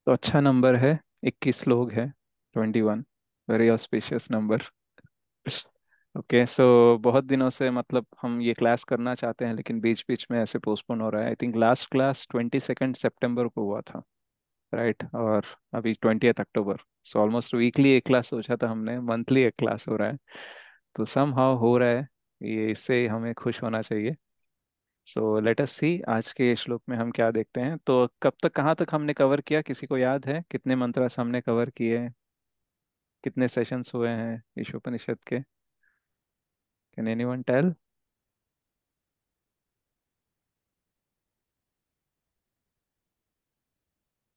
तो अच्छा नंबर है, 21 लोग हैं, 21, वेरी ऑस्पिशियस नंबर। ओके, सो बहुत दिनों से मतलब हम ये क्लास करना चाहते हैं, लेकिन बीच बीच में ऐसे पोस्टपोन हो रहा है। आई थिंक लास्ट क्लास 22 सितंबर को हुआ था, राइट? और अभी 20 अक्टूबर, सो ऑलमोस्ट वीकली एक क्लास सोचा था हमने, मंथली एक क्लास हो रहा है। तो सम हाउ हो रहा है, ये इससे हमें खुश होना चाहिए। सो लेट अस सी आज के श्लोक में हम क्या देखते हैं। तो कब तक, कहाँ तक हमने कवर किया, किसी को याद है? कितने मंत्रास हमने कवर किए, कितने सेशंस हुए हैं ईशोपनिषद के? Can anyone tell?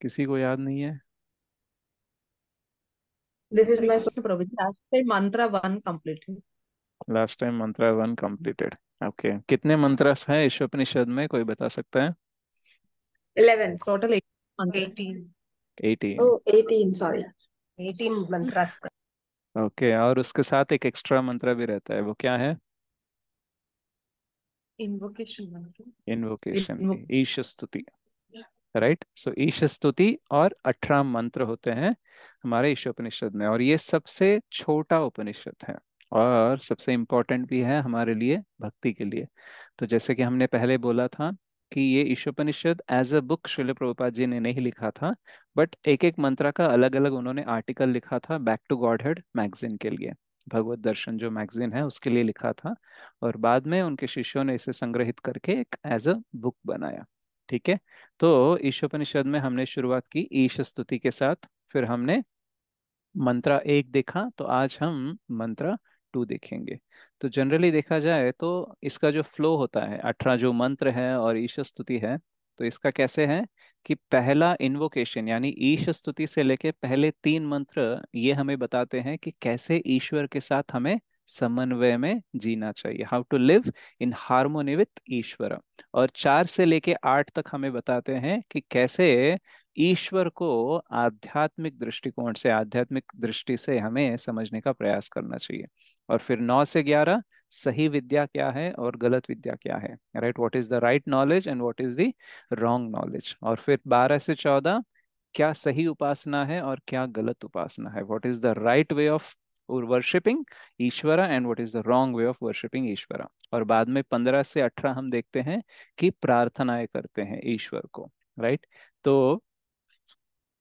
किसी को याद नहीं है? This is my question, Prabhuji. Last time mantra one completed. Last time मंत्र 1 कंप्लीटेड। ओके, कितने मंत्रास हैं ईशोपनिषद में, कोई बता सकता है? 11. Total 8 mantras. 18. 18। Oh, 18, sorry. 18 mantras. Okay, और उसके साथ एक एक्स्ट्रा मंत्र भी रहता है, वो क्या है? Invocation mantra. Invocation, Invoke. ईश स्तुति, राइट? सो ईश स्तुति और 18 मंत्र होते हैं हमारे ईशोपनिषद में, और ये सबसे छोटा उपनिषद है और सबसे इम्पोर्टेंट भी है हमारे लिए, भक्ति के लिए। तो जैसे कि हमने पहले बोला था कि ये Ishopanishad as a book Srila Prabhupada ji ने नहीं लिखा था, बट एक एक मंत्र का अलग अलग उन्होंने आर्टिकल लिखा था बैक टू गॉडहेड मैगजीन के लिए, भगवत दर्शन जो मैगजीन है उसके लिए लिखा था। और बाद में उनके शिष्यों ने इसे संग्रहित करके एक एज अ बुक बनाया। ठीक है। तो ईशोपनिषद में हमने शुरुआत की ईश स्तुति के साथ, फिर हमने मंत्र 1 देखा, तो आज हम मंत्र 2 देखेंगे। तो जनरली देखा जाए तो इसका जो फ्लो होता है, 18 जो मंत्र है और ईश स्तुति है, तो इसका कैसे है कि पहला इन्वोकेशन यानी ईश स्तुति से लेके पहले 3 मंत्र ये हमें बताते हैं कि कैसे ईश्वर के साथ हमें समन्वय में जीना चाहिए, how to live in harmony with Ishwar. और 4 से लेके 8 तक हमें बताते हैं कि कैसे ईश्वर को आध्यात्मिक दृष्टिकोण से, आध्यात्मिक दृष्टि से हमें समझने का प्रयास करना चाहिए। और फिर 9 से 11 सही विद्या क्या है और गलत विद्या क्या है, right? What is the right knowledge and what is the wrong knowledge. और फिर 12 से 14 क्या सही उपासना है और क्या गलत उपासना है, what is the right way of worshipping Ishwara and what is the wrong way of worshipping Ishwara. और बाद में 15 से 18 हम देखते हैं कि प्रार्थनाएं करते हैं ईश्वर को, राइट? तो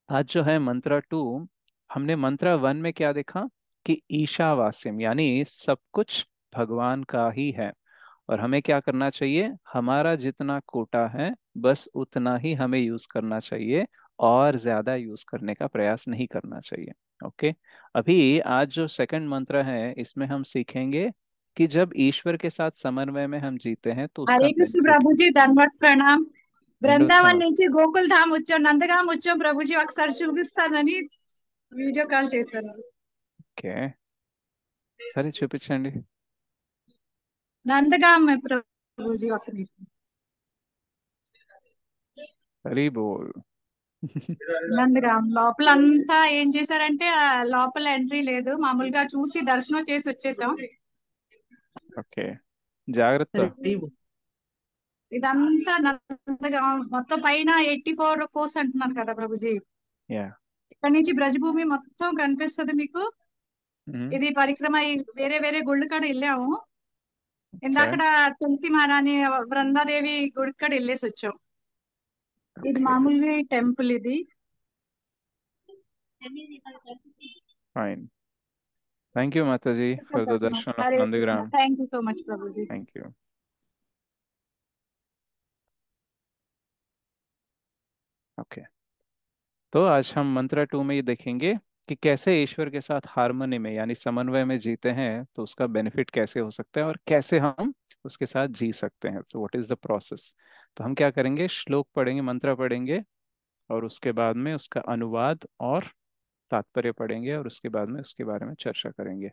आज जो है मंत्र 2, हमने मंत्र 1 में क्या देखा कि ईशावास्यम यानी सब कुछ भगवान का ही है, और हमें क्या करना चाहिए, हमारा जितना कोटा है बस उतना ही हमें यूज करना चाहिए, और ज्यादा यूज करने का प्रयास नहीं करना चाहिए। ओके। अभी आज जो सेकंड मंत्र है इसमें हम सीखेंगे कि जब ईश्वर के साथ समन्वय में हम जीते हैं तो उसका हरे कृष्ण बेनिफिट। प्रभु जी, दंडवत प्रणाम. బృందావన్ दंडोत। నుంచి గోకుల్ ధామ్ వచ్చాం, నందగాం వచ్చాం. ప్రభుజీ ఒకసారి చూపిస్తానని వీడియో కాల్ చేశాను. ఓకే, సరే చూపించండి. నందగాం ప్రభుజీ ఒక నిమిషం. హరి బోల్. నందగాం లోపలంతా ఏం చేశారంటే ఆ లోపల ఎంట్రీ లేదు, మామూలుగా చూసి దర్శనం చేసి వచ్చేసాం. ఓకే, జాగ్రత్త. Haribo. ఇదంతా నందగాం మొత్తం పైన 84 కోర్స్ అంటున్నాను కదా ప్రభుజీ. యా. ఇక్కడ నుంచి బ్రజభూమి మొత్తం కనిపిస్తది మీకు. ఇది పరిక్రమ వేరే వేరే గుళ్ళు కాడ వెళ్ళాము. ఓకే. ఇందాకడ తులసి మహారాణి బృందాదేవి గుడి కాడ వెళ్ళేసి వచ్చాం. ఇది ఓకే, మామూలుగా టెంపుల్ ఇది. Fine. Thank you Mataji for the darshanam. Darshan of Hare Krishna. Nandigram. Thank you so much Prabhuji. Thank you. Okay, तो आज हम मंत्र 2 में ये देखेंगे कि कैसे ईश्वर के साथ हार्मनी में यानी समन्वय में जीते हैं, तो उसका बेनिफिट कैसे हो सकता है और कैसे हम उसके साथ जी सकते हैं। So what is the process. तो हम क्या करेंगे, श्लोक पढ़ेंगे, मंत्र पढ़ेंगे, और उसके बाद में उसका अनुवाद और तात्पर्य पढ़ेंगे, और उसके बाद में उसके बारे में चर्चा करेंगे।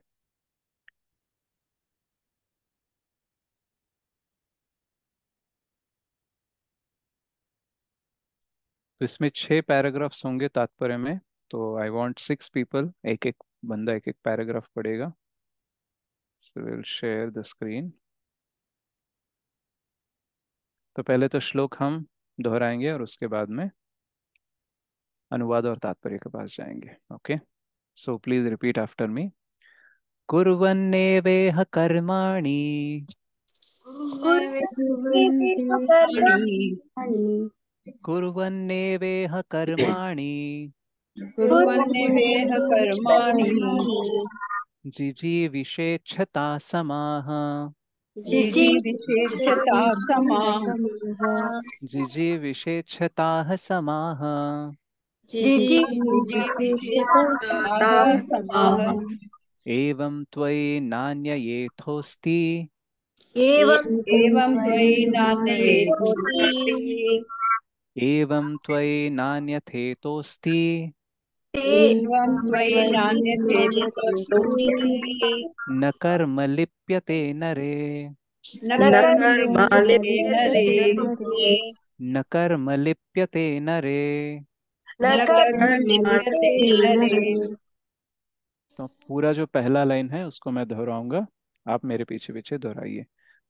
तो इसमें 6 पैराग्राफ्स होंगे तात्पर्य में। तो आई वांट 6 पीपल, एक एक बंदा एक एक पैराग्राफ पढ़ेगा। So will share the screen. तो पहले तो श्लोक हम दोहराएंगे और उसके बाद में अनुवाद और तात्पर्य के पास जाएंगे। Okay, so please repeat after me. कुर्वन्नेवेह कर्माणि कुर्वन्नेवेह कर्माणि कुर्वन्नेवेह कर्माणि जिजीविषेच्छता समाः जिजीविषेच्छता समाः जिजीविषेच्छताः समाः जिजीविषेच्छताः समाः एवं त्वयि नान्ययेथोऽस्ति एवं त्वयि नान्ययेथोऽस्ति एवं त्वयि नान्यथेतोऽस्ति एवं त्वयि नान्यथेतोऽस्ति न कर्म लिप्यते नरे न कर्मलिप्यते नरे न कर्म लिप्यते नरे। न कर्मलिप्यते नरे। तो पूरा जो पहला लाइन है उसको मैं दोहराऊंगा, आप मेरे पीछे पीछे दोहराइए।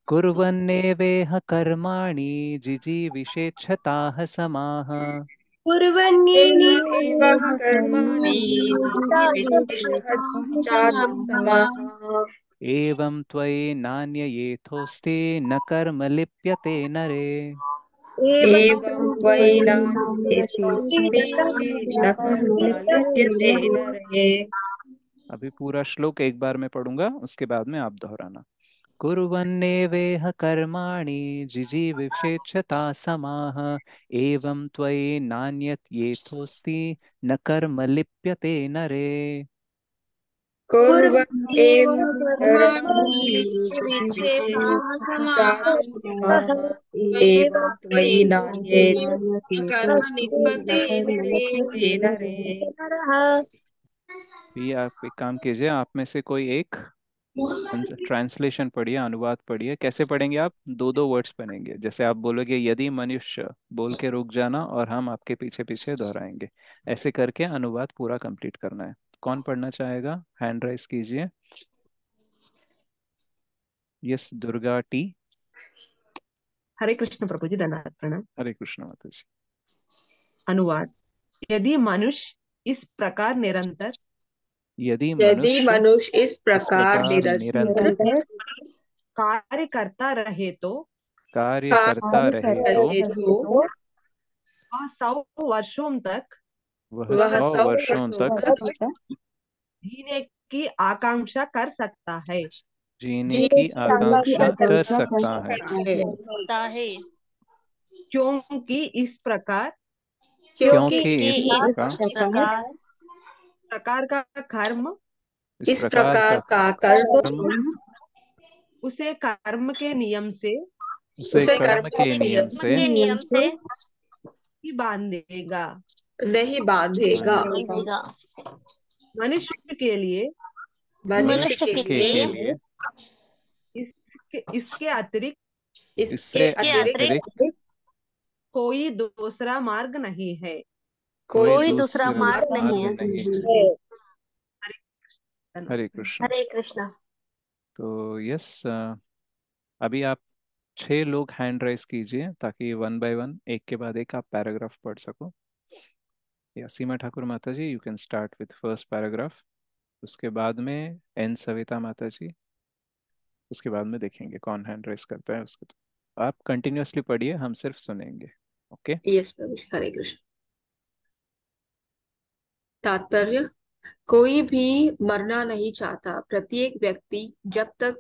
कुर्वन्नेवेह कर्माणि जिजीविषेच्छताः समाः कुर्वन्नेवेह कर्माणि जिजीविषेच्छताः समाः एवं त्वयि नान्ययेथोऽस्ति न कर्म लिप्यते नरे। एवं त्वयि नान्ययेथोऽस्ति न कर्मलिप्यते नरे। अभी पूरा श्लोक एक बार मैं पढ़ूंगा, उसके बाद में आप दोहराना। कुर्वन्नेवेह कर्माणि जिजीविषेच्छता समाः एवं त्वयि नान्यत् येथोऽस्ति न कर्म लिप्यते नरे। कुर्वन्नेव कर्माणि जिजीविषेच्छताः समाः एवं त्वयि नान्येथोऽस्ति न कर्मलिप्यते नरे। भी आप एक काम कीजिए, आप में से कोई एक ट्रांसलेशन पढ़िए, अनुवाद पढ़िए। कैसे पढ़ेंगे आप? दो दो वर्ड्स पढ़ेंगे। जैसे आप बोलोगे यदि मनुष्य, बोल के रुक जाना और हम आपके पीछे पीछे दोहराएंगे। ऐसे करके अनुवाद पूरा कंप्लीट करना है। कौन पढ़ना चाहेगा? हैंड राइज कीजिए। यस, दुर्गा टी। हरे कृष्ण प्रभु जी, धन्यवाद प्रणाम। हरे कृष्ण माता जी। अनुवाद। यदि मनुष्य इस प्रकार निरंतर यदि यदि मनुष्य मनुष्य इस इस प्रकार प्रकार निरंतर कार्य करता रहे तो कार्य करता कार्य रहे तो रहे तो वह 100 वर्षों तक वह वह 100 100 वर्षों वर्षों तक तक जीने की आकांक्षा कर सकता है, जीने जीने की की आकांक्षा कर आकांक्षा सकता है, सकता है, क्योंकि इस क्योंकि क्योंकि इस प्रकार का कर्म इस प्रकार का कर्म कर्म उसे कर्म के नियम से उसे कर्म कर्म के के नियम से ही बांधेगा। नहीं बांधेगा। मनुष्य के लिए मनुष्य के के लिए इसके अतिरिक्त इसके अतिरिक्त कोई दूसरा मार्ग नहीं है। कोई दूसरा मार्ग नहीं है। हरे कृष्ण। तो यस, अभी आप 6 लोग हैंड राइज कीजिए ताकि वन बाय वन, एक के बाद एक, आप पैराग्राफ पढ़ सको। या Seema Thakur Mata ji, you can start with first paragraph. उसके बाद में एन सविता माता जी। उसके बाद में देखेंगे कौन हैंड राइज करता है उसके। तो आप कंटिन्यूअसली पढ़िए, हम सिर्फ सुनेंगे। ओके। यस प्रभु, हरे कृष्ण। तात्पर्य। कोई भी मरना नहीं चाहता। प्रत्येक व्यक्ति जब तक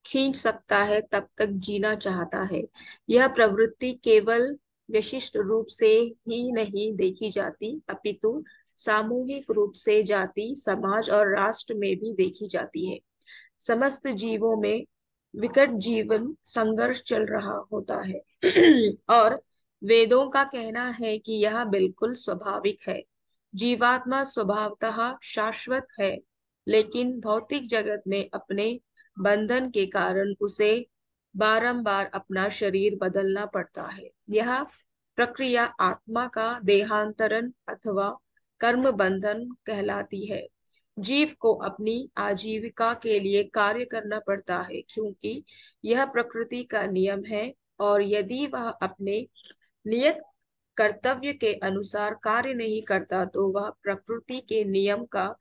खींच सकता है तब तक जीना चाहता है। यह प्रवृत्ति केवल विशिष्ट रूप से ही नहीं देखी जाती, अपितु सामूहिक रूप से जाति, समाज और राष्ट्र में भी देखी जाती है। समस्त जीवों में विकट जीवन संघर्ष चल रहा होता है और वेदों का कहना है कि यह बिल्कुल स्वाभाविक है। जीवात्मा स्वभावतः शाश्वत है, लेकिन भौतिक जगत में अपने बंधन के कारण उसे बारंबार अपना शरीर बदलना पड़ता है। यह प्रक्रिया आत्मा का देहांतरण अथवा कर्म बंधन कहलाती है। जीव को अपनी आजीविका के लिए कार्य करना पड़ता है, क्योंकि यह प्रकृति का नियम है, और यदि वह अपने नियत कर्तव्य के अनुसार कार्य नहीं करता तो वह प्रकृति के नियम का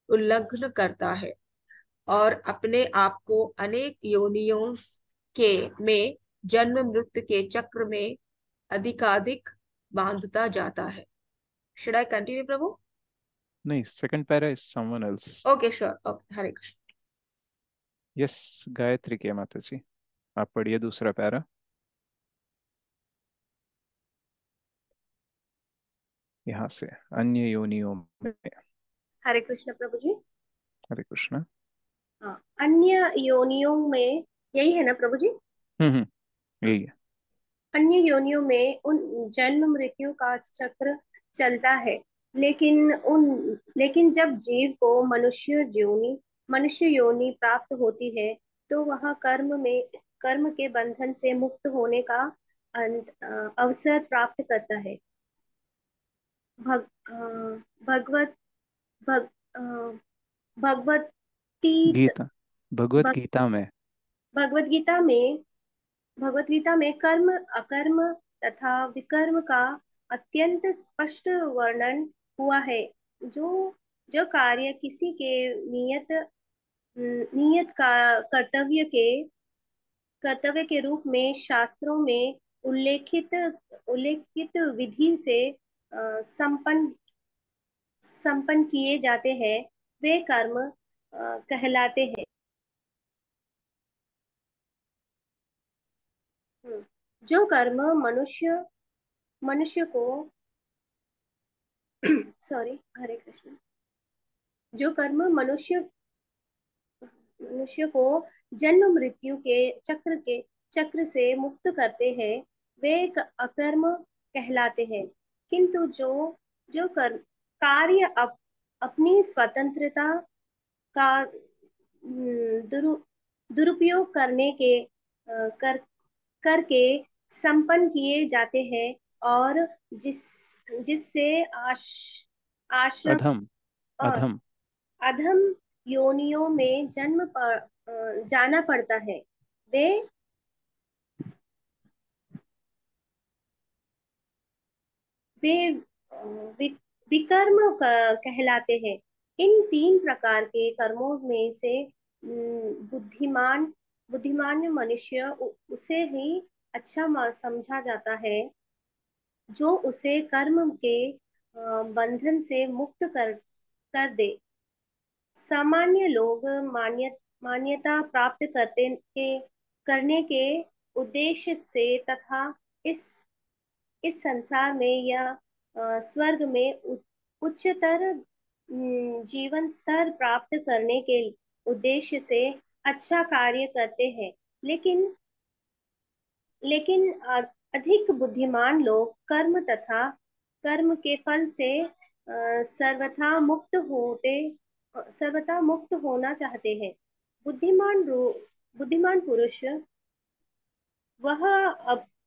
उल्लंघन करता है और अपने आप को अनेक योनियों के में जन्म मृत्यु के चक्र में अधिकाधिक बांधता जाता है। शुड आई कंटिन्यू प्रभु? नहीं, second para is someone else. Okay sure, okay, Hare Krishna. Yes, Gayatri के माता जी, आप पढ़िए दूसरा पैरा। यहाँ से अन्य योनियों में। हरे कृष्ण प्रभु जी। हरे कृष्ण। हाँ, अन्य योनियों में, यही है ना प्रभु जी? यही है। अन्य योनियों में उन जन्म मृत्यु का चक्र चलता है, लेकिन जब जीव को मनुष्य योनि प्राप्त होती है तो वह कर्म के बंधन से मुक्त होने का अवसर प्राप्त करता है। भग, अ, भगवत भग, अ, भगवतीत गीता, भगवत भग, गीता में। भगवत गीता में भगवत गीता में कर्म, अकर्म तथा विकर्म का अत्यंत स्पष्ट वर्णन हुआ है। जो जो कार्य किसी के नियत का कर्तव्य के रूप में शास्त्रों में उल्लेखित विधि से संपन्न संपन्न किए जाते हैं, वे कर्म कहलाते हैं। जो कर्म मनुष्य को सॉरी, हरे कृष्ण। जो कर्म मनुष्य को जन्म मृत्यु के चक्र से मुक्त करते हैं, वे अकर्म कहलाते हैं। किंतु जो कार्य अपनी स्वतंत्रता का दुरुपयोग करके संपन्न किए जाते हैं और जिससे आश्रम अधम, अधम। अधम योनियों में जाना पड़ता है। वे वे वि- विकर्म कहलाते हैं। इन तीन प्रकार के कर्मों में से बुद्धिमान मनुष्य उसे ही अच्छा समझा जाता है जो उसे कर्म के बंधन से मुक्त कर दे। सामान्य लोग मान्यता प्राप्त करने के उद्देश्य से तथा इस संसार में या स्वर्ग में उच्चतर जीवन स्तर प्राप्त करने के उद्देश्य से अच्छा कार्य करते हैं। लेकिन अधिक बुद्धिमान लोग कर्म के फल से सर्वथा मुक्त होना चाहते हैं। बुद्धिमान पुरुष वह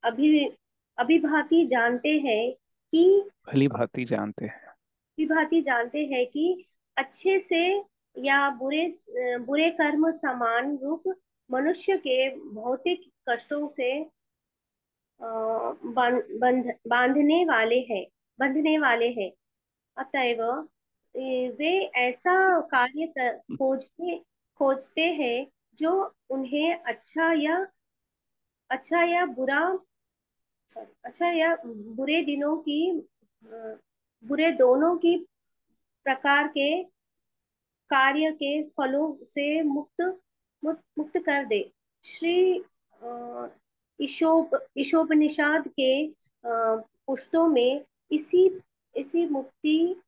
अभी अभिभांति जानते हैं कि भली भांति जानते हैं। अभिभांति जानते हैं कि अच्छे से या बुरे कर्म समान रूप मनुष्य के भौतिक कष्टों से बंधने वाले हैं। अतएव वे ऐसा कार्य खोजते हैं जो उन्हें अच्छा या बुरा अच्छा या बुरे दिनों की बुरे दोनों की प्रकार के कार्य के फलों से मुक्त कर दे। श्री ईशोपनिषद के पुस्तों में इसी मुक्ति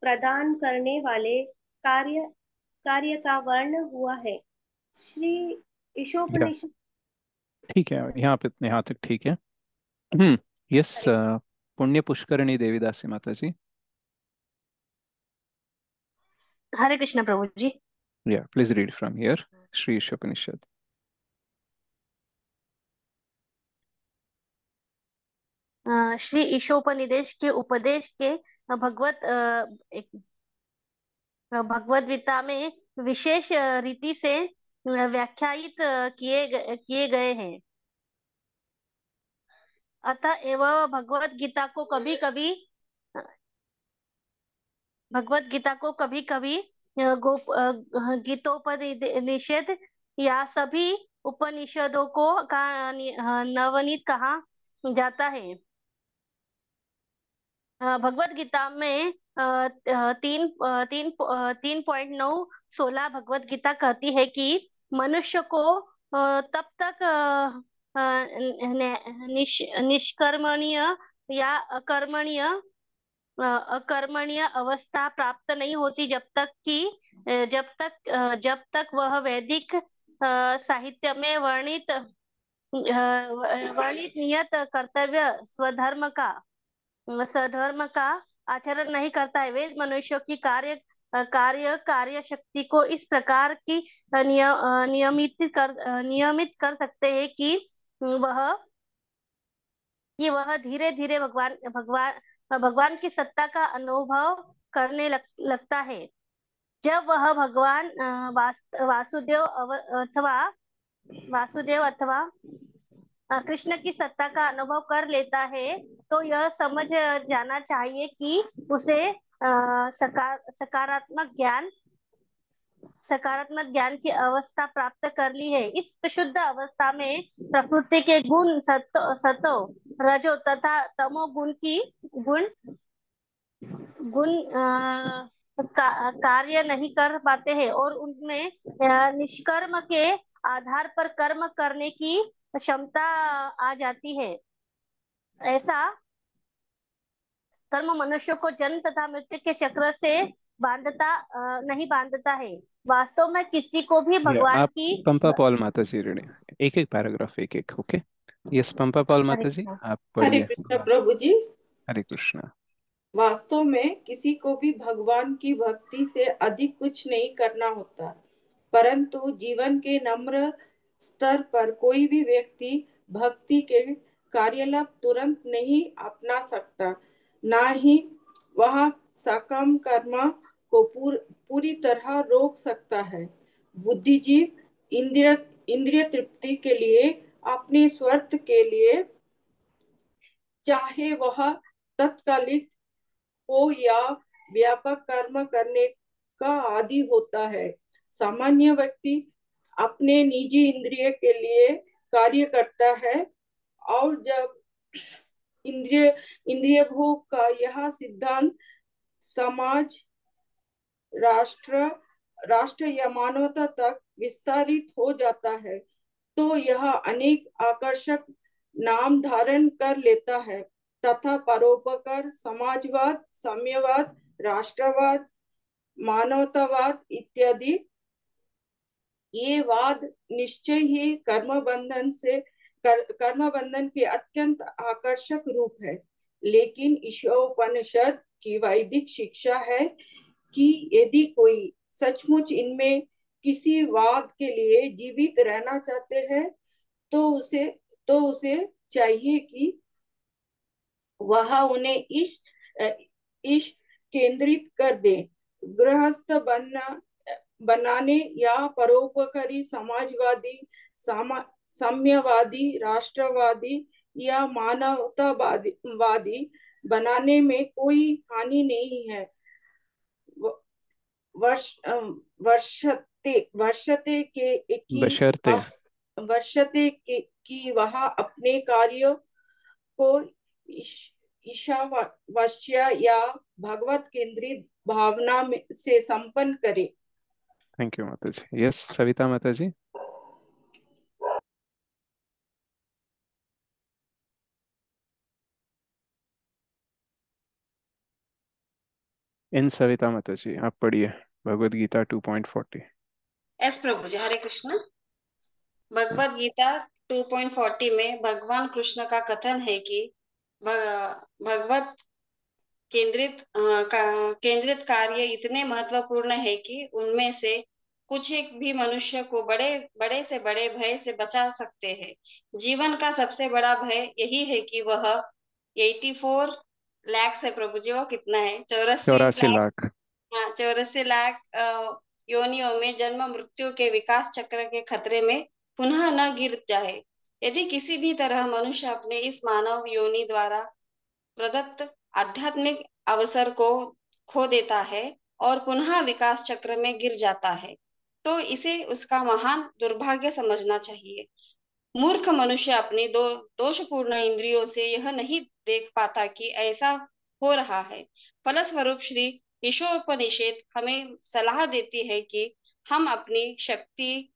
प्रदान करने वाले कार्य का वर्ण हुआ है। श्री या ईशोपनिषद। ठीक है, यहाँ तक ठीक है। यस, पुण्य पुष्करणी देवीदासी माता जी। हरे कृष्ण प्रभु जी। या please read from here, Shri Ishopanishad. Shri Ishopanishad के उपदेश के भगवत गीता में विशेष रीति से व्याख्यायित किए गए हैं। अतः एवं भगवत गीता को कभी कभी गीतोपनिषद या सभी उपनिषदों को का नवनीत कहा जाता है। भगवत गीता में 3.9 भगवत गीता कहती है कि मनुष्य को तब तक निष्कर्मणीय या अकर्मणीय अवस्था प्राप्त नहीं होती जब तक वह वैदिक साहित्य में वर्णित नियत कर्तव्य स्वधर्म का आचरण नहीं करता है। वे मनुष्यों की कार्य शक्ति को इस प्रकार की नियमित कर सकते हैं कि वह धीरे धीरे भगवान की सत्ता का अनुभव करने लगता है। जब वह भगवान वासुदेव अथवा कृष्ण की सत्ता का अनुभव कर लेता है तो यह समझ जाना चाहिए कि उसे सकारात्मक ज्ञान की अवस्था प्राप्त कर ली है। इस शुद्ध अवस्था में प्रकृति के गुण सतो रजो तथा तमो गुण कार्य नहीं कर पाते हैं और उनमें निष्कर्म के आधार पर कर्म करने की क्षमता आ जाती है। ऐसा कर्म मनुष्य को जन्म तथा मृत्यु के चक्र से नहीं बांधता है। वास्तव में किसी को भी भगवान आप की पंपा पॉल माता जी ऋणी, एक एक पैराग्राफ एक एक। ओके, यस पंपा पॉल हरे माता जी कृष्णा। आप हरे पढ़िए। कृष्णा प्रभु जी। हरे कृष्णा। वास्तव में किसी को भी भगवान की भक्ति से अधिक कुछ नहीं करना होता, परंतु जीवन के नम्र स्तर पर कोई भी व्यक्ति भक्ति के कार्यलाभ तुरंत नहीं अपना सकता, ना ही वह सकाम कर्म को पूरी तरह रोक सकता है। बुद्धिजीव इंद्रिय तृप्ति के लिए, अपने स्वार्थ के लिए, चाहे वह तत्कालिक हो या व्यापक कर्म करने का आदी होता है। सामान्य व्यक्ति अपने निजी इंद्रिय के लिए कार्य करता है और जब इंद्रिय भोग का यह सिद्धांत समाज, राष्ट्र या मानवता तक विस्तारित हो जाता है तो यह अनेक आकर्षक नाम धारण कर लेता है तथा परोपकार, समाजवाद, साम्यवाद, राष्ट्रवाद, मानवतावाद इत्यादि ये वाद निश्चय ही कर्म बंधन के अत्यंत आकर्षक रूप है। लेकिन ईशोपनिषद की वैदिक शिक्षा है कि यदि कोई सचमुच इनमें किसी वाद के लिए जीवित रहना चाहते हैं तो उसे चाहिए कि वह उन्हें इश केंद्रित कर दे। गृहस्थ बनाने या परोपकारी, समाजवादी, साम्यवादी, राष्ट्रवादी या मानवतावादी बनाने में कोई हानि नहीं है। वर्षते कि वह अपने कार्य को ईशावास्य या भगवत केंद्रित भावना से संपन्न करे। Thank you Mata ji. Yes Savita माता जी। इन सविता माता जी आप पढ़िए भगवद गीता 2.40। एस प्रभु जी। हरे कृष्ण। भगवद गीता 2.40 में भगवान कृष्ण का कथन है कि भगवत केंद्रित कार्य इतने महत्वपूर्ण है कि उनमें से कुछ एक भी मनुष्य को बड़े से बड़े भय से बचा सकते हैं। जीवन का सबसे बड़ा भय यही है कि वह 84 लाख है प्रभु जी। वो कितना है? 84 लाख। हाँ, 84 लाख योनियों में जन्म मृत्यु के विकास चक्र के खतरे में पुनः न गिर जाए। यदि किसी भी तरह मनुष्य अपने इस मानव योनि द्वारा प्रदत्त आध्यात्मिक अवसर को खो देता है और पुनः विकास चक्र में गिर जाता है, तो इसे उसका महान दुर्भाग्य समझना चाहिए। मूर्ख मनुष्य अपनी दोषपूर्ण इंद्रियों से यह नहीं देख पाता कि ऐसा हो रहा है। फलस्वरूप श्री ईशोपनिषद हमें सलाह देती है कि हम अपनी शक्ति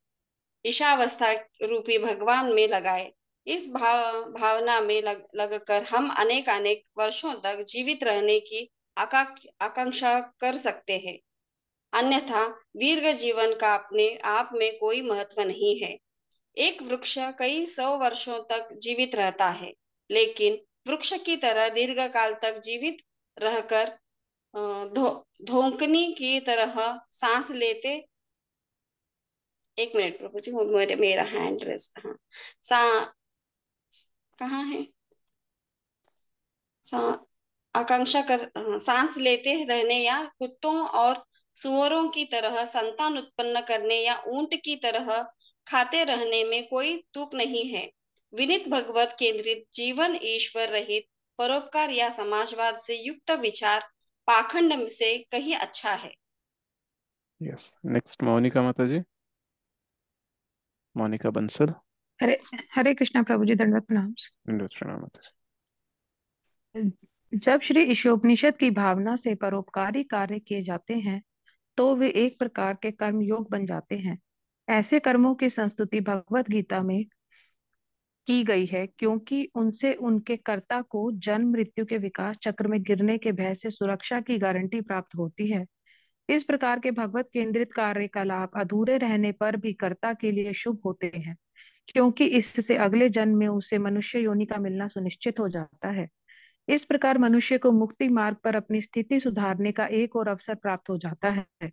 ईशावस्था रूपी भगवान में लगाए। इस भावना में लगकर हम अनेक अनेक वर्षों तक जीवित रहने की आकांक्षा कर सकते हैं। अन्यथा दीर्घ जीवन का अपने आप में कोई महत्व नहीं है। एक वृक्ष कई 100 वर्षों तक जीवित रहता है, लेकिन वृक्ष की तरह दीर्घ काल तक जीवित रहकर धोंकनी की तरह सांस लेते। एक मिनट प्रभु जी, मेरा हैंड रेस्ट। हाँ, सा कहाँ है? आकांक्षा कर सांस लेते रहने या कुत्तों और सुअरों की तरह संतान उत्पन्न करने या ऊंट की तरह खाते रहने में कोई तुक नहीं है। विनीत भगवत केंद्रित जीवन, ईश्वर रहित परोपकार या समाजवाद से युक्त विचार पाखंड से कहीं अच्छा है। यस, नेक्स्ट मोनिका माता जी, मोनिका बंसल। हरे हरे कृष्णा प्रभु जी, दंडवत प्रणाम। प्रणाम माता जी। जब श्री ईशोपनिषद की भावना से परोपकारी कार्य किए जाते हैं तो वे एक प्रकार के कर्म योग बन जाते हैं। ऐसे कर्मों की संस्तुति भगवत गीता में की गई है क्योंकि उनसे उनके कर्ता को जन्म मृत्यु के विकास चक्र में गिरने के भय से सुरक्षा की गारंटी प्राप्त होती है। इस प्रकार के भगवत केंद्रित कार्यकलाप अधूरे रहने पर भी कर्ता के लिए शुभ होते हैं क्योंकि इससे अगले जन्म में उसे मनुष्य योनि का मिलना सुनिश्चित हो जाता है। इस प्रकार मनुष्य को मुक्ति मार्ग पर अपनी स्थिति सुधारने का एक और अवसर प्राप्त हो जाता है।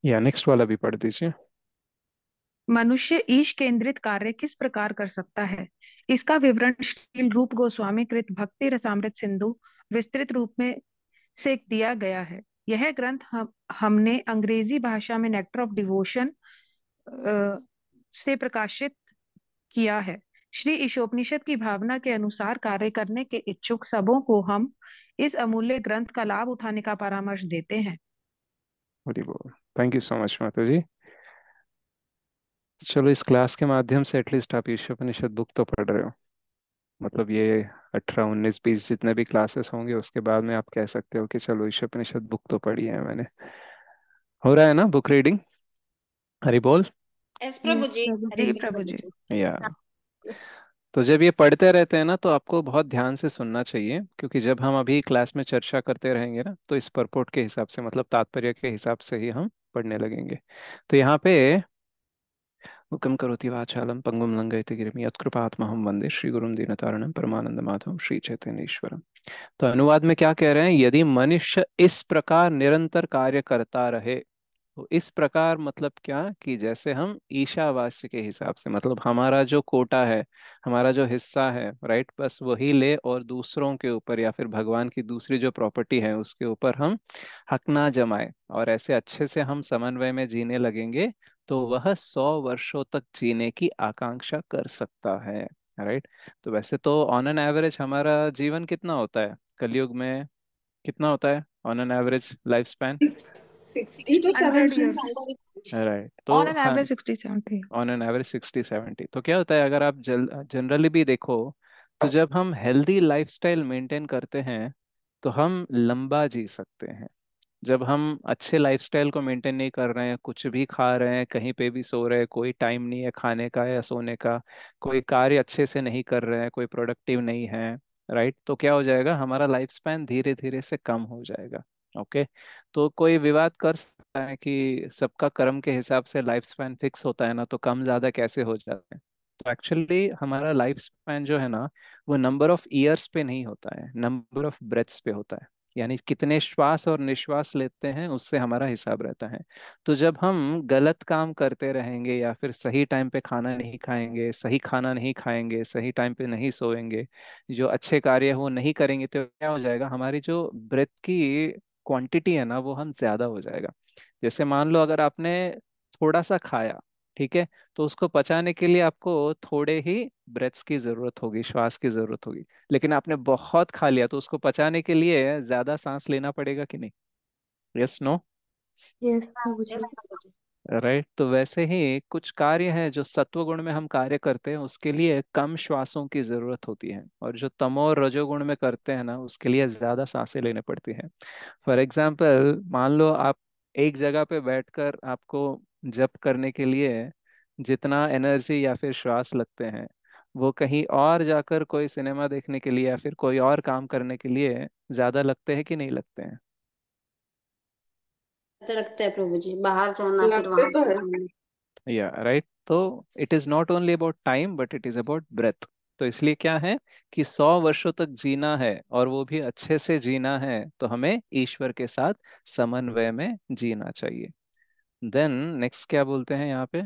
या नेक्स्ट वाला भी पढ़ दीजिए। मनुष्य ईश केंद्रित कार्य किस प्रकार कर सकता है, इसका विवरण शील रूप गोस्वामी कृत भक्ति रसामृत सिंधु विस्तृत रूप में से दिया गया है। यह ग्रंथ हमने अंग्रेजी भाषा में नेक्टर ऑफ डिवोशन से प्रकाशित किया है। श्री ईशोपनिषद की भावना के अनुसार कार्य करने के इच्छुक सबों को हम इस अमूल्य ग्रंथ का लाभ उठाने का परामर्श देते हैं। हरि बोल। Thank you so much Mata जी। चलो, इस क्लास के माध्यम से एटलीस्ट आप ईशोपनिषद बुक तो पढ़ रहे हो। मतलब ये 18, 19, 20 जितने भी क्लासेस होंगे उसके बाद में आप कह सकते हो कि चलो ईशोपनिषद बुक तो पढ़ी है मैंने। हो रहा है ना बुक रीडिंग? हरि बोल। एस प्रभु यस जी, प्रभु हरि जी, बोल प्रभु प्रभु जी। जी। या तो जब ये पढ़ते रहते हैं ना तो आपको बहुत ध्यान से सुनना चाहिए, क्योंकि जब हम अभी क्लास में चर्चा करते रहेंगे ना तो इस परपोर्ट के हिसाब से, मतलब तात्पर्य के हिसाब से ही हम पढ़ने लगेंगे। तो यहाँ पे हुक्म करोति वाचालम पंगुम लंघयते गिरिम यत्कृपात्महं वंदे श्री गुरुम दीनतारणं परमानंद माधवम श्री चैतन्य ईश्वरम। तो अनुवाद में क्या कह रहे हैं? यदि मनुष्य इस प्रकार निरंतर कार्य करता रहे, तो इस प्रकार मतलब क्या कि जैसे हम ईशावास्य के हिसाब से, मतलब हमारा जो कोटा है, हमारा जो हिस्सा है, राइट, बस वही ले और दूसरों के ऊपर या फिर भगवान की दूसरी जो प्रॉपर्टी है उसके ऊपर हम हक ना जमाए और ऐसे अच्छे से हम समन्वय में जीने लगेंगे, तो वह 100 वर्षों तक जीने की आकांक्षा कर सकता है। राइट। तो वैसे तो ऑन एन एवरेज हमारा जीवन कितना होता है कलयुग में? कितना होता है on an average life span? 60 to 100 70। years right. तो on an average 60-70। On an average 60-70। तो क्या होता है, अगर आप जनरली भी देखो तो जब हम हेल्दी लाइफस्टाइल मेंटेन करते हैं तो हम लंबा जी सकते हैं। जब हम अच्छे लाइफस्टाइल को मेंटेन नहीं कर रहे हैं, कुछ भी खा रहे हैं, कहीं पे भी सो रहे हैं, कोई टाइम नहीं है खाने का या सोने का, कोई कार्य अच्छे से नहीं कर रहे हैं, कोई प्रोडक्टिव नहीं है, राइट, तो क्या हो जाएगा? हमारा लाइफ स्पैन धीरे धीरे से कम हो जाएगा। ओके। तो कोई विवाद कर सकता है कि सबका कर्म के हिसाब से लाइफ स्पैन फिक्स होता है ना, तो कम ज्यादा कैसे हो जाते हैं? तो एक्चुअली हमारा लाइफ स्पैन जो है ना, वो नंबर ऑफ ईयर्स पे नहीं होता है, नंबर ऑफ ब्रेथ्स पे होता है। यानी कितने श्वास और निश्वास लेते हैं उससे हमारा हिसाब रहता है। तो जब हम गलत काम करते रहेंगे या फिर सही टाइम पे खाना नहीं खाएंगे, सही खाना नहीं खाएंगे, सही टाइम पे नहीं सोएंगे, जो अच्छे कार्य वो नहीं करेंगे, तो क्या हो जाएगा? हमारी जो ब्रेथ की क्वांटिटी है ना वो हम ज्यादा हो जाएगा। जैसे मान लो अगर आपने थोड़ा सा खाया, ठीक है। तो उसको पचाने के लिए आपको थोड़े ही ब्रेथ्स की जरूरत होगी, श्वास की जरूरत होगी। लेकिन आपने बहुत खा लिया तो उसको पचाने के लिए ज्यादा सांस लेना पड़ेगा कि नहीं? Yes, no? यस हाँ, प्रभु जी। यस प्रभु राइट। तो वैसे ही कुछ कार्य हैं जो सत्व गुण में हम कार्य करते हैं, उसके लिए कम श्वासों की जरूरत होती है, और जो तमो और रजोगुण में करते हैं ना, उसके लिए ज्यादा सांसें लेने पड़ती हैं। फॉर एग्जाम्पल, मान लो आप एक जगह पे बैठकर आपको जप करने के लिए जितना एनर्जी या फिर श्वास लगते हैं, वो कहीं और जाकर कोई सिनेमा देखने के लिए या फिर कोई और काम करने के लिए ज्यादा लगते हैं कि नहीं लगते हैं? लगते हैं प्रभु जी, बाहर जाना फिर लगते वहां तो पे है। जाना। या राइट। तो it is not only about time but it is about breath. तो इसलिए क्या है कि 100 वर्षों तक जीना है और वो भी अच्छे से जीना है, तो हमें ईश्वर के साथ समन्वय में जीना चाहिए। देन नेक्स्ट क्या बोलते हैं यहाँ पे?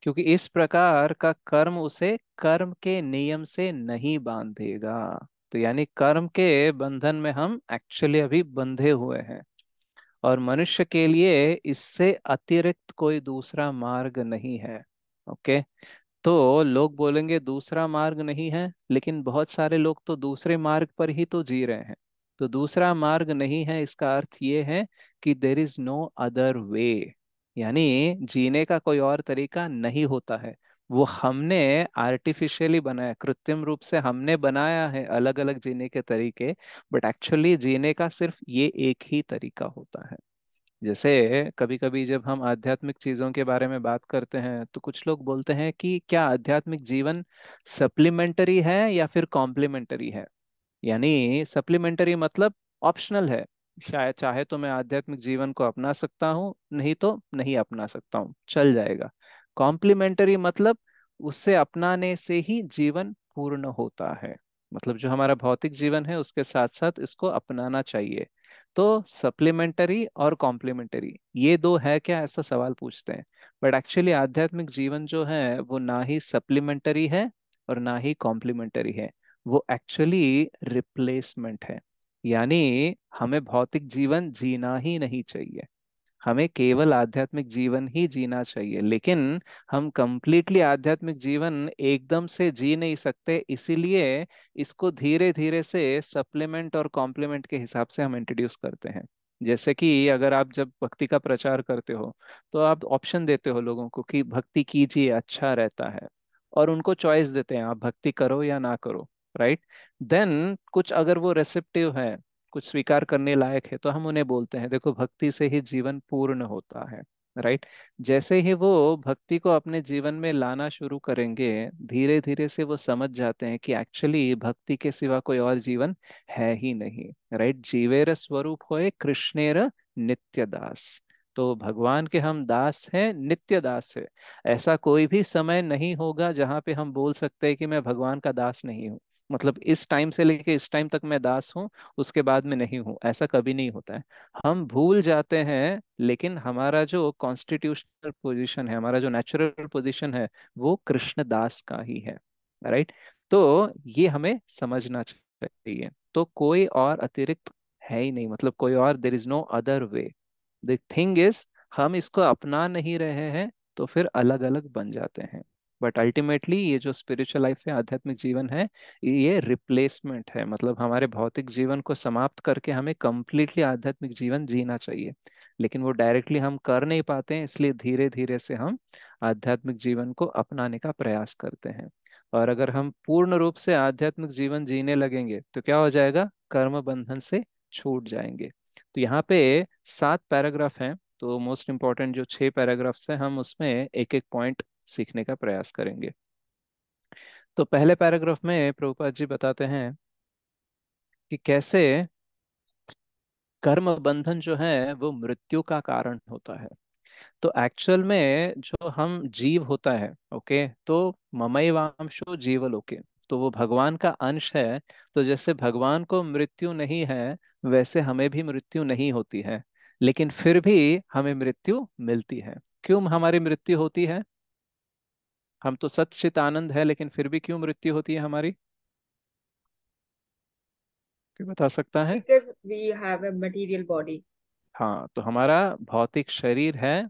क्योंकि इस प्रकार का कर्म उसे कर्म के नियम से नहीं बांधेगा। तो यानी कर्म के बंधन में हम एक्चुअली अभी बंधे हुए हैं, और मनुष्य के लिए इससे अतिरिक्त कोई दूसरा मार्ग नहीं है। ओके। तो लोग बोलेंगे दूसरा मार्ग नहीं है, लेकिन बहुत सारे लोग तो दूसरे मार्ग पर ही तो जी रहे हैं। तो दूसरा मार्ग नहीं है, इसका अर्थ ये है कि there is no other way, यानी जीने का कोई और तरीका नहीं होता है। वो हमने आर्टिफिशियली बनाया, कृत्रिम रूप से हमने बनाया है अलग अलग जीने के तरीके, बट एक्चुअली जीने का सिर्फ ये एक ही तरीका होता है। जैसे कभी कभी जब हम आध्यात्मिक चीजों के बारे में बात करते हैं, तो कुछ लोग बोलते हैं कि क्या आध्यात्मिक जीवन सप्लीमेंटरी है या फिर कॉम्प्लीमेंटरी है? यानी सप्लीमेंटरी मतलब ऑप्शनल है, शायद चाहे तो मैं आध्यात्मिक जीवन को अपना सकता हूँ, नहीं तो नहीं अपना सकता हूँ, चल जाएगा। कॉम्प्लीमेंटरी मतलब उससे अपनाने से ही जीवन पूर्ण होता है, मतलब जो हमारा भौतिक जीवन है उसके साथ साथ इसको अपनाना चाहिए। तो सप्लीमेंटरी और कॉम्प्लीमेंटरी ये दो है क्या, ऐसा सवाल पूछते हैं। बट एक्चुअली आध्यात्मिक जीवन जो है वो ना ही सप्लीमेंटरी है और ना ही कॉम्प्लीमेंटरी है, वो एक्चुअली रिप्लेसमेंट है। यानी हमें भौतिक जीवन जीना ही नहीं चाहिए, हमें केवल आध्यात्मिक जीवन ही जीना चाहिए। लेकिन हम कंप्लीटली आध्यात्मिक जीवन एकदम से जी नहीं सकते, इसीलिए इसको धीरे धीरे से सप्लीमेंट और कॉम्प्लीमेंट के हिसाब से हम इंट्रोड्यूस करते हैं। जैसे कि अगर आप जब भक्ति का प्रचार करते हो, तो आप ऑप्शन देते हो लोगों को कि भक्ति कीजिए, अच्छा रहता है, और उनको चॉइस देते हैं आप भक्ति करो या ना करो। राइट। देन कुछ अगर वो रेसिप्टिव है, कुछ स्वीकार करने लायक है, तो हम उन्हें बोलते हैं देखो भक्ति से ही जीवन पूर्ण होता है। राइट। जैसे ही वो भक्ति को अपने जीवन में लाना शुरू करेंगे, धीरे धीरे से वो समझ जाते हैं कि एक्चुअली भक्ति के सिवा कोई और जीवन है ही नहीं। राइट। जीवेर स्वरूप होए कृष्णेर नित्य दास। तो भगवान के हम दास हैं, नित्य दास है। ऐसा कोई भी समय नहीं होगा जहाँ पे हम बोल सकते हैं कि मैं भगवान का दास नहीं हूँ, मतलब इस टाइम से लेके इस टाइम तक मैं दास हूँ, उसके बाद में नहीं हूं, ऐसा कभी नहीं होता है। हम भूल जाते हैं, लेकिन हमारा जो कॉन्स्टिट्यूशनल पोजीशन है, हमारा जो नेचुरल पोजीशन है, वो कृष्ण दास का ही है। राइट। तो ये हमें समझना चाहिए। तो कोई और अतिरिक्त है ही नहीं, मतलब कोई और, there is no other way. The thing is, हम इसको अपना नहीं रहे हैं, तो फिर अलग अलग बन जाते हैं। बट अल्टीमेटली ये जो स्पिरिचुअल लाइफ है, आध्यात्मिक जीवन है, ये रिप्लेसमेंट है, मतलब हमारे भौतिक जीवन को समाप्त करके हमें कंप्लीटली आध्यात्मिक जीवन जीना चाहिए। लेकिन वो डायरेक्टली हम कर नहीं पाते हैं, इसलिए धीरे धीरे से हम आध्यात्मिक जीवन को अपनाने का प्रयास करते हैं। और अगर हम पूर्ण रूप से आध्यात्मिक जीवन जीने लगेंगे तो क्या हो जाएगा, कर्म बंधन से छूट जाएंगे। तो यहाँ पे 7 पैराग्राफ हैं, तो मोस्ट इम्पोर्टेंट जो 6 पैराग्राफ्स हैं, हम उसमें एक एक पॉइंट सीखने का प्रयास करेंगे। तो पहले पैराग्राफ में प्रभुपाद जी बताते हैं कि कैसे कर्म बंधन जो है वो मृत्यु का कारण होता है। तो एक्चुअल में जो हम जीव होता है, ओके, तो ममैवांशो जीवलोके, तो वो भगवान का अंश है। तो जैसे भगवान को मृत्यु नहीं है, वैसे हमें भी मृत्यु नहीं होती है, लेकिन फिर भी हमें मृत्यु मिलती है। क्यों हमारी मृत्यु होती है? हम तो सत चित आनंद है, लेकिन फिर भी क्यों मृत्यु होती है हमारी? कोई बता सकता है? Because we have a material body. हाँ, तो हमारा भौतिक शरीर है,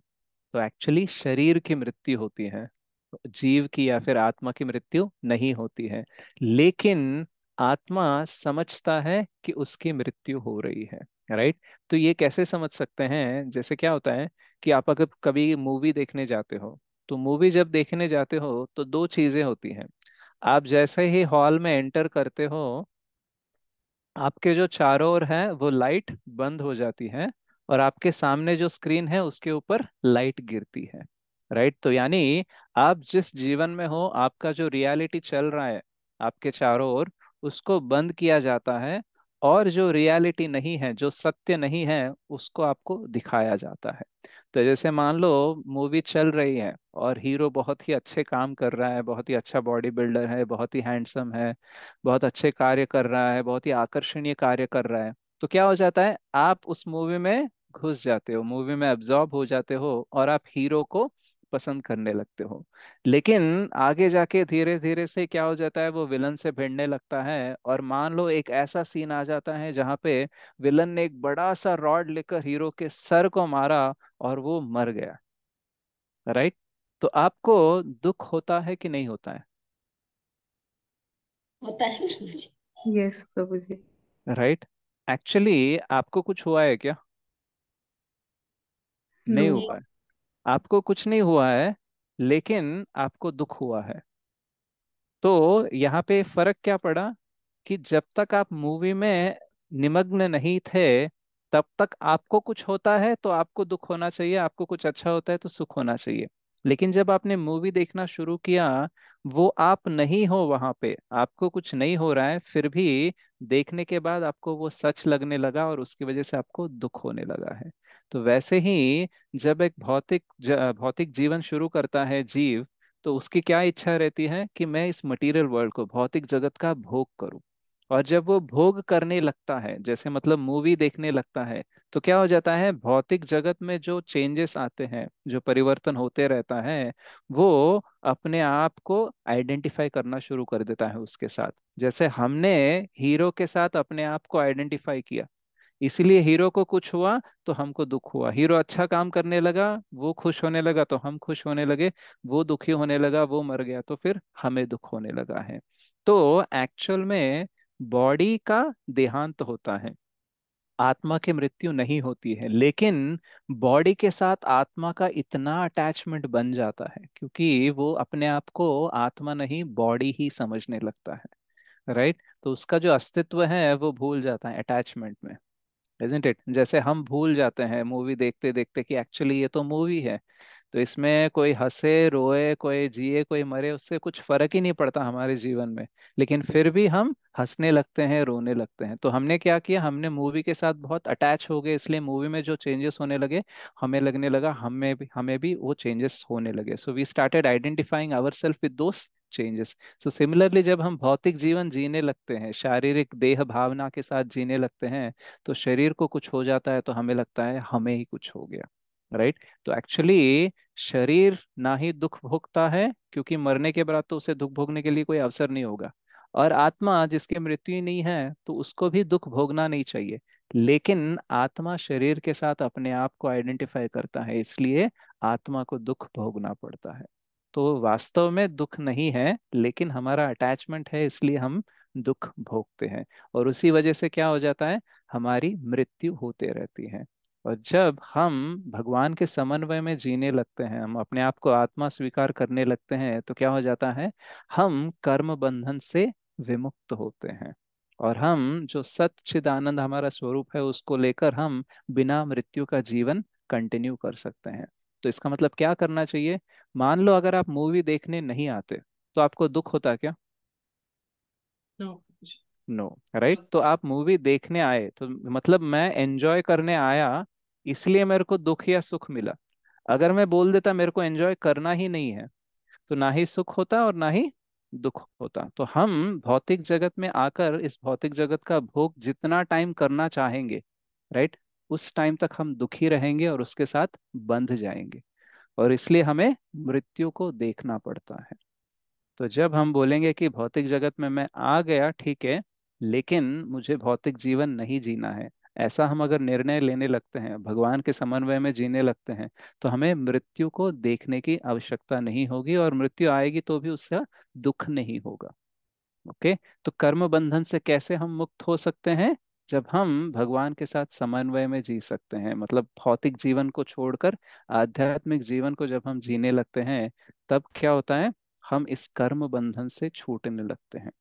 तो एक्चुअली शरीर की मृत्यु होती है, जीव की या फिर आत्मा की मृत्यु नहीं होती है। लेकिन आत्मा समझता है कि उसकी मृत्यु हो रही है। राइट। तो ये कैसे समझ सकते हैं? जैसे क्या होता है कि आप अगर कभी मूवी देखने जाते हो, तो मूवी जब देखने जाते हो तो दो चीजें होती हैं। आप जैसे ही हॉल में एंटर करते हो, आपके जो चारों ओर है वो लाइट बंद हो जाती है, और आपके सामने जो स्क्रीन है उसके ऊपर लाइट गिरती है। राइट। तो यानी आप जिस जीवन में हो, आपका जो रियलिटी चल रहा है आपके चारों ओर, उसको बंद किया जाता है, और जो रियलिटी नहीं है, जो सत्य नहीं है, उसको आपको दिखाया जाता है। तो जैसे मान लो मूवी चल रही है और हीरो बहुत ही अच्छे काम कर रहा है, बहुत ही अच्छा बॉडी बिल्डर है, बहुत ही हैंडसम है, बहुत अच्छे कार्य कर रहा है, बहुत ही आकर्षणीय कार्य कर रहा है, तो क्या हो जाता है, आप उस मूवी में घुस जाते हो, मूवी में एब्जॉर्ब हो जाते हो, और आप हीरो को पसंद करने लगते हो। लेकिन आगे जाके धीरे धीरे से क्या हो जाता है, वो विलन से भिड़ने लगता है, और मान लो एक ऐसा सीन आ जाता है जहाँ पे विलन ने एक बड़ा सा रॉड लेकर हीरो के सर को मारा और वो मर गया। राइट। तो आपको दुख होता है कि नहीं होता है? होता है प्रभु जी। यस प्रभु जी। राइट। एक्चुअली आपको कुछ हुआ है क्या? नो। नहीं नहीं। हुआ है। आपको कुछ नहीं हुआ है, लेकिन आपको दुख हुआ है। तो यहाँ पे फर्क क्या पड़ा कि जब तक आप मूवी में निमग्न नहीं थे, तब तक आपको कुछ होता है तो आपको दुख होना चाहिए, आपको कुछ अच्छा होता है तो सुख होना चाहिए। लेकिन जब आपने मूवी देखना शुरू किया, वो आप नहीं हो वहां पे, आपको कुछ नहीं हो रहा है, फिर भी देखने के बाद आपको वो सच लगने लगा, और उसकी वजह से आपको दुख होने लगा है। तो वैसे ही जब एक भौतिक जीवन शुरू करता है जीव, तो उसकी क्या इच्छा रहती है कि मैं इस मटेरियल वर्ल्ड को, भौतिक जगत का भोग करूं। और जब वो भोग करने लगता है, जैसे मतलब मूवी देखने लगता है, तो क्या हो जाता है, भौतिक जगत में जो चेंजेस आते हैं, जो परिवर्तन होते रहता है, वो अपने आप को आइडेंटिफाई करना शुरू कर देता है उसके साथ। जैसे हमने हीरो के साथ अपने आप को आइडेंटिफाई किया, इसीलिए हीरो को कुछ हुआ तो हमको दुख हुआ, हीरो अच्छा काम करने लगा, वो खुश होने लगा तो हम खुश होने लगे, वो दुखी होने लगा, वो मर गया तो फिर हमें दुख होने लगा है। तो एक्चुअल में बॉडी का देहांत होता है, आत्मा की मृत्यु नहीं होती है। लेकिन बॉडी के साथ आत्मा का इतना अटैचमेंट बन जाता है, क्योंकि वो अपने आप को आत्मा नहीं बॉडी ही समझने लगता है। राइट। तो उसका जो अस्तित्व है वो भूल जाता है अटैचमेंट में। Isn't it? जैसे हम भूल जाते हैं मूवी देखते देखते कि एक्चुअली ये तो मूवी है, तो इसमें कोई हंसे रोए, कोई जिए कोई मरे, उससे कुछ फर्क ही नहीं पड़ता हमारे जीवन में। लेकिन फिर भी हम हंसने लगते हैं, रोने लगते हैं। तो हमने क्या किया, हमने मूवी के साथ बहुत अटैच हो गए, इसलिए मूवी में जो चेंजेस होने लगे, हमें लगने लगा हमें भी वो चेंजेस होने लगे। So we started identifying our self with those changes. So similarly जब हम भौतिक जीवन जीने लगते हैं, शारीरिक देह भावना के साथ जीने लगते हैं, तो शरीर को कुछ हो जाता है तो हमें लगता है हमें ही कुछ हो गया। राइट। तो एक्चुअली शरीर ना ही दुख भोगता है, क्योंकि मरने के बाद तो उसे दुख भोगने के लिए कोई अवसर नहीं होगा। और आत्मा जिसकी मृत्यु ही नहीं है, तो उसको भी दुख भोगना नहीं चाहिए। लेकिन आत्मा शरीर के साथ अपने आप को आइडेंटिफाई करता है, इसलिए आत्मा को दुख भोगना पड़ता है। तो वास्तव में दुख नहीं है, लेकिन हमारा अटैचमेंट है, इसलिए हम दुख भोगते हैं। और उसी वजह से क्या हो जाता है, हमारी मृत्यु होते रहती है। और जब हम भगवान के समन्वय में जीने लगते हैं, हम अपने आप को आत्मा स्वीकार करने लगते हैं, तो क्या हो जाता है, हम कर्म बंधन से विमुक्त होते हैं। और हम जो सच्चिदानंद हमारा स्वरूप है, उसको लेकर हम बिना मृत्यु का जीवन कंटिन्यू कर सकते हैं। तो इसका मतलब क्या करना चाहिए? मान लो अगर आप मूवी देखने नहीं आते, तो आपको दुख होता क्या? नो। नो। राइट। तो आप मूवी देखने आए, तो मतलब मैं एंजॉय करने आया, इसलिए मेरे को दुख या सुख मिला। अगर मैं बोल देता मेरे को एंजॉय करना ही नहीं है, तो ना ही सुख होता और ना ही दुख होता। तो हम भौतिक जगत में आकर इस भौतिक जगत का भोग जितना टाइम करना चाहेंगे, राइट, उस टाइम तक हम दुखी रहेंगे और उसके साथ बंध जाएंगे। और इसलिए हमें मृत्यु को देखना पड़ता है। तो जब हम बोलेंगे कि भौतिक जगत में मैं आ गया, ठीक है, लेकिन मुझे भौतिक जीवन नहीं जीना है, ऐसा हम अगर निर्णय लेने लगते हैं, भगवान के समन्वय में जीने लगते हैं, तो हमें मृत्यु को देखने की आवश्यकता नहीं होगी, और मृत्यु आएगी तो भी उसका दुख नहीं होगा। ओके। तो कर्म बंधन से कैसे हम मुक्त हो सकते हैं? जब हम भगवान के साथ समन्वय में जी सकते हैं, मतलब भौतिक जीवन को छोड़कर आध्यात्मिक जीवन को जब हम जीने लगते हैं, तब क्या होता है, हम इस कर्म बंधन से छूटने लगते हैं।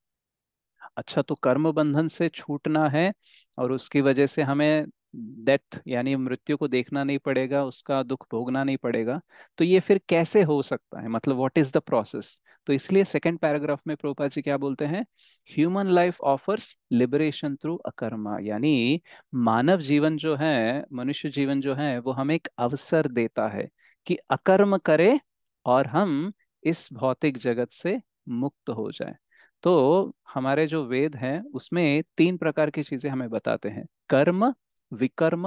अच्छा, तो कर्म बंधन से छूटना है और उसकी वजह से हमें डेथ यानी मृत्यु को देखना नहीं पड़ेगा, उसका दुख भोगना नहीं पड़ेगा। तो ये फिर कैसे हो सकता है, मतलब व्हाट इज द प्रोसेस? तो इसलिए सेकंड पैराग्राफ में प्रभुपाद जी क्या बोलते हैं, human life offers liberation through akarma, यानी मानव जीवन जो है, मनुष्य जीवन जो है, वो हमें एक अवसर देता है कि अकर्म करे और हम इस भौतिक जगत से मुक्त हो जाए। तो हमारे जो वेद हैं उसमें तीन प्रकार की चीजें हमें बताते हैं, कर्म, विकर्म,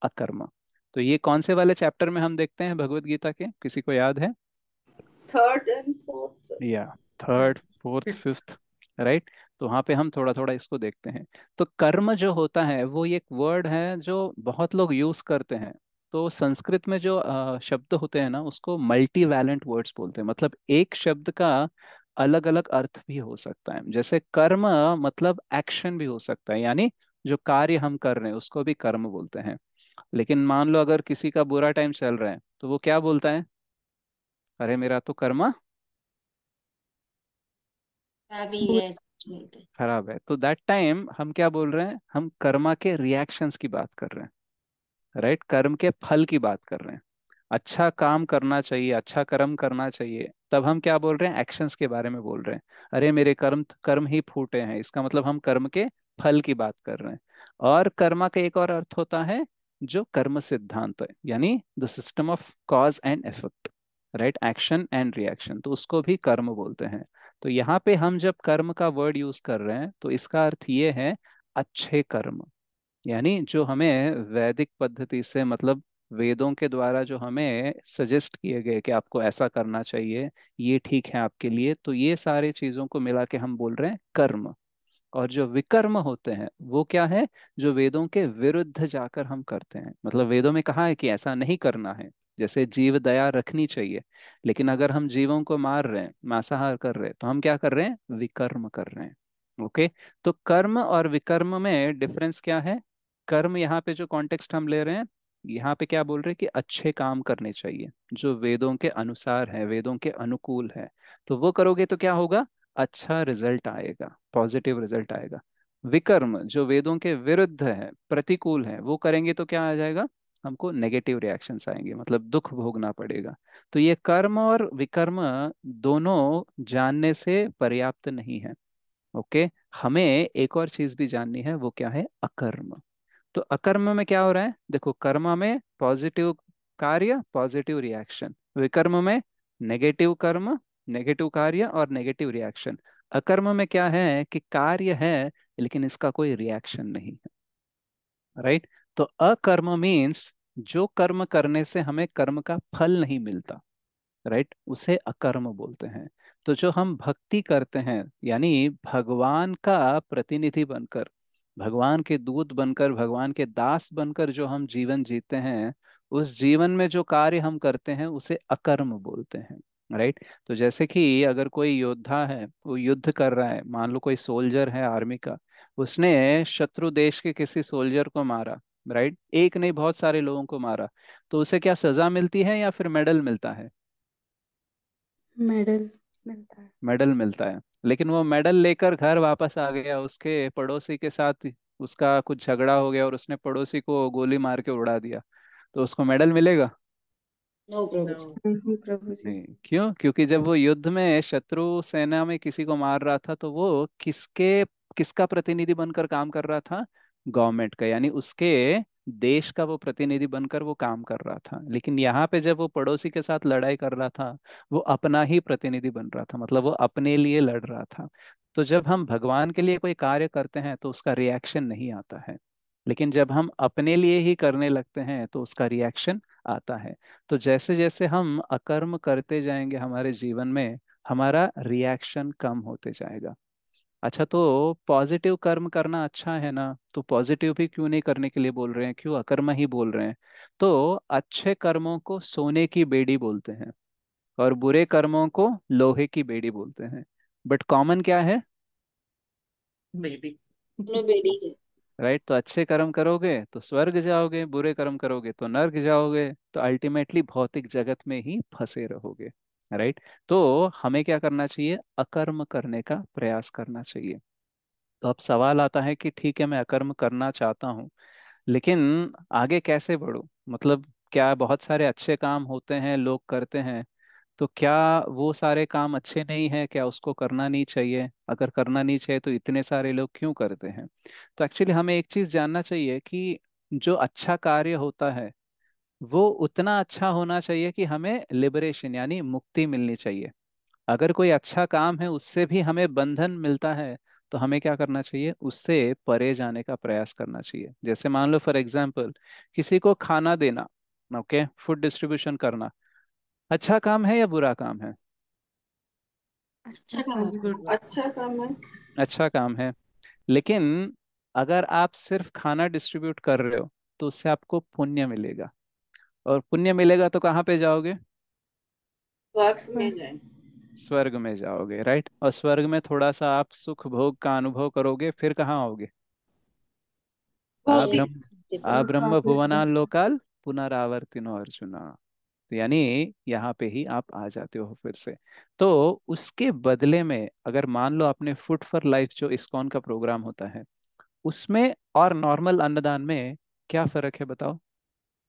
अकर्म। तो ये कौन से वाले चैप्टर में हम देखते हैं भगवत गीता के, किसी को याद है? Third and fourth. या थर्ड, फोर्थ, फिफ्थ, राइट। तो वहां पे हम थोड़ा थोड़ा इसको देखते हैं। तो कर्म जो होता है वो एक वर्ड है जो बहुत लोग यूज करते हैं। तो संस्कृत में जो शब्द होते हैं ना, उसको मल्टी वैलेंट वर्ड्स बोलते हैं, मतलब एक शब्द का अलग अलग अर्थ भी हो सकता है। जैसे कर्म मतलब एक्शन भी हो सकता है, यानी जो कार्य हम कर रहे हैं उसको भी कर्म बोलते हैं। लेकिन मान लो अगर किसी का बुरा टाइम चल रहा है तो वो क्या बोलता है, अरे मेरा तो कर्म अभी बुरा। है सच बोलते। खराब है। तो दैट टाइम हम क्या बोल रहे हैं, हम कर्मा के रिएक्शंस की बात कर रहे हैं, राइट, कर्म के फल की बात कर रहे हैं। अच्छा काम करना चाहिए, अच्छा कर्म करना चाहिए, तब हम क्या बोल रहे हैं, एक्शंस के बारे में बोल रहे हैं। अरे मेरे कर्म कर्म ही फूटे हैं, इसका मतलब हम कर्म के फल की बात कर रहे हैं। और कर्मा का एक और अर्थ होता है जो कर्म सिद्धांत है, यानी the system of cause and effect, right, action and reaction, तो उसको भी कर्म बोलते हैं। तो यहाँ पे हम जब कर्म का वर्ड यूज कर रहे हैं तो इसका अर्थ ये है अच्छे कर्म, यानी जो हमें वैदिक पद्धति से, मतलब वेदों के द्वारा जो हमें सजेस्ट किए गए कि आपको ऐसा करना चाहिए, ये ठीक है आपके लिए, तो ये सारी चीजों को मिला के हम बोल रहे हैं कर्म। और जो विकर्म होते हैं वो क्या है, जो वेदों के विरुद्ध जाकर हम करते हैं, मतलब वेदों में कहा है कि ऐसा नहीं करना है, जैसे जीव दया रखनी चाहिए, लेकिन अगर हम जीवों को मार रहे हैं, मांसाहार कर रहे हैं, तो हम क्या कर रहे हैं, विकर्म कर रहे हैं। ओके। तो कर्म और विकर्म में डिफरेंस क्या है? कर्म यहाँ पे जो कॉन्टेक्स्ट हम ले रहे हैं, यहाँ पे क्या बोल रहे हैं कि अच्छे काम करने चाहिए जो वेदों के अनुसार है, वेदों के अनुकूल है। तो वो करोगे तो क्या होगा, अच्छा रिजल्ट आएगा, पॉजिटिव रिजल्ट आएगा। विकर्म जो वेदों के विरुद्ध है, प्रतिकूल है, वो करेंगे तो क्या आ जाएगा, हमको नेगेटिव रिएक्शंस आएंगे, मतलब दुख भोगना पड़ेगा। तो ये कर्म और विकर्म दोनों जानने से पर्याप्त नहीं है। ओके। हमें एक और चीज भी जाननी है, वो क्या है, अकर्म। तो अकर्म में क्या हो रहा है, देखो, कर्म में पॉजिटिव कार्य, पॉजिटिव रिएक्शन, विकर्म में नेगेटिव कर्म, नेगेटिव कार्य और नेगेटिव रिएक्शन। अकर्म में क्या है कि कार्य है लेकिन इसका कोई रिएक्शन नहीं है, राइट। तो अकर्म मीन्स जो कर्म करने से हमें कर्म का फल नहीं मिलता, राइट, उसे अकर्म बोलते हैं। तो जो हम भक्ति करते हैं, यानी भगवान का प्रतिनिधि बनकर, भगवान के दूत बनकर, भगवान के दास बनकर जो हम जीवन जीते हैं, उस जीवन में जो कार्य हम करते हैं उसे अकर्म बोलते हैं, राइट। तो जैसे कि अगर कोई योद्धा है, वो युद्ध कर रहा है, मान लो कोई सोल्जर है आर्मी का, उसने शत्रु देश के किसी सोल्जर को मारा, राइट, एक नहीं बहुत सारे लोगों को मारा, तो उसे क्या सजा मिलती है या फिर मेडल मिलता है? मेडल मिलता है। मेडल मिलता है। लेकिन वो मेडल लेकर घर वापस आ गया, उसके पड़ोसी के साथ उसका कुछ झगड़ा हो गया और उसने पड़ोसी को गोली मार के उड़ा दिया, तो उसको मेडल मिलेगा? नो प्रभु जी। नहीं प्रभु जी। नहीं। क्यों? क्योंकि जब वो युद्ध में शत्रु सेना में किसी को मार रहा था तो वो किसका प्रतिनिधि बनकर काम कर रहा था, गवर्नमेंट का, यानी उसके देश का वो प्रतिनिधि बनकर वो काम कर रहा था। लेकिन यहाँ पे जब वो पड़ोसी के साथ लड़ाई कर रहा था, वो अपना ही प्रतिनिधि बन रहा था, मतलब वो अपने लिए लड़ रहा था। तो जब हम भगवान के लिए कोई कार्य करते हैं तो उसका रिएक्शन नहीं आता है, लेकिन जब हम अपने लिए ही करने लगते हैं तो उसका रिएक्शन आता है। तो जैसे जैसे हम अकर्म करते जाएंगे हमारे जीवन में, हमारा रिएक्शन कम होते जाएगा। अच्छा, तो पॉजिटिव कर्म करना अच्छा है ना, तो पॉजिटिव भी क्यों नहीं करने के लिए बोल रहे हैं, क्यों अकर्म ही बोल रहे हैं? तो अच्छे कर्मों को सोने की बेड़ी बोलते हैं और बुरे कर्मों को लोहे की बेड़ी बोलते हैं। बट कॉमन क्या है? बेबी। दोनों बेड़ी है। राइट। तो अच्छे कर्म करोगे तो स्वर्ग जाओगे, बुरे कर्म करोगे तो नर्क जाओगे, तो अल्टीमेटली भौतिक जगत में ही फंसे रहोगे। राइट। तो हमें क्या करना चाहिए? अकर्म करने का प्रयास करना चाहिए। तो अब सवाल आता है कि ठीक है, मैं अकर्म करना चाहता हूँ, लेकिन आगे कैसे बढ़ूं? मतलब क्या बहुत सारे अच्छे काम होते हैं, लोग करते हैं, तो क्या वो सारे काम अच्छे नहीं है? क्या उसको करना नहीं चाहिए? अगर करना नहीं चाहिए तो इतने सारे लोग क्यों करते हैं? तो एक्चुअली हमें एक चीज जानना चाहिए कि जो अच्छा कार्य होता है वो उतना अच्छा होना चाहिए कि हमें लिबरेशन यानी मुक्ति मिलनी चाहिए। अगर कोई अच्छा काम है उससे भी हमें बंधन मिलता है, तो हमें क्या करना चाहिए? उससे परे जाने का प्रयास करना चाहिए। जैसे मान लो फॉर एग्जाम्पल, किसी को खाना देना, ओके, फूड डिस्ट्रीब्यूशन करना, अच्छा काम है या बुरा काम है? अच्छा अच्छा काम काम है। गुड। अच्छा काम है। अच्छा काम है। लेकिन अगर आप सिर्फ खाना डिस्ट्रीब्यूट कर रहे हो तो उससे आपको पुण्य मिलेगा, और पुण्य मिलेगा तो कहाँ पे जाओगे? स्वर्ग में स्वर्ग। जाए। स्वर्ग में जाओगे। राइट। और स्वर्ग में थोड़ा सा आप सुख भोग का अनुभव करोगे, फिर कहाँ आओगे? आ भौतिक ब्रह्म आ पर। ब्रह्म वापस से। भुवना लोकाल पुनरावर्तिनो अर्जुना। तो यानी यहाँ पे ही आप आ जाते हो फिर से। तो उसके बदले में अगर मान लो आपने फूड फॉर लाइफ जो इस्कॉन का प्रोग्राम होता है, उसमें और नॉर्मल अन्नदान में क्या फर्क है बताओ?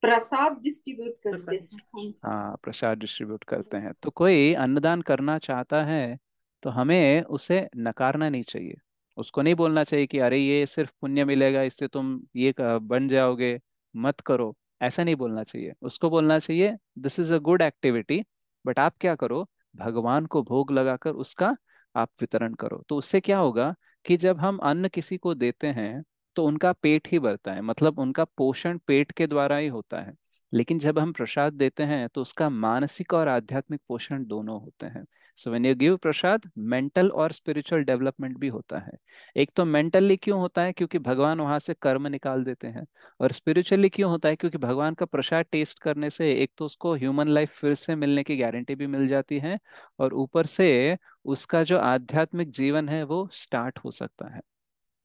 प्रसाद डिस्ट्रीब्यूट करते प्रसाद। हैं हम। हाँ, प्रसाद डिस्ट्रीब्यूट करते हैं। तो कोई अन्नदान करना चाहता है तो हमें उसे नकारना नहीं चाहिए। उसको नहीं बोलना चाहिए कि अरे ये सिर्फ पुण्य मिलेगा, इससे तुम ये बन जाओगे, मत करो। ऐसा नहीं बोलना चाहिए। उसको बोलना चाहिए this is a good activity, but आप क्या करो? भगवान को भोग लगाकर उसका आप वितरण करो। तो उससे क्या होगा कि जब हम अन्न किसी को देते हैं तो उनका पेट ही भरता है, मतलब उनका पोषण पेट के द्वारा ही होता है। लेकिन जब हम प्रसाद देते हैं तो उसका मानसिक और आध्यात्मिक पोषण दोनों होते हैं। So when you give Prasad, mental और स्पिरिचुअल डेवलपमेंट भी होता है। एक तो मेंटली क्यों होता है? क्योंकि भगवान वहां से कर्म निकाल देते हैं। और स्पिरिचुअली क्यों होता है? क्योंकि भगवान का प्रसाद टेस्ट करने से एक तो उसको ह्यूमन लाइफ फिर से मिलने की गारंटी भी मिल जाती है, और ऊपर से उसका जो आध्यात्मिक जीवन है वो स्टार्ट हो सकता है।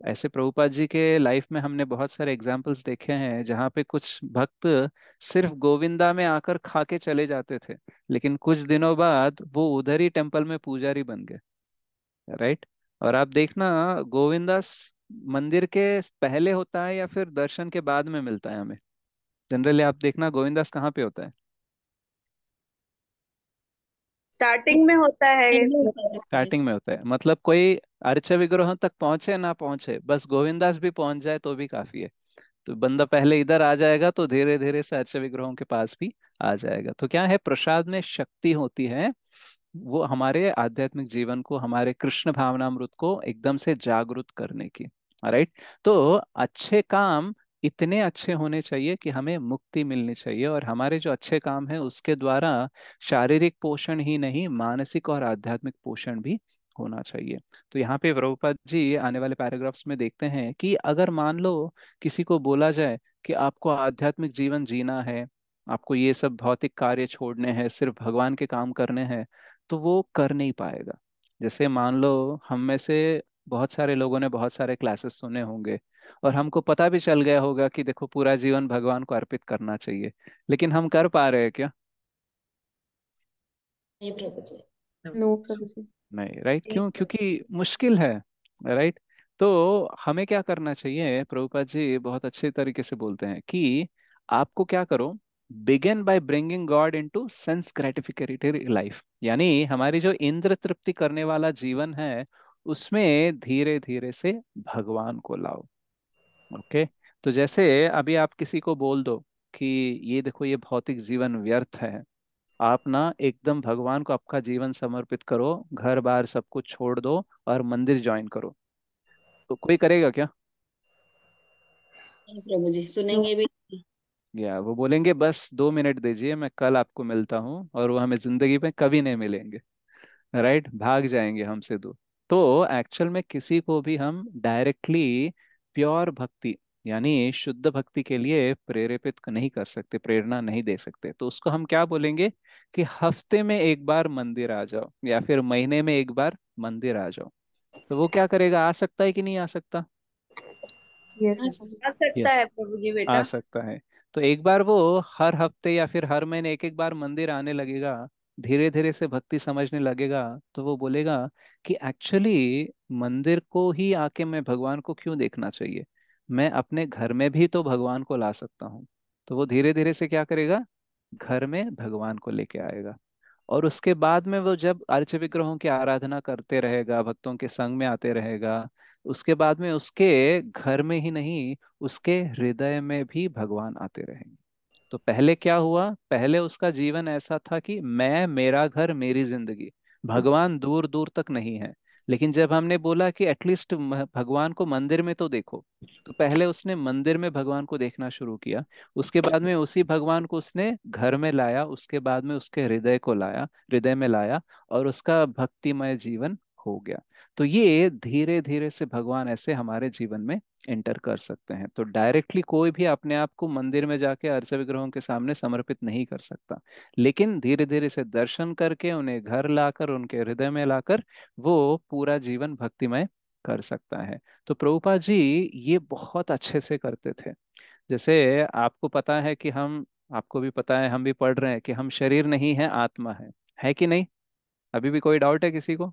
ऐसे प्रभुपाद जी के लाइफ में हमने बहुत सारे एग्जाम्पल्स देखे हैं जहाँ पे कुछ भक्त सिर्फ गोविंदा में आकर खा के चले जाते थे, लेकिन कुछ दिनों बाद वो उधर ही टेम्पल में पुजारी बन गए। राइट। और आप देखना, गोविंदास मंदिर के पहले होता है या फिर दर्शन के बाद में मिलता है हमें? जनरली आप देखना गोविंदास कहाँ पे होता है? स्टार्टिंग में होता है। नहीं होता था मुझे। स्टार्टिंग में होता है। मतलब कोई अर्च विग्रह तक पहुंचे ना पहुंचे, बस गोविंदास भी पहुंच जाए तो भी काफी है। तो बंदा पहले इधर आ जाएगा तो धीरे धीरे से अर्च विग्रहों के पास भी आ जाएगा। तो क्या है, प्रसाद में शक्ति होती है, वो हमारे आध्यात्मिक जीवन को, हमारे कृष्ण भावनामृत को एकदम से जागृत करने की। राइट। तो अच्छे काम इतने अच्छे होने चाहिए कि हमें मुक्ति मिलनी चाहिए, और हमारे जो अच्छे काम है उसके द्वारा शारीरिक पोषण ही नहीं, मानसिक और आध्यात्मिक पोषण भी होना चाहिए। तो यहाँ पे प्रभुपाद जी आने वाले पैराग्राफ्स में देखते हैं कि अगर मान लो किसी को बोला जाए कि आपको आध्यात्मिक जीवन जीना है, आपको ये सब भौतिक कार्य छोड़ने हैं, सिर्फ भगवान के काम करने हैं, तो वो कर नहीं पाएगा। जैसे मान लो हम में से बहुत सारे लोगों ने बहुत सारे क्लासेस सुने होंगे, और हमको पता भी चल गया होगा कि देखो पूरा जीवन भगवान को अर्पित करना चाहिए, लेकिन हम कर पा रहे हैं क्या? नहीं प्रभु जी। नो प्रभु जी। नहीं। राइट। नहीं क्यों? प्रभु जी। क्योंकि मुश्किल है। राइट। तो हमें क्या करना चाहिए? प्रभुपाद जी बहुत अच्छे तरीके से बोलते हैं कि आपको क्या करो, begin by bringing God into sense gratificatory life, यानी हमारी जो इंद्र तृप्ति करने वाला जीवन है उसमें धीरे धीरे से भगवान को लाओ। ओके। तो जैसे अभी आप किसी को बोल दो कि ये देखो ये भौतिक जीवन व्यर्थ है, आप ना एकदम भगवान को आपका जीवन समर्पित करो, घर बार सब कुछ छोड़ दो और मंदिर ज्वाइन करो, तो कोई करेगा क्या? नहीं प्रभु जी, नो। सुनेंगे भी नहीं। या वो बोलेंगे बस 2 मिनट दीजिए, मैं कल आपको मिलता हूँ, और वो हमें जिंदगी में कभी नहीं मिलेंगे। राइट। भाग जाएंगे हमसे दूर। तो एक्चुअल में किसी को भी हम डायरेक्टली प्योर भक्ति यानी शुद्ध भक्ति के लिए प्रेरेपित नहीं कर सकते, प्रेरणा नहीं दे सकते। तो उसको हम क्या बोलेंगे कि हफ्ते में एक बार मंदिर आ जाओ या फिर महीने में एक बार मंदिर आ जाओ। तो वो क्या करेगा, आ सकता है कि नहीं आ सकता? यस। आ सकता यस, है प्रभु जी आ बेटा। सकता है। तो एक बार वो हर हफ्ते या फिर हर महीने एक एक बार मंदिर आने लगेगा, धीरे धीरे से भक्ति समझने लगेगा, तो वो बोलेगा कि एक्चुअली मंदिर को ही आके मैं भगवान को क्यों देखना चाहिए, मैं अपने घर में भी तो भगवान को ला सकता हूँ। तो वो धीरे धीरे से क्या करेगा, घर में भगवान को लेके आएगा। और उसके बाद में वो जब अर्च विग्रहों की आराधना करते रहेगा, भक्तों के संग में आते रहेगा, उसके बाद में उसके घर में ही नहीं, उसके हृदय में भी भगवान आते रहेंगे। तो पहले क्या हुआ, पहले उसका जीवन ऐसा था कि मैं, मेरा घर, मेरी जिंदगी, भगवान दूर दूर तक नहीं है। लेकिन जब हमने बोला कि एटलीस्ट भगवान को मंदिर में तो देखो, तो पहले उसने मंदिर में भगवान को देखना शुरू किया। उसके बाद में उसी भगवान को उसने घर में लाया, उसके बाद में उसके हृदय को लाया, हृदय में लाया, और उसका भक्तिमय जीवन हो गया। तो ये धीरे धीरे से भगवान ऐसे हमारे जीवन में एंटर कर सकते हैं। तो डायरेक्टली कोई भी अपने आप को मंदिर में जाके अर्च विग्रहों के सामने समर्पित नहीं कर सकता, लेकिन धीरे धीरे से दर्शन करके उन्हें घर लाकर, उनके हृदय में लाकर वो पूरा जीवन भक्तिमय कर सकता है। तो प्रभुपाद जी ये बहुत अच्छे से करते थे। जैसे आपको पता है कि हम, आपको भी पता है, हम भी पढ़ रहे हैं कि हम शरीर नहीं है, आत्मा है कि नहीं? अभी भी कोई डाउट है किसी को?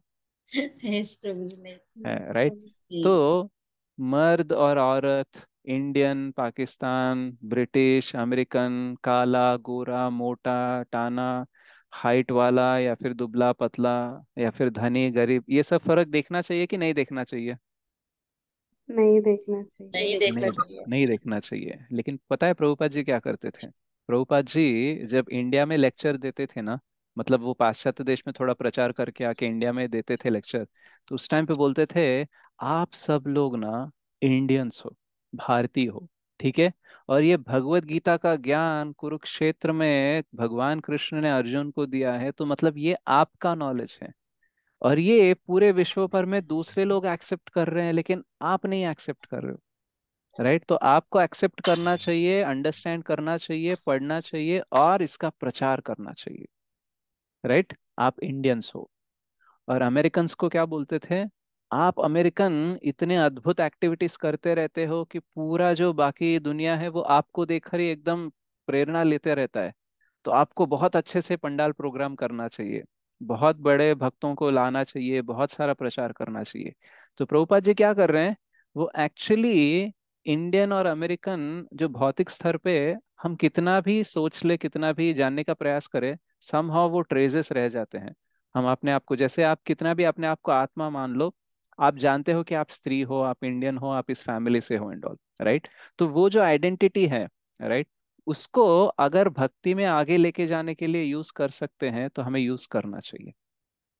यस प्रभु जी नहीं। है, राइट। जी। तो मर्द और औरत, इंडियन, पाकिस्तान, ब्रिटिश, अमेरिकन, काला, गोरा, मोटा, टाना, हाइट वाला या फिर दुबला पतला, या फिर धनी गरीब, ये सब फर्क देखना चाहिए कि नहीं देखना चाहिए? नहीं देखना चाहिए। नहीं देखना चाहिए। नहीं देखना चाहिए। लेकिन पता है प्रभुपाद जी क्या करते थे? प्रभुपाद जी जब इंडिया में लेक्चर देते थे ना, मतलब वो पाश्चात्य देश में थोड़ा प्रचार करके आके इंडिया में देते थे लेक्चर, तो उस टाइम पे बोलते थे, आप सब लोग ना इंडियंस हो, भारतीय हो, ठीक है? और ये भगवत गीता का ज्ञान कुरुक्षेत्र में भगवान कृष्ण ने अर्जुन को दिया है, तो मतलब ये आपका नॉलेज है, और ये पूरे विश्व भर में दूसरे लोग एक्सेप्ट कर रहे हैं, लेकिन आप नहीं एक्सेप्ट कर रहे हो, राइट? तो आपको एक्सेप्ट करना चाहिए, अंडरस्टैंड करना चाहिए, पढ़ना चाहिए और इसका प्रचार करना चाहिए, राइट? आप इंडियंस हो। और अमेरिकन्स को क्या बोलते थे, आप अमेरिकन इतने अद्भुत एक्टिविटीज करते रहते हो कि पूरा जो बाकी दुनिया है वो आपको देखकर ही एकदम प्रेरणा लेते रहता है, तो आपको बहुत अच्छे से पंडाल प्रोग्राम करना चाहिए, बहुत बड़े भक्तों को लाना चाहिए, बहुत सारा प्रचार करना चाहिए। तो प्रभुपाद जी क्या कर रहे हैं, वो एक्चुअली इंडियन और अमेरिकन जो भौतिक स्तर पे हम कितना भी सोच ले, कितना भी जानने का प्रयास करें, समहाउ वो ट्रेजेस रह जाते हैं। हम अपने आप को, जैसे आप कितना भी अपने आप को आत्मा मान लो, आप जानते हो कि आप स्त्री हो, आप इंडियन हो, आप इस फैमिली से हो एंड ऑल, राइट? तो वो जो आइडेंटिटी है, राइट, उसको अगर भक्ति में आगे लेके जाने के लिए यूज कर सकते हैं तो हमें यूज करना चाहिए।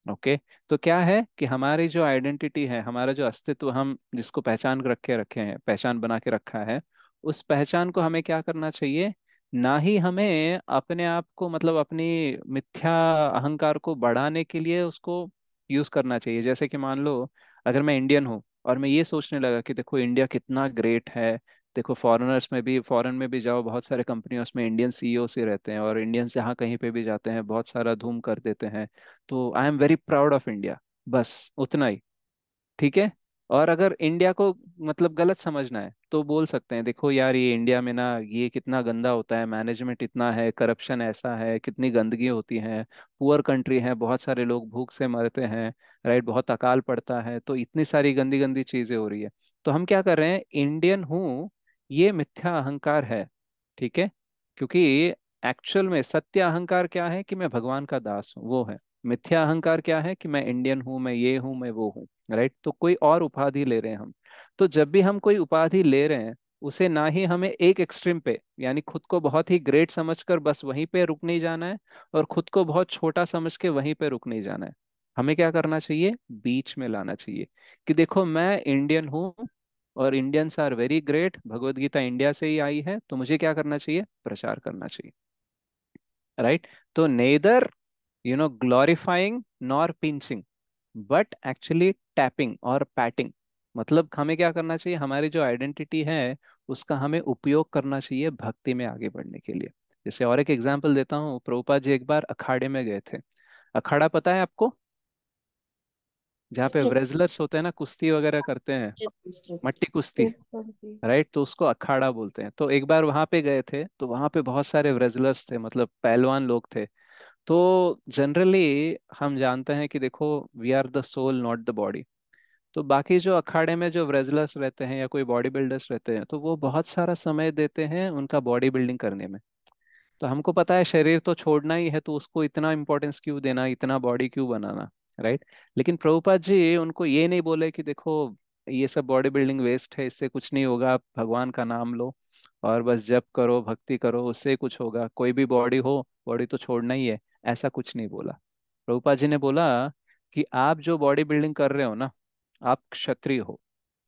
ओके। तो क्या है कि हमारी जो आइडेंटिटी है, हमारा जो अस्तित्व, हम जिसको पहचान रखे रखे हैं, पहचान बना के रखा है, उस पहचान को हमें क्या करना चाहिए, ना ही हमें अपने आप को, मतलब अपनी मिथ्या अहंकार को बढ़ाने के लिए उसको यूज करना चाहिए। जैसे कि मान लो, अगर मैं इंडियन हूँ और मैं ये सोचने लगा कि देखो इंडिया कितना ग्रेट है, देखो फॉरेनर्स में भी, फॉरेन में भी जाओ, बहुत सारे कंपनियों में इंडियन सीईओ से रहते हैं, और इंडियंस जहाँ कहीं पे भी जाते हैं बहुत सारा धूम कर देते हैं, तो I am very proud of India, बस उतना ही, ठीक है? और अगर इंडिया को मतलब गलत समझना है तो बोल सकते हैं, देखो यार ये इंडिया में ना ये कितना गंदा होता है, मैनेजमेंट इतना है, करप्शन ऐसा है, कितनी गंदगी होती है, पुअर कंट्री है, बहुत सारे लोग भूख से मरते हैं, राइट, बहुत अकाल पड़ता है, तो इतनी सारी गंदी गंदी चीजें हो रही है। तो हम क्या कर रहे हैं, इंडियन हूँ, ये मिथ्या अहंकार है, ठीक है? क्योंकि एक्चुअल में सत्य अहंकार क्या है कि मैं भगवान का दास हूँ, वो है। मिथ्या अहंकार क्या है कि मैं इंडियन हूँ, मैं ये हूँ, मैं वो हूँ, राइट? तो कोई और उपाधि ले रहे हैं हम। तो जब भी हम कोई उपाधि ले रहे हैं, उसे ना ही हमें एक एक्सट्रीम पे, यानी खुद को बहुत ही ग्रेट समझकर बस वहीं पे रुक नहीं जाना है, और खुद को बहुत छोटा समझ के वहीं पे रुक नहीं जाना है। हमें क्या करना चाहिए, बीच में लाना चाहिए कि देखो मैं इंडियन हूँ, और Indians are very great, Bhagavad Gita India से ही आई है, तो मुझे क्या करना चाहिए, प्रचार करना चाहिए, राइट? तो neither glorifying nor pinching, but actually tapping और पैटिंग। मतलब हमें क्या करना चाहिए, हमारी जो आइडेंटिटी है उसका हमें उपयोग करना चाहिए भक्ति में आगे बढ़ने के लिए। जैसे और एक एग्जांपल देता हूँ, प्रभुपाद जी एक बार अखाड़े में गए थे। अखाड़ा पता है आपको, जहाँ पे रेजलर्स होते हैं ना, कुश्ती वगैरह करते हैं, मट्टी कुश्ती, यस सर जी। राइट, तो उसको अखाड़ा बोलते हैं। तो एक बार वहां पे गए थे, तो वहां पे बहुत सारे रेजलर्स थे, मतलब पहलवान लोग थे। तो जनरली हम जानते हैं कि देखो, we are the soul not the body. तो बाकी जो अखाड़े में जो रेजलर्स रहते हैं या कोई बॉडी बिल्डर्स रहते हैं, तो वो बहुत सारा समय देते हैं उनका बॉडी बिल्डिंग करने में। तो हमको पता है शरीर तो छोड़ना ही है, तो उसको इतना इंपॉर्टेंस क्यों देना, इतना बॉडी क्यों बनाना, राइट। लेकिन प्रभुपाद जी उनको ये नहीं बोले कि देखो, ये सब बॉडी बिल्डिंग वेस्ट है, इससे कुछ नहीं होगा, आप भगवान का नाम लो और बस जप करो, भक्ति करो, उससे कुछ होगा, कोई भी बॉडी हो, बॉडी तो छोड़ना ही है। ऐसा कुछ नहीं बोला। प्रभुपाद जी ने बोला कि आप जो बॉडी बिल्डिंग कर रहे हो ना, आप क्षत्रिय हो,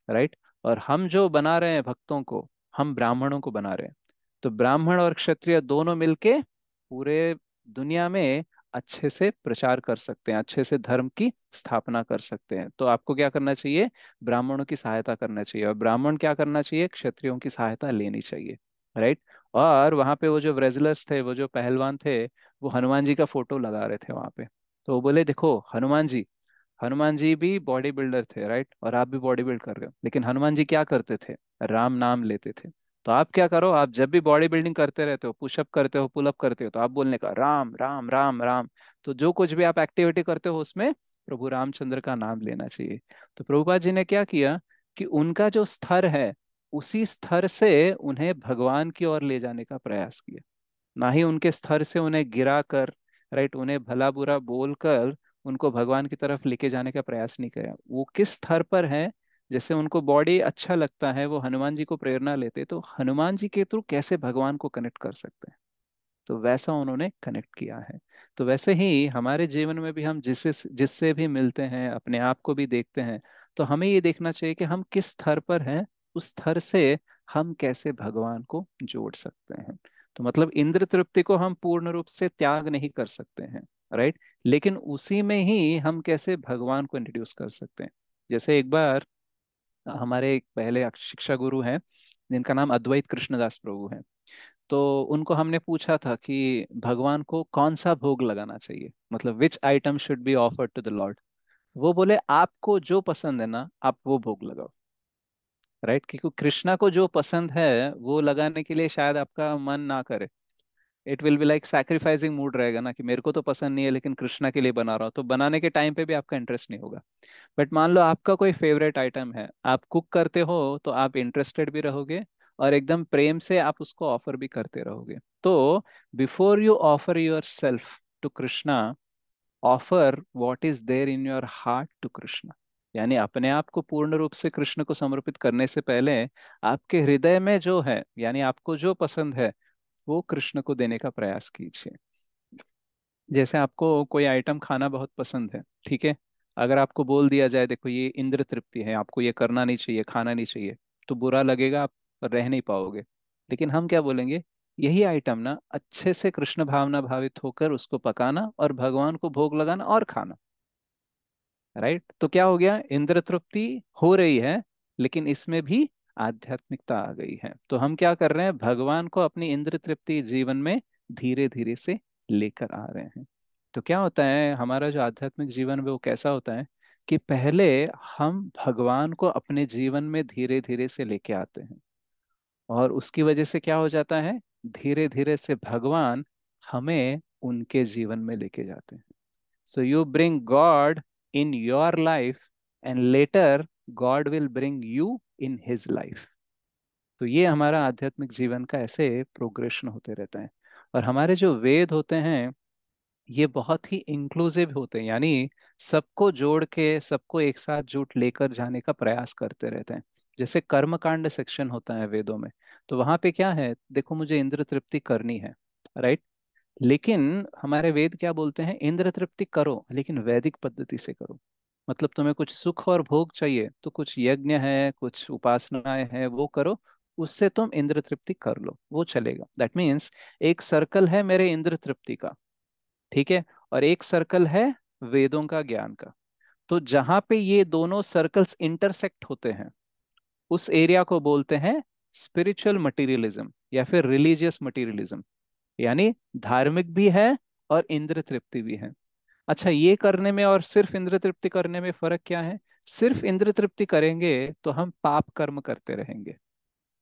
राइट। और हम जो बना रहे हैं भक्तों को, हम ब्राह्मणों को बना रहे हैं। तो ब्राह्मण और क्षत्रिय दोनों मिलके पूरे दुनिया में अच्छे से प्रचार कर सकते हैं, अच्छे से धर्म की स्थापना कर सकते हैं। तो आपको क्या करना चाहिए, ब्राह्मणों की सहायता करना चाहिए, और ब्राह्मण क्या करना चाहिए, क्षत्रियों की सहायता लेनी चाहिए, राइट। और वहां पे वो जो रेजलर्स थे, वो जो पहलवान थे, वो हनुमान जी का फोटो लगा रहे थे वहां पे। तो वो बोले देखो हनुमान जी, हनुमान जी भी बॉडी बिल्डर थे, राइट, और आप भी बॉडी बिल्ड कर रहे हो, लेकिन हनुमान जी क्या करते थे, राम नाम लेते थे। तो आप क्या करो, आप जब भी बॉडी बिल्डिंग करते रहते हो, पुशअप करते हो, पुलअप करते हो, तो आप बोलने का राम राम राम राम। तो जो कुछ भी आप एक्टिविटी करते हो उसमें प्रभु रामचंद्र का नाम लेना चाहिए। तो प्रभुपाद जी ने क्या किया कि उनका जो स्तर है, उसी स्तर से उन्हें भगवान की ओर ले जाने का प्रयास किया। ना ही उनके स्तर से उन्हें गिरा कर, राइट, उन्हें भला बुरा बोलकर उनको भगवान की तरफ लेके जाने का प्रयास नहीं किया। वो किस स्तर पर है, जैसे उनको बॉडी अच्छा लगता है, वो हनुमान जी को प्रेरणा लेते, तो हनुमान जी के थ्रू कैसे भगवान को कनेक्ट कर सकते हैं, तो वैसा उन्होंने कनेक्ट किया है। तो वैसे ही हमारे जीवन में भी हम जिससे जिससे भी मिलते हैं, अपने आप को भी देखते हैं, तो हमें ये देखना चाहिए कि हम किस स्तर पर हैं, उस स्तर से हम कैसे भगवान को जोड़ सकते हैं। तो मतलब इंद्र तृप्ति को हम पूर्ण रूप से त्याग नहीं कर सकते हैं, राइट, लेकिन उसी में ही हम कैसे भगवान को इंट्रोड्यूस कर सकते हैं। जैसे एक बार हमारे एक पहले शिक्षा गुरु हैं, जिनका नाम अद्वैत कृष्णदास प्रभु है। तो उनको हमने पूछा था कि भगवान को कौन सा भोग लगाना चाहिए, मतलब which item should be offered to the Lord. वो बोले आपको जो पसंद है ना, आप वो भोग लगाओ, राइट, क्योंकि कृष्णा को जो पसंद है वो लगाने के लिए शायद आपका मन ना करे। It will be like sacrificing mood रहेगा ना, कि मेरे को तो पसंद नहीं है लेकिन कृष्णा के लिए बना रहा हूँ, तो बनाने के टाइम पे भी आपका इंटरेस्ट नहीं होगा। बट मान लो आपका कोई फेवरेट आइटम है, आप कुक करते हो, तो आप इंटरेस्टेड भी रहोगे और एकदम प्रेम से आप उसको ऑफर भी करते रहोगे। तो before you offer your self to Krishna, offer what is there in your heart to Krishna. यानी अपने आप को पूर्ण रूप से कृष्ण को समर्पित करने से पहले आपके हृदय में जो है, यानी आपको जो पसंद है, वो कृष्ण को देने का प्रयास कीजिए। जैसे आपको कोई आइटम खाना बहुत पसंद है, ठीक है, अगर आपको बोल दिया जाए देखो ये इंद्र तृप्ति है, आपको ये करना नहीं चाहिए, खाना नहीं चाहिए, तो बुरा लगेगा, आप रह नहीं पाओगे। लेकिन हम क्या बोलेंगे, यही आइटम ना अच्छे से कृष्ण भावना भावित होकर उसको पकाना और भगवान को भोग लगाना और खाना, राइट। तो क्या हो गया, इंद्र तृप्ति हो रही है, लेकिन इसमें भी आध्यात्मिकता आ गई है। तो हम क्या कर रहे हैं, भगवान को अपनी इंद्र तृप्ति जीवन में धीरे धीरे से लेकर आ रहे हैं। तो क्या होता है, हमारा जो आध्यात्मिक जीवन है वो कैसा होता है कि पहले हम भगवान को अपने जीवन में धीरे धीरे से लेके आते हैं, और उसकी वजह से क्या हो जाता है, धीरे धीरे से भगवान हमें उनके जीवन में लेके जाते हैं। So you bring God in your life, and later God will bring you in his life. तो ये हमारा आध्यात्मिक जीवन का ऐसे प्रोग्रेशन होते रहता है। और हमारे जो वेद होते हैं, ये बहुत ही इंक्लूसिव होते हैं, यानी सबको जोड़ के, सबको एक साथ जुट लेकर जाने का प्रयास करते रहते हैं। जैसे कर्मकांड सेक्शन होता है वेदों में, तो वहां पे क्या है, देखो मुझे इंद्र तृप्ति करनी है, राइट, लेकिन हमारे वेद क्या बोलते हैं, इंद्र तृप्ति करो लेकिन वैदिक पद्धति से करो। मतलब तुम्हें कुछ सुख और भोग चाहिए, तो कुछ यज्ञ है, कुछ उपासनाएं हैं, वो करो, उससे तुम इंद्र तृप्ति कर लो, वो चलेगा। दैट मीन्स एक सर्कल है मेरे इंद्र तृप्ति का, ठीक है, और एक सर्कल है वेदों का ज्ञान का। तो जहां पे ये दोनों सर्कल्स इंटरसेक्ट होते हैं उस एरिया को बोलते हैं स्पिरिचुअल मटेरियलिज्म या फिर रिलीजियस मटेरियलिज्म। यानी धार्मिक भी है और इंद्र तृप्ति भी है। अच्छा, ये करने में और सिर्फ इंद्र तृप्ति करने में फर्क क्या है? सिर्फ इंद्र तृप्ति करेंगे तो हम पाप कर्म करते रहेंगे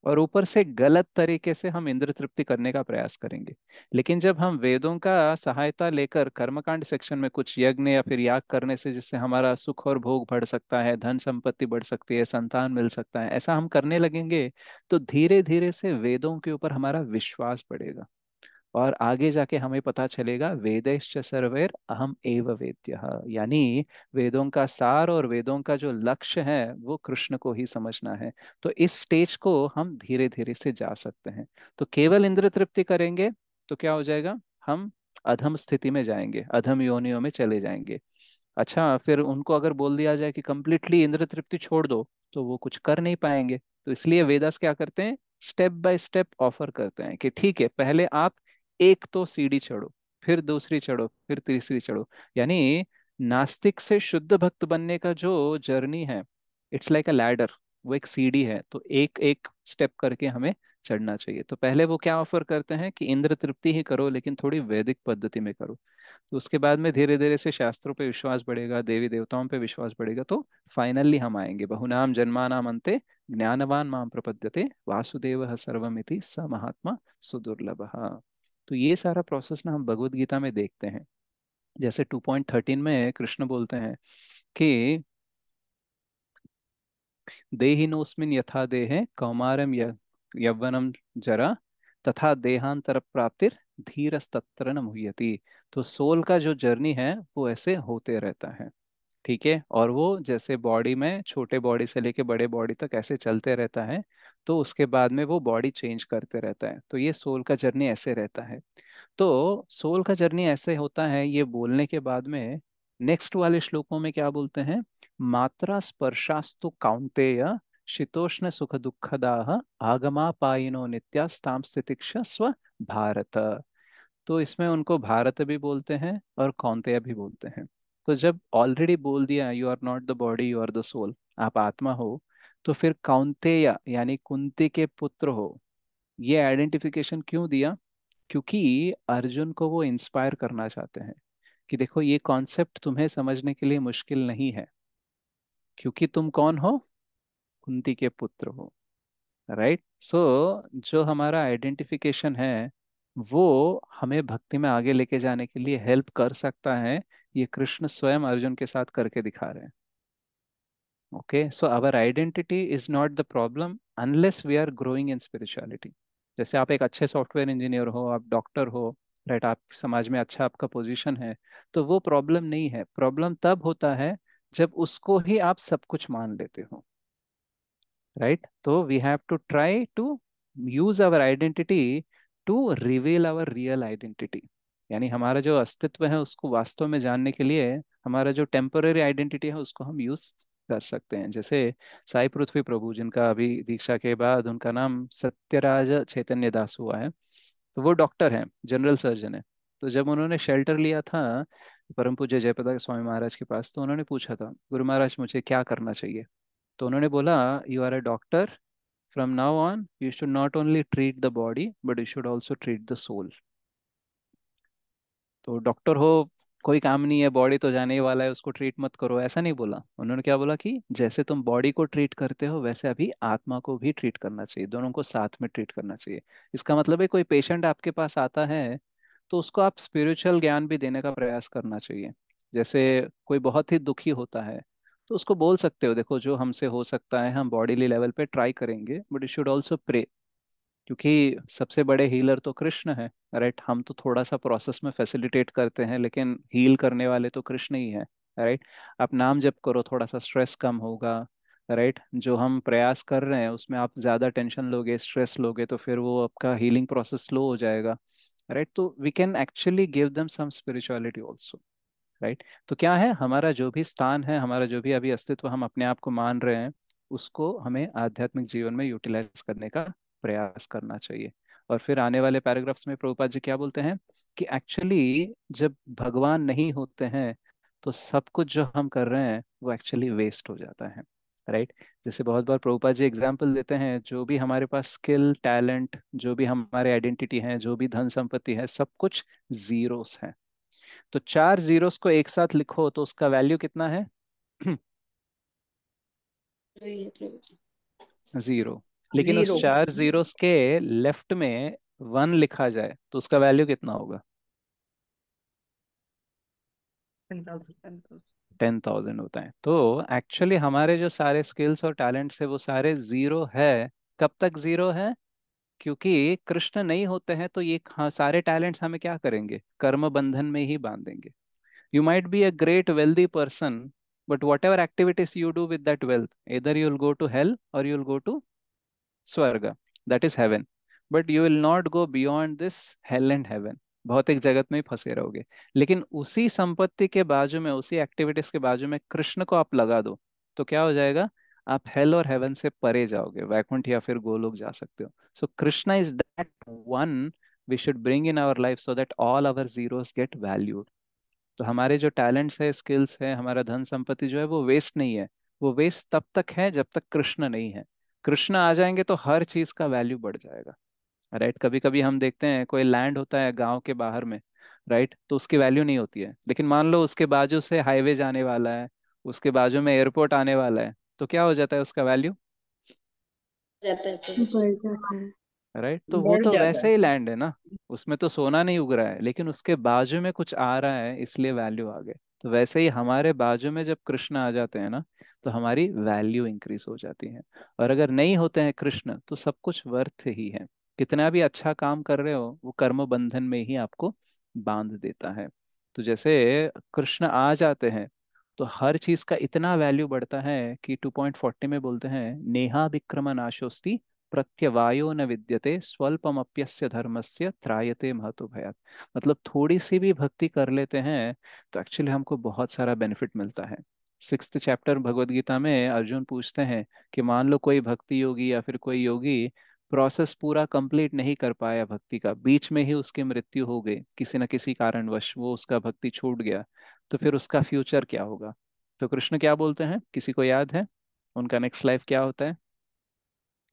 और ऊपर से गलत तरीके से हम इंद्र तृप्ति करने का प्रयास करेंगे। लेकिन जब हम वेदों का सहायता लेकर कर्मकांड सेक्शन में कुछ यज्ञ या फिर याग करने से जिससे हमारा सुख और भोग बढ़ सकता है, धन संपत्ति बढ़ सकती है, संतान मिल सकता है, ऐसा हम करने लगेंगे तो धीरे धीरे से वेदों के ऊपर हमारा विश्वास बढ़ेगा और आगे जाके हमें पता चलेगा वेदैश्च सर्वैर अहम एव वेद्यः। यानी वेदों का सार और वेदों का जो लक्ष्य है वो कृष्ण को ही समझना है। तो इस स्टेज को हम धीरे धीरे से जा सकते हैं। तो केवल इंद्र तृप्ति करेंगे तो क्या हो जाएगा? हम अधम स्थिति में जाएंगे, अधम योनियों में चले जाएंगे। अच्छा, फिर उनको अगर बोल दिया जाए कि कंप्लीटली इंद्र तृप्ति छोड़ दो तो वो कुछ कर नहीं पाएंगे। तो इसलिए वेदास क्या करते हैं? स्टेप बाय स्टेप ऑफर करते हैं कि ठीक है, पहले आप एक तो सीढ़ी चढ़ो, फिर दूसरी चढ़ो, फिर तीसरी चढ़ो। यानी नास्तिक से शुद्ध भक्त बनने का जो जर्नी है, इट्स लाइक अ लैडर। वो एक सीढ़ी है, तो एक एक स्टेप करके हमें चढ़ना चाहिए। तो पहले वो क्या ऑफर करते हैं कि इंद्र तृप्ति ही करो लेकिन थोड़ी वैदिक पद्धति में करो। तो उसके बाद में धीरे धीरे से शास्त्रों पे विश्वास बढ़ेगा, देवी देवताओं पे विश्वास बढ़ेगा, तो फाइनली हम आएंगे बहुनाम जन्मानाम अंते ज्ञानवान माम प्रपद्यते वासुदेव सर्वमिति स महात्मा सुदुर्लभ। तो ये सारा प्रोसेस ना हम भगवत गीता में देखते हैं। जैसे 2.13 में कृष्ण बोलते हैं कि देहिनोस्मिन् यथा देहे कौमारम यौवनम जरा तथा देहांतर प्राप्तिर धीरस्तत्र न मुह्यति। तो सोल का जो जर्नी है वो ऐसे होते रहता है, ठीक है। और वो जैसे बॉडी में छोटे बॉडी से लेके बड़े बॉडी तक ऐसे चलते रहता है, तो उसके बाद में वो बॉडी चेंज करते रहता है। तो ये सोल का जर्नी ऐसे रहता है। तो सोल का जर्नी ऐसे होता है, ये बोलने के बाद में नेक्स्ट वाले श्लोकों में क्या बोलते हैं? मात्रा स्पर्शास्तु काउंतेय शीतोष्ण सुख दुखदाह आगमापायिनो नित्यास्ताम स्थितिक्ष स्व भारत। तो इसमें उनको भारत भी बोलते हैं और कौंतेय भी बोलते हैं। तो जब ऑलरेडी बोल दिया you are not the body you are the soul, आप आत्मा हो, तो फिर कौंतेय यानी कुंती के पुत्र हो, ये आइडेंटिफिकेशन क्यों दिया? क्योंकि अर्जुन को वो इंस्पायर करना चाहते हैं कि देखो ये कॉन्सेप्ट तुम्हें समझने के लिए मुश्किल नहीं है, क्योंकि तुम कौन हो? कुंती के पुत्र हो, राइट। सो जो हमारा आइडेंटिफिकेशन है वो हमें भक्ति में आगे लेके जाने के लिए हेल्प कर सकता है। ये कृष्ण स्वयं अर्जुन के साथ करके दिखा रहे हैं। Okay, so our identity is not the problem unless we are growing in spirituality. जैसे आप एक अच्छे सॉफ्टवेयर इंजीनियर हो, आप डॉक्टर हो, राइट, आप समाज में अच्छा आपका पोजीशन है, तो वो प्रॉब्लम नहीं है। प्रॉब्लम तब होता है जब उसको ही आप सब कुछ मान लेते हो, राइट। तो we have to try to use our identity to reveal our real identity. यानी हमारा जो अस्तित्व है उसको वास्तव में जानने के लिए हमारा जो टेम्पररी आइडेंटिटी है उसको हम यूज कर सकते हैं। जैसे साई पृथ्वी प्रभु, जिनका अभी दीक्षा के बाद उनका नाम सत्यराज चैतन्य दास हुआ है, तो वो डॉक्टर हैं, जनरल सर्जन है। तो जब उन्होंने शेल्टर लिया था परम पूज्य जयप्रकाश स्वामी महाराज के पास, तो उन्होंने पूछा था गुरु महाराज मुझे क्या करना चाहिए? तो उन्होंने बोला you are a doctor, from now on you should not only treat the body but you should also treat the soul. तो डॉक्टर हो, कोई काम नहीं है, बॉडी तो जाने ही वाला है, उसको ट्रीट मत करो, ऐसा नहीं बोला। उन्होंने क्या बोला कि जैसे तुम बॉडी को ट्रीट करते हो वैसे अभी आत्मा को भी ट्रीट करना चाहिए, दोनों को साथ में ट्रीट करना चाहिए। इसका मतलब है कोई पेशेंट आपके पास आता है तो उसको आप स्पिरिचुअल ज्ञान भी देने का प्रयास करना चाहिए। जैसे कोई बहुत ही दुखी होता है तो उसको बोल सकते हो देखो जो हमसे हो सकता है हम बॉडीली लेवल पे ट्राई करेंगे but you should also pray, क्योंकि सबसे बड़े हीलर तो कृष्ण है, राइट। हम तो थोड़ा सा प्रोसेस में फैसिलिटेट करते हैं लेकिन हील करने वाले तो कृष्ण ही है, राइट। आप नाम जप करो, थोड़ा सा स्ट्रेस कम होगा, राइट। जो हम प्रयास कर रहे हैं उसमें आप ज़्यादा टेंशन लोगे, स्ट्रेस लोगे, तो फिर वो आपका हीलिंग प्रोसेस स्लो हो जाएगा, राइट। तो we can actually give them some spirituality also, right. तो क्या है, हमारा जो भी स्थान है, हमारा जो भी अभी अस्तित्व हम अपने आप को मान रहे हैं, उसको हमें आध्यात्मिक जीवन में यूटिलाइज करने का प्रयास करना चाहिए। और फिर आने वाले पैराग्राफ्स में प्रभुपाद जी क्या बोलते हैं कि एक्चुअली जब भगवान नहीं होते हैं तो सब कुछ जो हम कर रहे हैं वो एक्चुअली वेस्ट हो जाता है, राइट। जैसे बहुत बार प्रभुपाद जी एग्जाम्पल देते हैं, जो भी हमारे पास स्किल टैलेंट, जो भी हमारे आइडेंटिटी है, जो भी धन संपत्ति है, सब कुछ जीरोस है। तो चार जीरोस को एक साथ लिखो तो उसका वैल्यू कितना है? वही है प्रभु जी। जीरो। लेकिन उस जीरो। चार जीरोस के लेफ्ट में वन लिखा जाए तो उसका वैल्यू कितना होगा? 10,000। 10,000 होता है। तो एक्चुअली हमारे जो सारे स्किल्स और टैलेंट्स है वो सारे जीरो है। कब तक जीरो है? क्योंकि कृष्ण नहीं होते हैं तो ये हाँ, सारे टैलेंट्स हमें क्या करेंगे? कर्म बंधन में ही बांधेंगे। You might be a great wealthy person, but whatever activities you do with that wealth, either you'll go to hell or you'll go to स्वर्ग, that is heaven. But you will not go beyond this hell and heaven. भौतिक जगत में ही फंसे रहोगे। लेकिन उसी संपत्ति के बाजू में, उसी एक्टिविटीज के बाजू में कृष्ण को आप लगा दो तो क्या हो जाएगा? आप हेल और हेवन से परे जाओगे, वैकुंठ या फिर गोलोक जा सकते हो। So Krishna is that one we should bring in our life so that all our zeros get valued. तो हमारे जो टैलेंट्स है, स्किल्स है, हमारा धन संपत्ति जो है वो वेस्ट नहीं है। वो वेस्ट तब तक है जब तक कृष्ण नहीं है। कृष्ण आ जाएंगे तो हर चीज का वैल्यू बढ़ जाएगा, राइट। कभी कभी हम देखते हैं कोई लैंड होता है गांव के बाहर में, राइट, तो उसकी वैल्यू नहीं होती है। लेकिन मान लो उसके बाजू से हाईवे जाने वाला है, उसके बाजू में एयरपोर्ट आने वाला है, तो क्या हो जाता है उसका वैल्यू? जाता है प्रभु जी। बढ़ जाता है। राइट। तो वो बढ़ तो जाता वैसे है। ही लैंड है ना, उसमें तो सोना नहीं उग रहा है, लेकिन उसके बाजू में कुछ आ रहा है इसलिए वैल्यू आ गए। तो वैसे ही हमारे बाजू में जब कृष्ण आ जाते हैं ना, तो हमारी वैल्यू इंक्रीज हो जाती है। और अगर नहीं होते हैं कृष्ण तो सब कुछ व्यर्थ ही है। कितना भी अच्छा काम कर रहे हो वो कर्म बंधन में ही आपको बांध देता है। तो जैसे कृष्ण आ जाते हैं तो हर चीज का इतना वैल्यू बढ़ता है कि 2.40 में बोलते हैं, नेहा विक्रम नाशोस्ति प्रत्यवायो न विद्यते स्वल्पमप्यस्य धर्मस्य त्रायते महतो भयात्। मतलब थोड़ी सी भी भक्ति कर लेते हैं तो एक्चुअली हमको बहुत सारा बेनिफिट मिलता है। 6th चैप्टर भगवद गीता में अर्जुन पूछते हैं कि मान लो कोई भक्ति योगी या फिर कोई योगी प्रोसेस पूरा कंप्लीट नहीं कर पाया भक्ति का, बीच में ही उसकी मृत्यु हो गई किसी न किसी कारणवश, वो उसका भक्ति छूट गया, तो फिर उसका फ्यूचर क्या होगा? तो कृष्ण क्या बोलते हैं, किसी को याद है उनका नेक्स्ट लाइफ क्या होता है?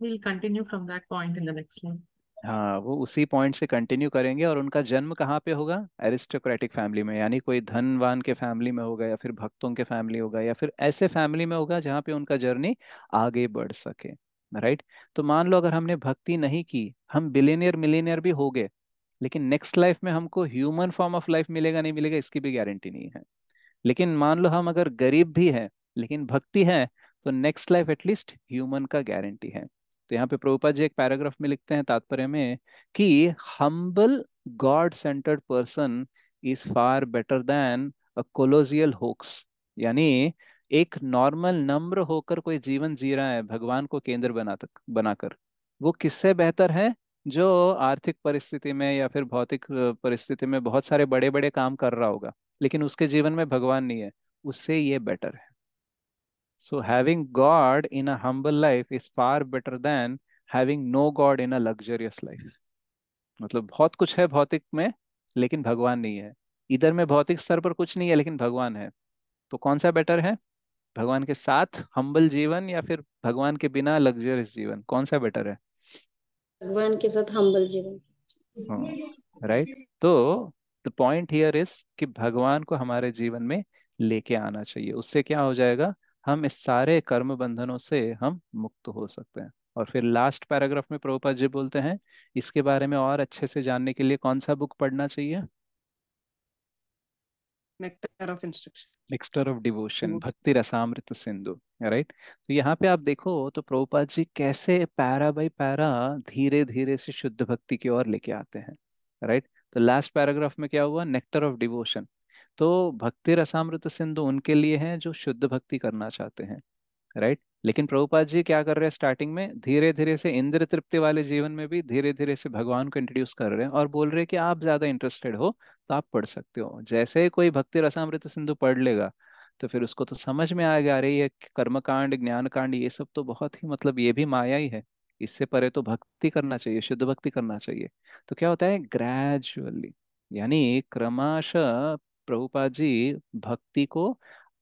We'll continue from that point in the next line. हाँ, वो उसी पॉइंट से कंटिन्यू करेंगे। और उनका जन्म कहाँ पे होगा? एरिस्टोक्रेटिक फैमिली में, यानी कोई धनवान के फैमिली में होगा, या फिर भक्तों के फैमिली होगा, या फिर ऐसे फैमिली में होगा जहाँ पे उनका जर्नी आगे बढ़ सके, राइट। तो मान लो अगर हमने भक्ति नहीं की, हम बिलियनियर मिलियनियर भी हो गए, लेकिन नेक्स्ट लाइफ में हमको ह्यूमन फॉर्म ऑफ लाइफ मिलेगा नहीं मिलेगा इसकी भी गारंटी नहीं है। लेकिन मान लो हम अगर गरीब भी हैं लेकिन भक्ति है, तो नेक्स्ट लाइफ एटलीस्ट ह्यूमन का गारंटी है। तो यहाँ पे प्रभुपाद जी एक पैराग्राफ में लिखते हैं तात्पर्य में कि humble God centred person is far better than a colloquial hoax. यानी एक नॉर्मल नम्र होकर कोई जीवन जी रहा है भगवान को केंद्र बनाकर, वो किससे बेहतर है? जो आर्थिक परिस्थिति में या फिर भौतिक परिस्थिति में बहुत सारे बड़े बड़े काम कर रहा होगा लेकिन उसके जीवन में भगवान नहीं है, उससे ये बेटर है। So having God in a humble life is far better than having no God in a luxurious life. मतलब बहुत कुछ है भौतिक में लेकिन भगवान नहीं है, इधर में भौतिक स्तर पर कुछ नहीं है लेकिन भगवान है। तो कौन सा बेटर है? भगवान के साथ हम्बल जीवन या फिर भगवान के बिना लग्जरियस जीवन, कौन सा बेटर है? भगवान के साथ हम्बल जीवन। हाँ, राइट। तो द पॉइंट हियर इज कि भगवान को हमारे जीवन में लेके आना चाहिए। उससे क्या हो जाएगा? हम इस सारे कर्म बंधनों से हम मुक्त हो सकते हैं। और फिर लास्ट पैराग्राफ में प्रभुपाद जी बोलते हैं, इसके बारे में और अच्छे से जानने के लिए कौन सा बुक पढ़ना चाहिए? Nectar of instruction. Nectar of devotion, Bhakti Rasamrita Sindhu, right. तो यहाँ पे आप देखो तो प्रभुपाद जी कैसे पैरा बाई पैरा धीरे धीरे से शुद्ध भक्ति की ओर लेके आते हैं, राइट। तो लास्ट पैराग्राफ में क्या हुआ? Nectar of devotion. तो भक्ति रसामृत सिंधु उनके लिए है जो शुद्ध भक्ति करना चाहते हैं, राइट। लेकिन प्रभुपाद जी क्या कर रहे हैं? स्टार्टिंग में धीरे धीरे से इंद्र तृप्ति वाले जीवन में भी धीरे धीरे से भगवान को इंट्रोड्यूस कर रहे हैं और बोल रहे हैं कि आप ज्यादा इंटरेस्टेड हो तो आप पढ़ सकते हो। जैसे ही कोई भक्ति रसामृत सिंधु पढ़ लेगा तो फिर उसको तो समझ में आएगा, अरे ये कर्मकांड ज्ञान कांड ये सब तो बहुत ही मतलब ये भी माया ही है, इससे परे तो भक्ति करना चाहिए, शुद्ध भक्ति करना चाहिए। तो क्या होता है? ग्रेजुअली, यानी क्रमशः प्रभुपाद जी भक्ति को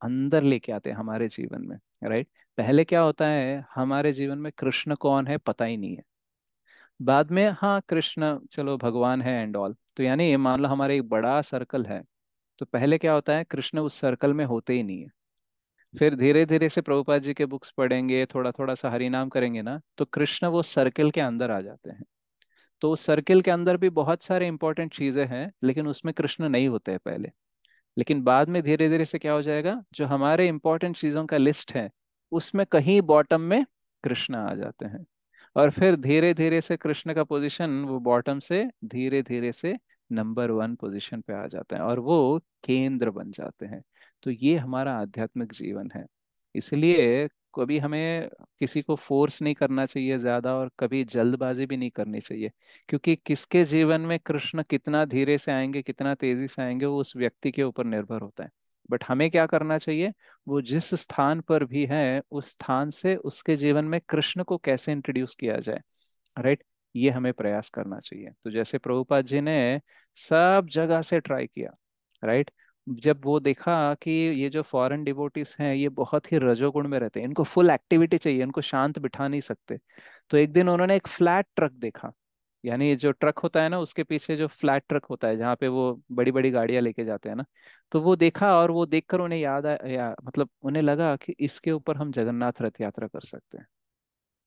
अंदर लेके आते हैं हमारे जीवन में, राइट। पहले क्या होता है, हमारे जीवन में कृष्ण कौन है पता ही नहीं है। बाद में हाँ कृष्ण चलो भगवान है एंड ऑल, तो यानी मान लो हमारे एक बड़ा सर्कल है, तो पहले क्या होता है, कृष्ण उस सर्कल में होते ही नहीं है। फिर धीरे धीरे से प्रभुपाद जी के बुक्स पढ़ेंगे, थोड़ा थोड़ा सा हरि नाम करेंगे ना, तो कृष्ण वो सर्कल के अंदर आ जाते हैं। तो उस सर्कल के अंदर भी बहुत सारे इंपॉर्टेंट चीजें हैं, लेकिन उसमें कृष्ण नहीं होते हैं पहले। लेकिन बाद में धीरे धीरे से क्या हो जाएगा, जो हमारे इंपॉर्टेंट चीजों का लिस्ट है उसमें कहीं बॉटम में कृष्ण आ जाते हैं। और फिर धीरे धीरे से कृष्ण का पोजीशन वो बॉटम से धीरे धीरे से नंबर 1 पोजीशन पे आ जाता है और वो केंद्र बन जाते हैं। तो ये हमारा आध्यात्मिक जीवन है। इसलिए कभी हमें किसी को फोर्स नहीं करना चाहिए ज्यादा, और कभी जल्दबाजी भी नहीं करनी चाहिए, क्योंकि किसके जीवन में कृष्ण कितना धीरे से आएंगे कितना तेजी से आएंगे वो उस व्यक्ति के ऊपर निर्भर होता है। बट हमें क्या करना चाहिए, वो जिस स्थान पर भी है उस स्थान से उसके जीवन में कृष्ण को कैसे इंट्रोड्यूस किया जाए, राइट। ये हमें प्रयास करना चाहिए। तो जैसे प्रभुपाद जी ने सब जगह से ट्राई किया, राइट। जब वो देखा कि ये जो फॉरेन डिवोटीज हैं ये बहुत ही रजोगुण में रहते हैं, इनको फुल एक्टिविटी चाहिए, इनको शांत बिठा नहीं सकते, तो एक दिन उन्होंने एक फ्लैट ट्रक देखा। यानी जो ट्रक होता है ना उसके पीछे जो फ्लैट ट्रक होता है जहाँ पे वो बड़ी बड़ी गाड़ियां लेके जाते हैं ना, तो वो देखा और वो देखकर उन्हें याद आया, मतलब उन्हें लगा कि इसके ऊपर हम जगन्नाथ रथ यात्रा कर सकते हैं।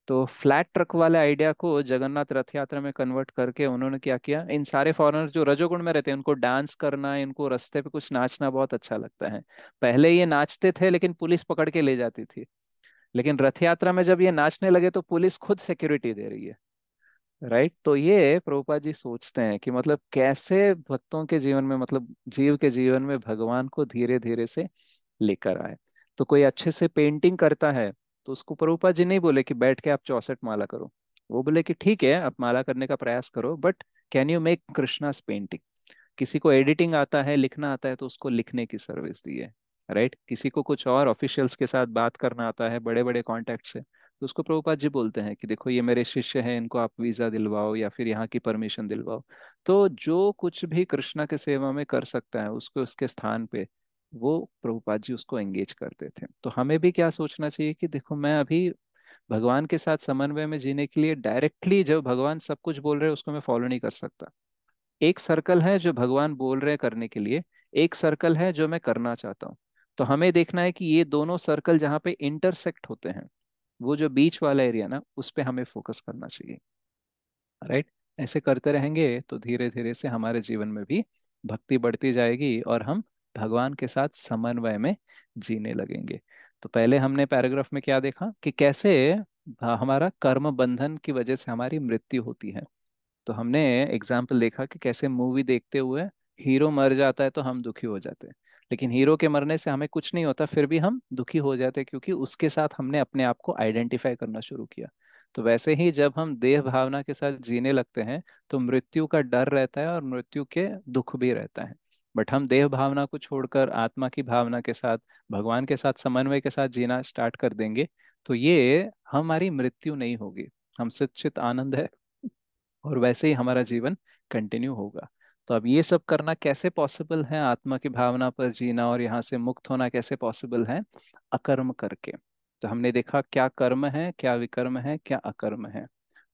तो फ्लैट ट्रक वाले आइडिया को जगन्नाथ रथ यात्रा में कन्वर्ट करके उन्होंने क्या किया, इन सारे फॉरेनर जो रजोगुण में रहते हैं उनको डांस करना, इनको रास्ते पे कुछ नाचना बहुत अच्छा लगता है। पहले ये नाचते थे लेकिन पुलिस पकड़ के ले जाती थी, लेकिन रथ यात्रा में जब ये नाचने लगे तो पुलिस खुद सिक्योरिटी दे रही है, राइट। तो ये प्रभुपाद जी सोचते हैं कि मतलब कैसे भक्तों के जीवन में, मतलब जीव के जीवन में भगवान को धीरे धीरे से लेकर आए। तो कोई अच्छे से पेंटिंग करता है तो उसको प्रभुपाद जी नहीं बोले कि बैठ के आप 64 माला करो, वो बोले कि ठीक है आप माला करने का प्रयास करो, but can you make Krishna's painting. किसी को एडिटिंग आता है, लिखना आता है, तो उसको लिखने की सर्विस दी है, राइट। किसी को कुछ और ऑफिशियल्स के साथ बात करना आता है, बड़े बड़े कॉन्टैक्ट से, तो उसको प्रभुपाद जी बोलते हैं कि देखो ये मेरे शिष्य हैं, इनको आप वीजा दिलवाओ या फिर यहाँ की परमिशन दिलवाओ। तो जो कुछ भी कृष्णा के सेवा में कर सकता है उसको उसके स्थान पे वो प्रभुपाद जी उसको एंगेज करते थे। तो हमें भी क्या सोचना चाहिए कि देखो मैं अभी भगवान के साथ समन्वय में जीने के लिए डायरेक्टली जो भगवान सब कुछ बोल रहे हैं उसको मैं फॉलो नहीं कर सकता। एक सर्कल है जो भगवान बोल रहे हैं करने के लिए, एक सर्कल है जो मैं करना चाहता हूँ। तो हमें देखना है कि ये दोनों सर्कल जहाँ पे इंटरसेक्ट होते हैं, वो जो बीच वाला एरिया ना उस पे हमें फोकस करना चाहिए, राइट। ऐसे करते रहेंगे तो धीरे धीरे से हमारे जीवन में भी भक्ति बढ़ती जाएगी और हम भगवान के साथ समन्वय में जीने लगेंगे। तो पहले हमने पैराग्राफ में क्या देखा कि कैसे हमारा कर्म बंधन की वजह से हमारी मृत्यु होती है। तो हमने एग्जाम्पल देखा कि कैसे मूवी देखते हुए हीरो मर जाता है तो हम दुखी हो जाते हैं, लेकिन हीरो के मरने से हमें कुछ नहीं होता फिर भी हम दुखी हो जाते हैं, क्योंकि उसके साथ हमने अपने आप को आइडेंटिफाई करना शुरू किया। तो वैसे ही जब हम देह भावना के साथ जीने लगते हैं तो मृत्यु का डर रहता है और मृत्यु के दुख भी रहता है। बट हम देह भावना को छोड़कर आत्मा की भावना के साथ भगवान के साथ समन्वय के साथ जीना स्टार्ट कर देंगे, तो ये हमारी मृत्यु नहीं होगी, हम सच्चित आनंद है, और वैसे ही हमारा जीवन कंटिन्यू होगा। तो अब ये सब करना कैसे पॉसिबल है, आत्मा की भावना पर जीना और यहाँ से मुक्त होना कैसे पॉसिबल है, अकर्म करके। तो हमने देखा क्या कर्म है, क्या विकर्म है, क्या अकर्म है।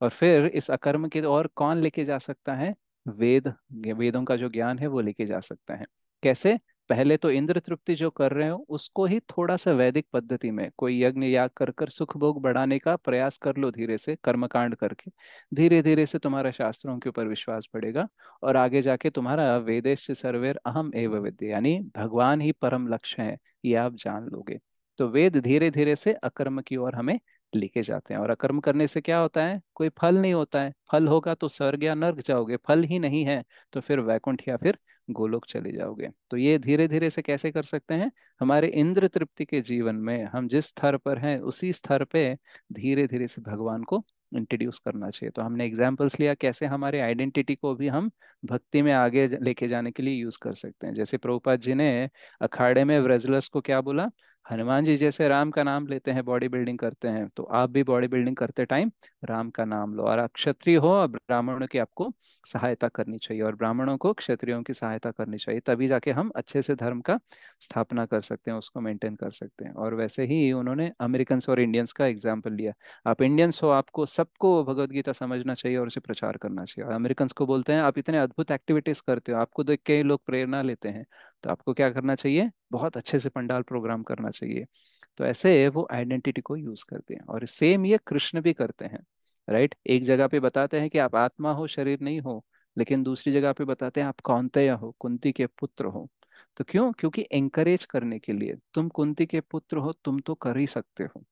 और फिर इस अकर्म के और कौन लेके जा सकता है, वेद, वेदों का जो ज्ञान है वो लेके जा सकता है। कैसे, पहले तो इंद्र तृप्ति जो कर रहे हो उसको ही थोड़ा सा वैदिक पद्धति में कोई यज्ञ याग कर कर सुख भोग बढ़ाने का प्रयास कर लो, धीरे से कर्मकांड करके। धीरे धीरे से तुम्हारा शास्त्रों के ऊपर विश्वास बढ़ेगा और आगे जाके तुम्हारा वेदेश सर्वेर अहम एव विद्य, यानी भगवान ही परम लक्ष्य है, ये आप जान लोगे। तो वेद धीरे धीरे से अकर्म की ओर हमें लेके जाते हैं। और अकर्म करने से क्या होता है, कोई फल नहीं होता है, फल होगा तो स्वर्ग या नर्क जाओगे, फल ही नहीं है तो फिर वैकुंठ या फिर गोलोक चले जाओगे। तो ये धीरे धीरे से कैसे कर सकते हैं, हमारे इंद्र तृप्ति के जीवन में हम जिस स्तर पर हैं उसी स्तर पे धीरे धीरे से भगवान को इंट्रोड्यूस करना चाहिए। तो हमने एग्जाम्पल्स लिया कैसे हमारे आइडेंटिटी को भी हम भक्ति में आगे लेके जाने के लिए यूज कर सकते हैं। जैसे प्रभुपाद जी ने अखाड़े में व्रजलस को क्या बोला, हनुमान जी जैसे राम का नाम लेते हैं, बॉडी बिल्डिंग करते हैं, तो आप भी बॉडी बिल्डिंग करते टाइम राम का नाम लो। और आप क्षत्रिय हो और ब्राह्मणों की आपको सहायता करनी चाहिए, और ब्राह्मणों को क्षत्रियों की सहायता करनी चाहिए, तभी जाके हम अच्छे से धर्म का स्थापना कर सकते हैं, उसको मेंटेन कर सकते हैं। और वैसे ही उन्होंने अमेरिकन और इंडियंस का एग्जाम्पल लिया। आप इंडियंस हो, आपको सबको भगवत गीता समझना चाहिए और उसे प्रचार करना चाहिए। और अमेरिकन को बोलते हैं आप इतने अद्भुत एक्टिविटीज करते हो, आपको देख के लोग प्रेरणा लेते हैं, तो आपको क्या करना चाहिए, बहुत अच्छे से पंडाल प्रोग्राम करना चाहिए। तो ऐसे वो आइडेंटिटी को यूज करते हैं, और सेम ये कृष्ण भी करते हैं। राइट, एक जगह पे बताते हैं कि आप आत्मा हो, शरीर नहीं हो, लेकिन दूसरी जगह पे बताते हैं आप कौन्तेय हो, कुंती के पुत्र हो। तो क्यों? क्योंकि एंकरेज करने के लिए, तुम कुंती के पुत्र हो, तुम तो कर ही सकते हो।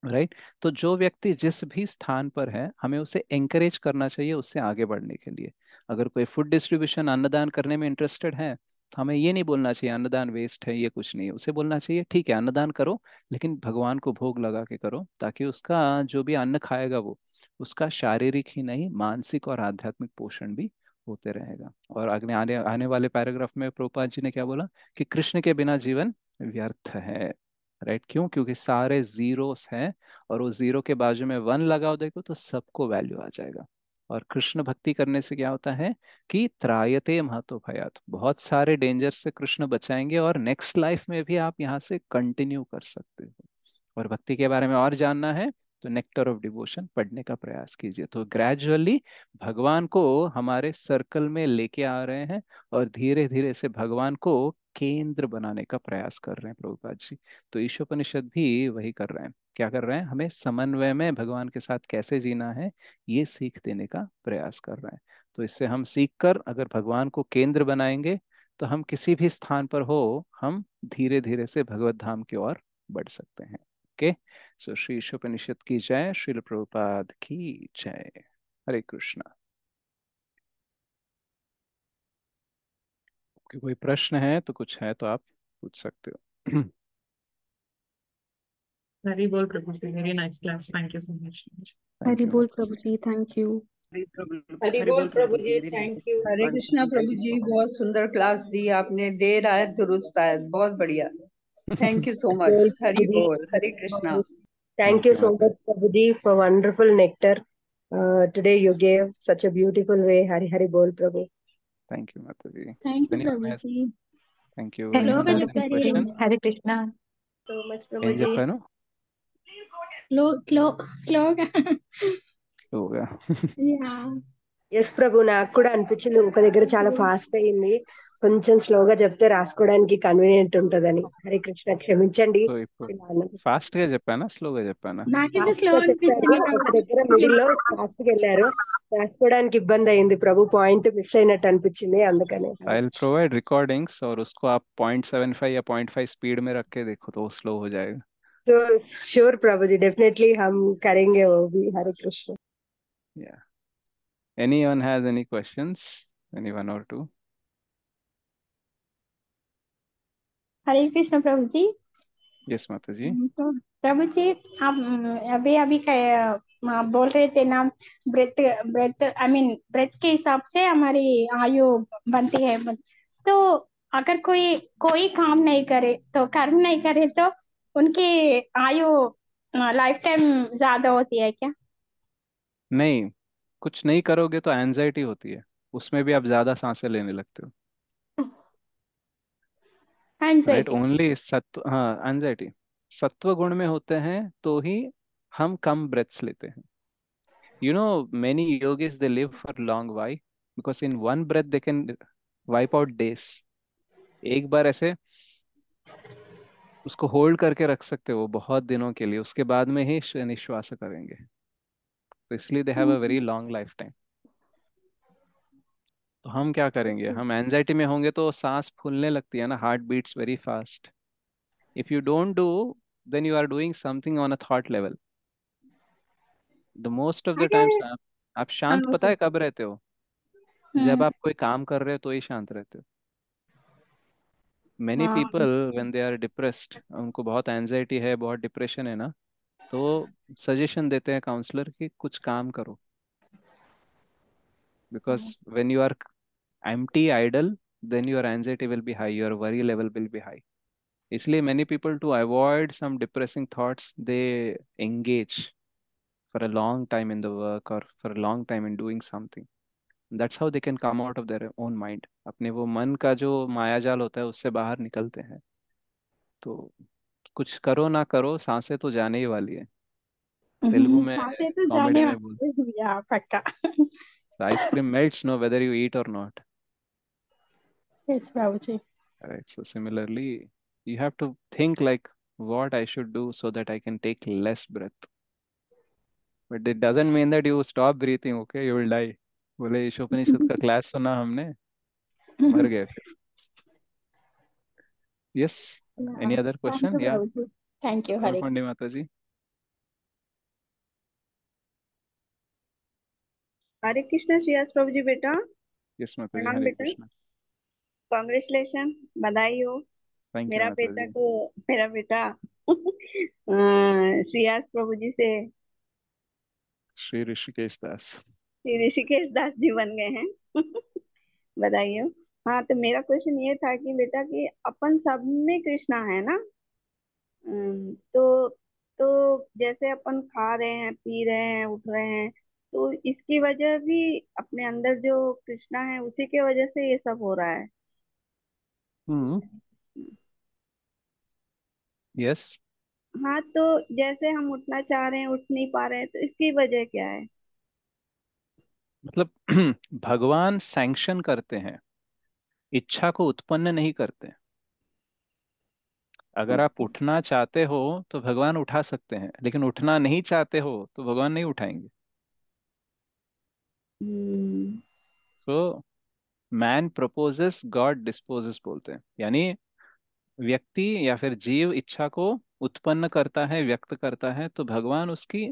राइट। तो जो व्यक्ति जिस भी स्थान पर है, हमें उसे एंकरेज करना चाहिए उससे आगे बढ़ने के लिए। अगर कोई फूड डिस्ट्रीब्यूशन, अन्नदान करने में इंटरेस्टेड है, तो हमें ये नहीं बोलना चाहिए अन्नदान वेस्ट है, ये कुछ नहीं है। उसे बोलना चाहिए ठीक है अन्नदान करो, लेकिन भगवान को भोग लगा के करो, ताकि उसका जो भी अन्न खाएगा वो, उसका शारीरिक ही नहीं मानसिक और आध्यात्मिक पोषण भी होते रहेगा। और आगे आने आने वाले पैराग्राफ में प्रभुपाद जी ने क्या बोला, कि कृष्ण के बिना जीवन व्यर्थ है। राइट, क्यों? क्योंकि सारे जीरोस हैं, और वो जीरो के बाजू में वन लगाओ देखो तो सबको वैल्यू आ जाएगा। और कृष्ण भक्ति करने से क्या होता है, कि त्रायते महतो भयात, बहुत सारे डेंजर से कृष्ण बचाएंगे, और नेक्स्ट लाइफ में भी आप यहाँ से कंटिन्यू कर सकते हो। और भक्ति के बारे में और जानना है, तो नेक्टर ऑफ डिवोशन पढ़ने का प्रयास कीजिए। तो ग्रेजुअली भगवान को हमारे सर्कल में लेके आ रहे हैं, और धीरे धीरे से भगवान को केंद्र बनाने का प्रयास कर रहे हैं प्रभुपाद जी। तो ईशोपनिषद भी वही कर रहे हैं। क्या कर रहे हैं? हमें समन्वय में भगवान के साथ कैसे जीना है, ये सीख देने का प्रयास कर रहे हैं। तो इससे हम सीख कर अगर भगवान को केंद्र बनाएंगे, तो हम किसी भी स्थान पर हो, हम धीरे धीरे से भगवत धाम की ओर बढ़ सकते हैं। ओके। सो श्री ईशोपनिषद की जय, श्रील प्रभुपाद की जय। हरे कृष्णा। कोई प्रश्न है तो, कुछ है तो आप पूछ सकते हो। Very well, Prabhuji. Very nice class. Thank you so much. Thank Hari you बोल माता प्रभु जी। जी, थैंक यू। हरि बोल प्रभु जी, थैंक यू। हरे कृष्णा प्रभु जी, बहुत सुंदर क्लास दी आपने। देर आए दुरुस्त आए, बहुत बढ़िया। Thank you so much. Well, Hari Prabhuji, बोल, Hare Krishna. thank thank you you so Mata much, ji. Prabhuji, for wonderful nectar. Today you gave such a beautiful way. Hari Hari Bol, Prabhu. Thank you Mata ji. Thank you anyone Prabhu has, ji. Thank you, hello anyone shloka has any जपते question? रहिए। Hare Krishna. So much, ఏం Prabhuji. చెప్పాను? श्लोक हो गया। Yeah yes ప్రభు, నాకు కూడా అనిపించింది ఒక దగ్గర చాలా ఫాస్ట్ అయ్యింది, కొంచెం స్లోగా చెప్తే రాసుకోవడానికి కన్వీనియంట్ ఉంటదని. హరే కృష్ణ, క్షమించండి సో ఇప్పుడు ఇలా అన్నది. ఫాస్ట్ గా చెప్పానా, స్లోగా చెప్పానా? నాకైతే ఫాస్ట్ స్లో గా చెప్పారు, అనిపించింది ఒక ప్రభు. దగ్గర మిడిల్ లో ఫాస్ట్ గా వెళ్ళారు, రాసుకోవడానికి ఇబ్బంది అయింది ప్రభు, పాయింట్ మిస్ అయినట్టు అనిపించింది అందుకనే. Hare I will Krishna. Provide recordings, और उसको आप 0.75 या 0.5 स्पीड में रख के देखो तो वो स्लो हो जाएगा। तो श्योर प्रभु जी, डेफिनेटली हम करेंगे वो भी। हरे कृष्ण। या anyone has any questions? Anyone और टू? हरे कृष्ण प्रभु जी। यस माता जी। तो प्रभु जी, आप अभी अभी आप बोल रहे थे ना, breath breath I mean breath के हिसाब से हमारी आयु बनती है। तो अगर कोई कोई काम नहीं करे, तो कर्म नहीं करे, तो उनकी आयु लाइफ टाइम ज्यादा होती है क्या? नहीं, कुछ नहीं करोगे तो एंजाइटी होती है, उसमें भी आप ज्यादा सांसें लेने लगते हो। Right, anxiety. ओनली सत्व, हाँ एंजाइटी सत्व गुण में होते हैं तो ही हम कम ब्रेथ्स लेते हैं। You know, many yogis they live for long. Why? Because in one breath they can wipe out days. एक बार ऐसे उसको होल्ड करके रख सकते हो बहुत दिनों के लिए, उसके बाद में ही निश्वास करेंगे। तो इसलिए they have a very long life time. तो हम क्या करेंगे, हम एंजाइटी में होंगे तो सांस फूलने लगती है ना, heart beats very fast. If you don't do, then you are doing something on a thought level. The most of the अगर टाइम्स आप शांत पता है कब रहते हो? जब हम्म। आप कोई काम कर रहे हो तो ही शांत रहते हो। मैनी हाँ। People when they are depressed, उनको बहुत एंजाइटी है, बहुत डिप्रेशन है ना, तो सजेशन देते हैं काउंसलर कि कुछ काम करो। Because when you are empty idle, then your anxiety will be high, your worry level will be high. इसलिए many people to avoid some depressing thoughts they engage for a long time in the work or for a long time in doing something. That's how they can come out of their own mind. अपने वो मन का जो माया जाल होता है उससे बाहर निकलते हैं. तो कुछ करो ना करो, सांसें तो जाने ही वाली है. तेलुगु में सांसें तो कॉमेडी जाने में बोल, वाली है, या पक्का। Ice cream melts no whether you eat or not. Yes Prabhu ji. Right. So similarly, you have to think like what I should do so that I can take less breath. But it doesn't mean that you stop breathing, okay? You will die. बोले ईशोपनिषद का class सुना हमने, मर गए फिर. Yes. Any other thank question? You Yeah. Prabhu ji, thank you, Hare. Gurupandi Mata जी. हरे कृष्णा श्रेयस प्रभु जी बेटा। Yes माता जी. प्रणाम हरे बेटा। कृष्णा. कॉन्ग्रेचुलेशन, बधाई हो। Thank you मेरा माता बेटा जी. को मेरा बेटा श्रेयस प्रभु जी से श्री ऋषिकेश दास. श्री ऋषिकेश दास जी बन गए हैं। बधाई हो। हाँ, तो मेरा क्वेश्चन ये था कि बेटा कि अपन सब में कृष्णा है ना। तो जैसे अपन खा रहे हैं, पी रहे हैं, उठ रहे हैं, तो इसकी वजह भी अपने अंदर जो कृष्णा है उसी के वजह से ये सब हो रहा है। हम्म. Yes. हाँ, तो जैसे हम उठना चाह रहे हैं, उठ नहीं पा रहे हैं, तो इसकी वजह क्या है? मतलब भगवान सैंक्शन करते हैं, इच्छा को उत्पन्न नहीं करते. अगर आप ओके। उठना चाहते हो तो भगवान उठा सकते हैं, लेकिन उठना नहीं चाहते हो तो भगवान नहीं उठाएंगे. Hmm. So man proposes, God disposes बोलते हैं. यानी व्यक्ति या फिर जीव इच्छा को उत्पन्न करता है, व्यक्त करता है, तो भगवान उसकी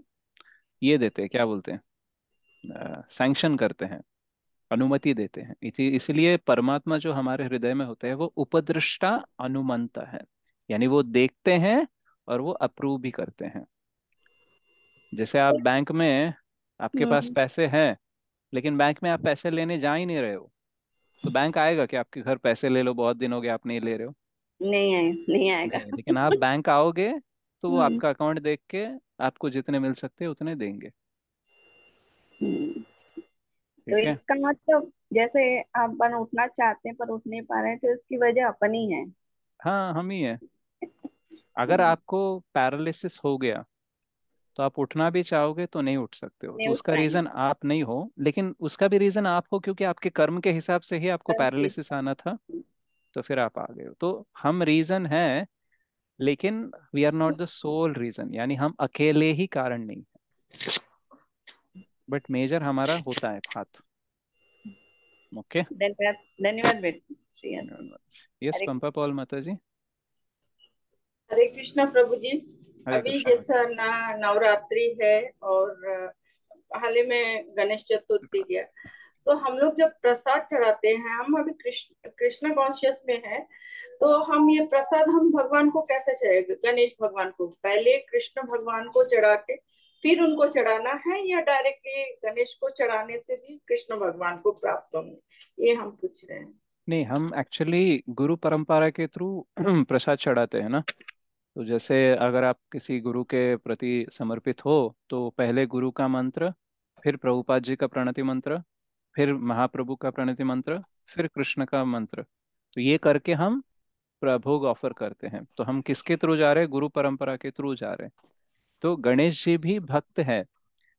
ये देते हैं, क्या बोलते हैं, सैंक्शन करते हैं, अनुमति देते हैं. इसलिए परमात्मा जो हमारे हृदय में होते हैं वो उपदृष्टा अनुमंता है. यानी वो देखते हैं और वो अप्रूव भी करते हैं. जैसे आप बैंक में, आपके पास हम्म। पैसे हैं, लेकिन बैंक में आप पैसे लेने जा ही नहीं रहे हो, तो बैंक आएगा कि आपके घर पैसे ले लो, बहुत दिन हो गए आप नहीं ले रहे हो? नहीं आएगा। नहीं. लेकिन आप बैंक आओगे तो वो हम्म। आपका अकाउंट देख के आपको जितने मिल सकते हैं उतने देंगे. हम्म। तो ठीक है. इसका मतलब जैसे अपन उठना चाहते हैं पर उठ नहीं पा रहे हैं, तो इसकी वजह अपन ही है। हाँ, हम ही है. अगर हम्म। आपको पैरालिसिस हो गया तो आप उठना भी चाहोगे तो नहीं उठ सकते हो, नहीं तो उठ उसका पाएंगे। रीजन आप नहीं हो, लेकिन उसका भी रीजन आप हो, क्योंकि आपके कर्म के हिसाब से ही आपको हर चीज पैरालिसिस आना था. तो फिर आप आ गए हो. तो हम रीजन है, लेकिन we are not the soul reason. यानी हम अकेले ही कारण नहीं है, बट मेजर हमारा होता है हाथ. ओके. धन्यवाद। धन्यवाद बेटा श्रेयस। यस, हरे पंपा पॉल माता जी. हरे कृष्णा प्रभु जी। हरे अभी कृष्णा माता जैसा ना नवरात्रि है और हाल ही में गणेश चतुर्थी गया, तो हम लोग जब प्रसाद चढ़ाते हैं, हम अभी कृष्ण कृष्ण कॉन्शियस में है, तो हम ये प्रसाद हम भगवान को कैसे चढ़ाएंगे? गणेश भगवान को पहले कृष्ण भगवान को चढ़ा के फिर उनको चढ़ाना है, या डायरेक्टली गणेश को चढ़ाने से भी कृष्ण भगवान को प्राप्त होंगे, ये हम पूछ रहे हैं। नहीं, हम एक्चुअली गुरु परंपरा के थ्रू प्रसाद चढ़ाते हैं ना. तो जैसे अगर आप किसी गुरु के प्रति समर्पित हो तो पहले गुरु का मंत्र, फिर प्रभुपाद जी का प्रणति मंत्र, फिर महाप्रभु का प्रणति मंत्र, फिर कृष्ण का मंत्र. तो ये करके हम भोग ऑफर करते हैं. तो हम किसके थ्रू जा रहे हैं? गुरु परंपरा के थ्रू जा रहे हैं. तो गणेश जी भी भक्त है,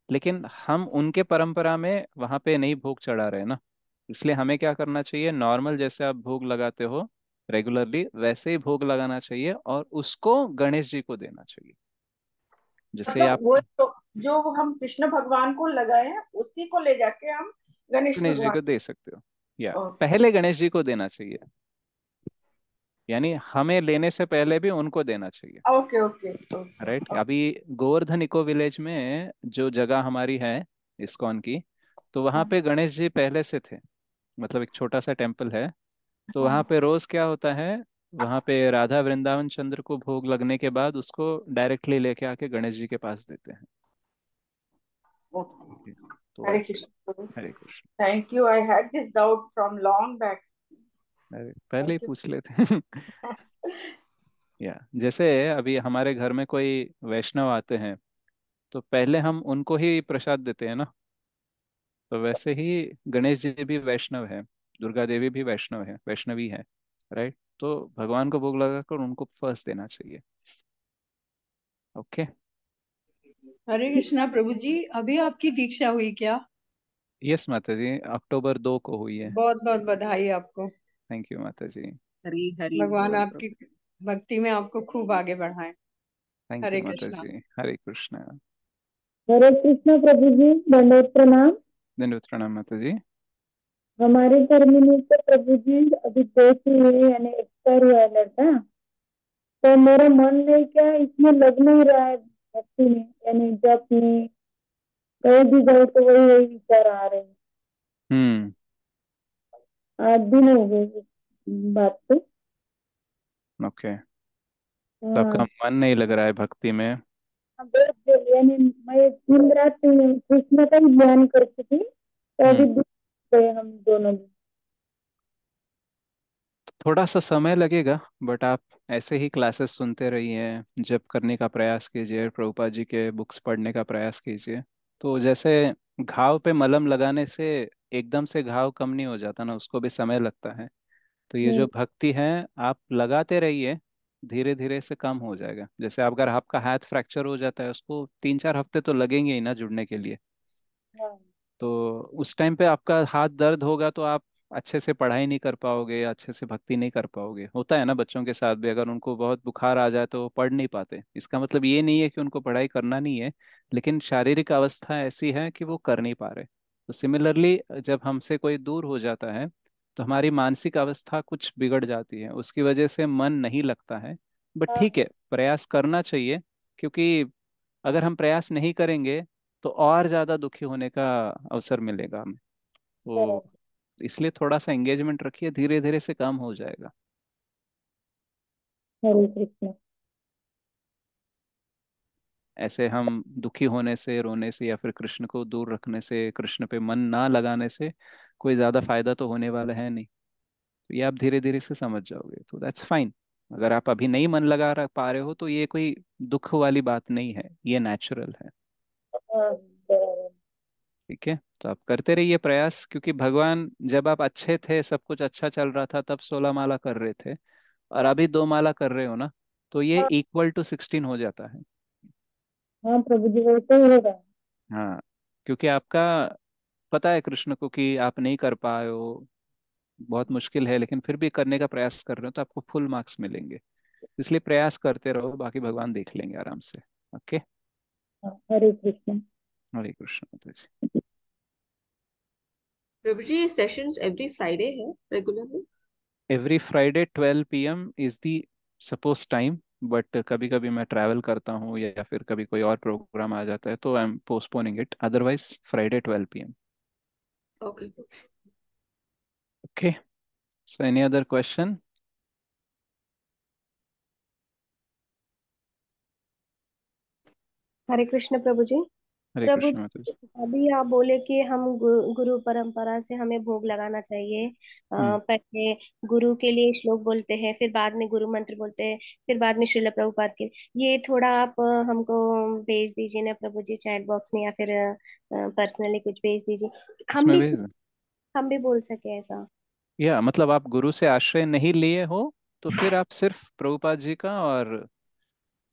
लेकिन हम उनके परंपरा में वहां पे नहीं भोग चढ़ा रहे ना. इसलिए हमें क्या करना चाहिए? नॉर्मल जैसे आप भोग लगाते हो रेगुलरली, वैसे ही भोग लगाना चाहिए और उसको गणेश जी को देना चाहिए. जैसे मतलब आप वो जो हम कृष्ण भगवान को लगाए हैं उसी को ले जाके हम गणेश गणेश जी भगवान। को दे सकते हो, या ओके पहले गणेश जी को देना चाहिए. यानी हमें लेने से पहले भी उनको देना चाहिए. Okay okay right. ओके। अभी गोवर्धन इको विलेज में जो जगह हमारी है इस्कॉन की, तो वहाँ पे गणेश जी पहले से थे. मतलब एक छोटा सा टेम्पल है. तो वहाँ पे रोज क्या होता है, वहाँ पे राधा वृंदावन चंद्र को भोग लगने के बाद उसको डायरेक्टली लेके आके गणेश जी के पास देते हैं. ठीक है? तो हरे ऐसे. Krishna. Hare Krishna. Thank you, I had this doubt from long back. अरे पहले ही थैंक यू। पूछ लेते. या जैसे अभी हमारे घर में कोई वैष्णव आते हैं, तो पहले हम उनको ही प्रसाद देते हैं ना। तो वैसे ही गणेश जी भी वैष्णव है, दुर्गा देवी भी वैष्णव है, वैष्णवी है, राइट। तो भगवान को भोग लगाकर उनको फर्स्ट देना चाहिए। ओके। हरे कृष्णा प्रभु जी, अभी आपकी दीक्षा हुई क्या? यस माता जी, अक्टूबर 2 को हुई है। बहुत बहुत बधाई आपको। थैंक यू माता जी। हरी हरी भगवान बोल आपकी प्रभु। भक्ति में आपको खूब आगे बढ़ाए। थैंक यू हरे माता कृष्णा। जी, हरे कृष्णा। हरे कृष्ण प्रभु जी, दंडवत प्रणाम। धन्यवाद, प्रणाम माता जी। हमारे घर में तो प्रभु जी अभी डेथ हुई है, यानी एक्सपायर हुआ है लड़का। तो मेरा मन नहीं क्या इसमें लग नहीं रहा है भक्ति में, यानी जब में कहीं भी जाओ तो वही वही विचार आ रहे हैं। हम्म। 8 दिन हो गए इस बात पे। ओके। तो आपका हाँ। मन नहीं लग रहा है भक्ति में? बहुत देर, यानी मैं दिन रात कृष्ण का ही ध्यान करती थी, तो अभी हम्म। दूर गए हम दोनों भी। तो थोड़ा सा समय लगेगा, बट आप ऐसे ही क्लासेस सुनते रहिए, जप करने का प्रयास कीजिए, प्रभुपाद जी के बुक्स पढ़ने का प्रयास कीजिए। तो जैसे घाव पे मलहम लगाने से एकदम से घाव कम नहीं हो जाता ना, उसको भी समय लगता है। तो ये जो हम्म। भक्ति है, आप लगाते रहिए, धीरे धीरे से कम हो जाएगा। जैसे आप अगर आपका हाथ फ्रैक्चर हो जाता है, उसको 3-4 हफ्ते तो लगेंगे ही ना जुड़ने के लिए। हाँ। तो उस टाइम पे आपका हाथ दर्द होगा, तो आप अच्छे से पढ़ाई नहीं कर पाओगे, अच्छे से भक्ति नहीं कर पाओगे। होता है ना बच्चों के साथ भी, अगर उनको बहुत बुखार आ जाए तो वो पढ़ नहीं पाते। इसका मतलब ये नहीं है कि उनको पढ़ाई करना नहीं है, लेकिन शारीरिक अवस्था ऐसी है कि वो कर नहीं पा रहे। तो सिमिलरली जब हमसे कोई दूर हो जाता है, तो हमारी मानसिक अवस्था कुछ बिगड़ जाती है, उसकी वजह से मन नहीं लगता है। बट हाँ। ठीक है, प्रयास करना चाहिए, क्योंकि अगर हम प्रयास नहीं करेंगे तो और ज़्यादा दुखी होने का अवसर मिलेगा हमें। तो बराबर। इसलिए थोड़ा सा एंगेजमेंट रखिए, धीरे धीरे से कम हो जाएगा। हरे कृष्ण। ऐसे हम दुखी होने से, रोने से, या फिर कृष्ण को दूर रखने से, कृष्ण पे मन ना लगाने से कोई ज़्यादा फायदा तो होने वाला है नहीं। तो ये आप धीरे धीरे से समझ जाओगे, तो दैट्स फाइन। अगर आप अभी नहीं मन लगा पा रहे हो, तो ये कोई दुख वाली बात नहीं है, ये नेचुरल है। हाँ, बराबर। ठीक है, तो आप करते रहिए प्रयास, क्योंकि भगवान जब आप अच्छे थे, सब कुछ अच्छा चल रहा था, तब 16 माला कर रहे थे। और अभी 2 माला कर रहे हो ना, तो ये हाँ। =16 हो जाता है। हाँ प्रभु जी, वो तो ही होगा। हाँ, क्योंकि आपका पता है कृष्ण को कि आप नहीं कर पाए हो, बहुत मुश्किल है, लेकिन फिर भी करने का प्रयास कर रहे हो, तो आपको फुल मार्क्स मिलेंगे। इसलिए प्रयास करते रहो, बाकी भगवान देख लेंगे आराम से। ओके। हाँ, हरे कृष्ण। हरे कृष्ण माता जी। प्रभु जी, ये सेशंस एवरी फ्राइडे है regularly? Every Friday 12 PM is the suppose time, but कभी कभी मैं ट्रैवल करता हूँ, या फिर कभी कोई और प्रोग्राम आ जाता है, तो I am postponing it. Otherwise Friday 12 PM। Okay. Okay. So any other question? Hare Krishna प्रभु जी। हरे प्रभु कृष्ण माता जी, जी। अभी आप बोले कि हम गुरु परंपरा से हमें भोग लगाना चाहिए। हम्म। पहले गुरु के लिए श्लोक बोलते हैं, फिर बाद में गुरु मंत्र बोलते हैं, फिर बाद में श्रील प्रभुपाद के। ये थोड़ा आप हमको भेज दीजिए ना प्रभु जी, चैट बॉक्स में, या फिर पर्सनली कुछ भेज दीजिए, हम इसमें भी भेज दें? हम भी बोल सके ऐसा। या मतलब आप गुरु से आश्रय नहीं लिए हो, तो फिर आप सिर्फ प्रभुपाद जी का और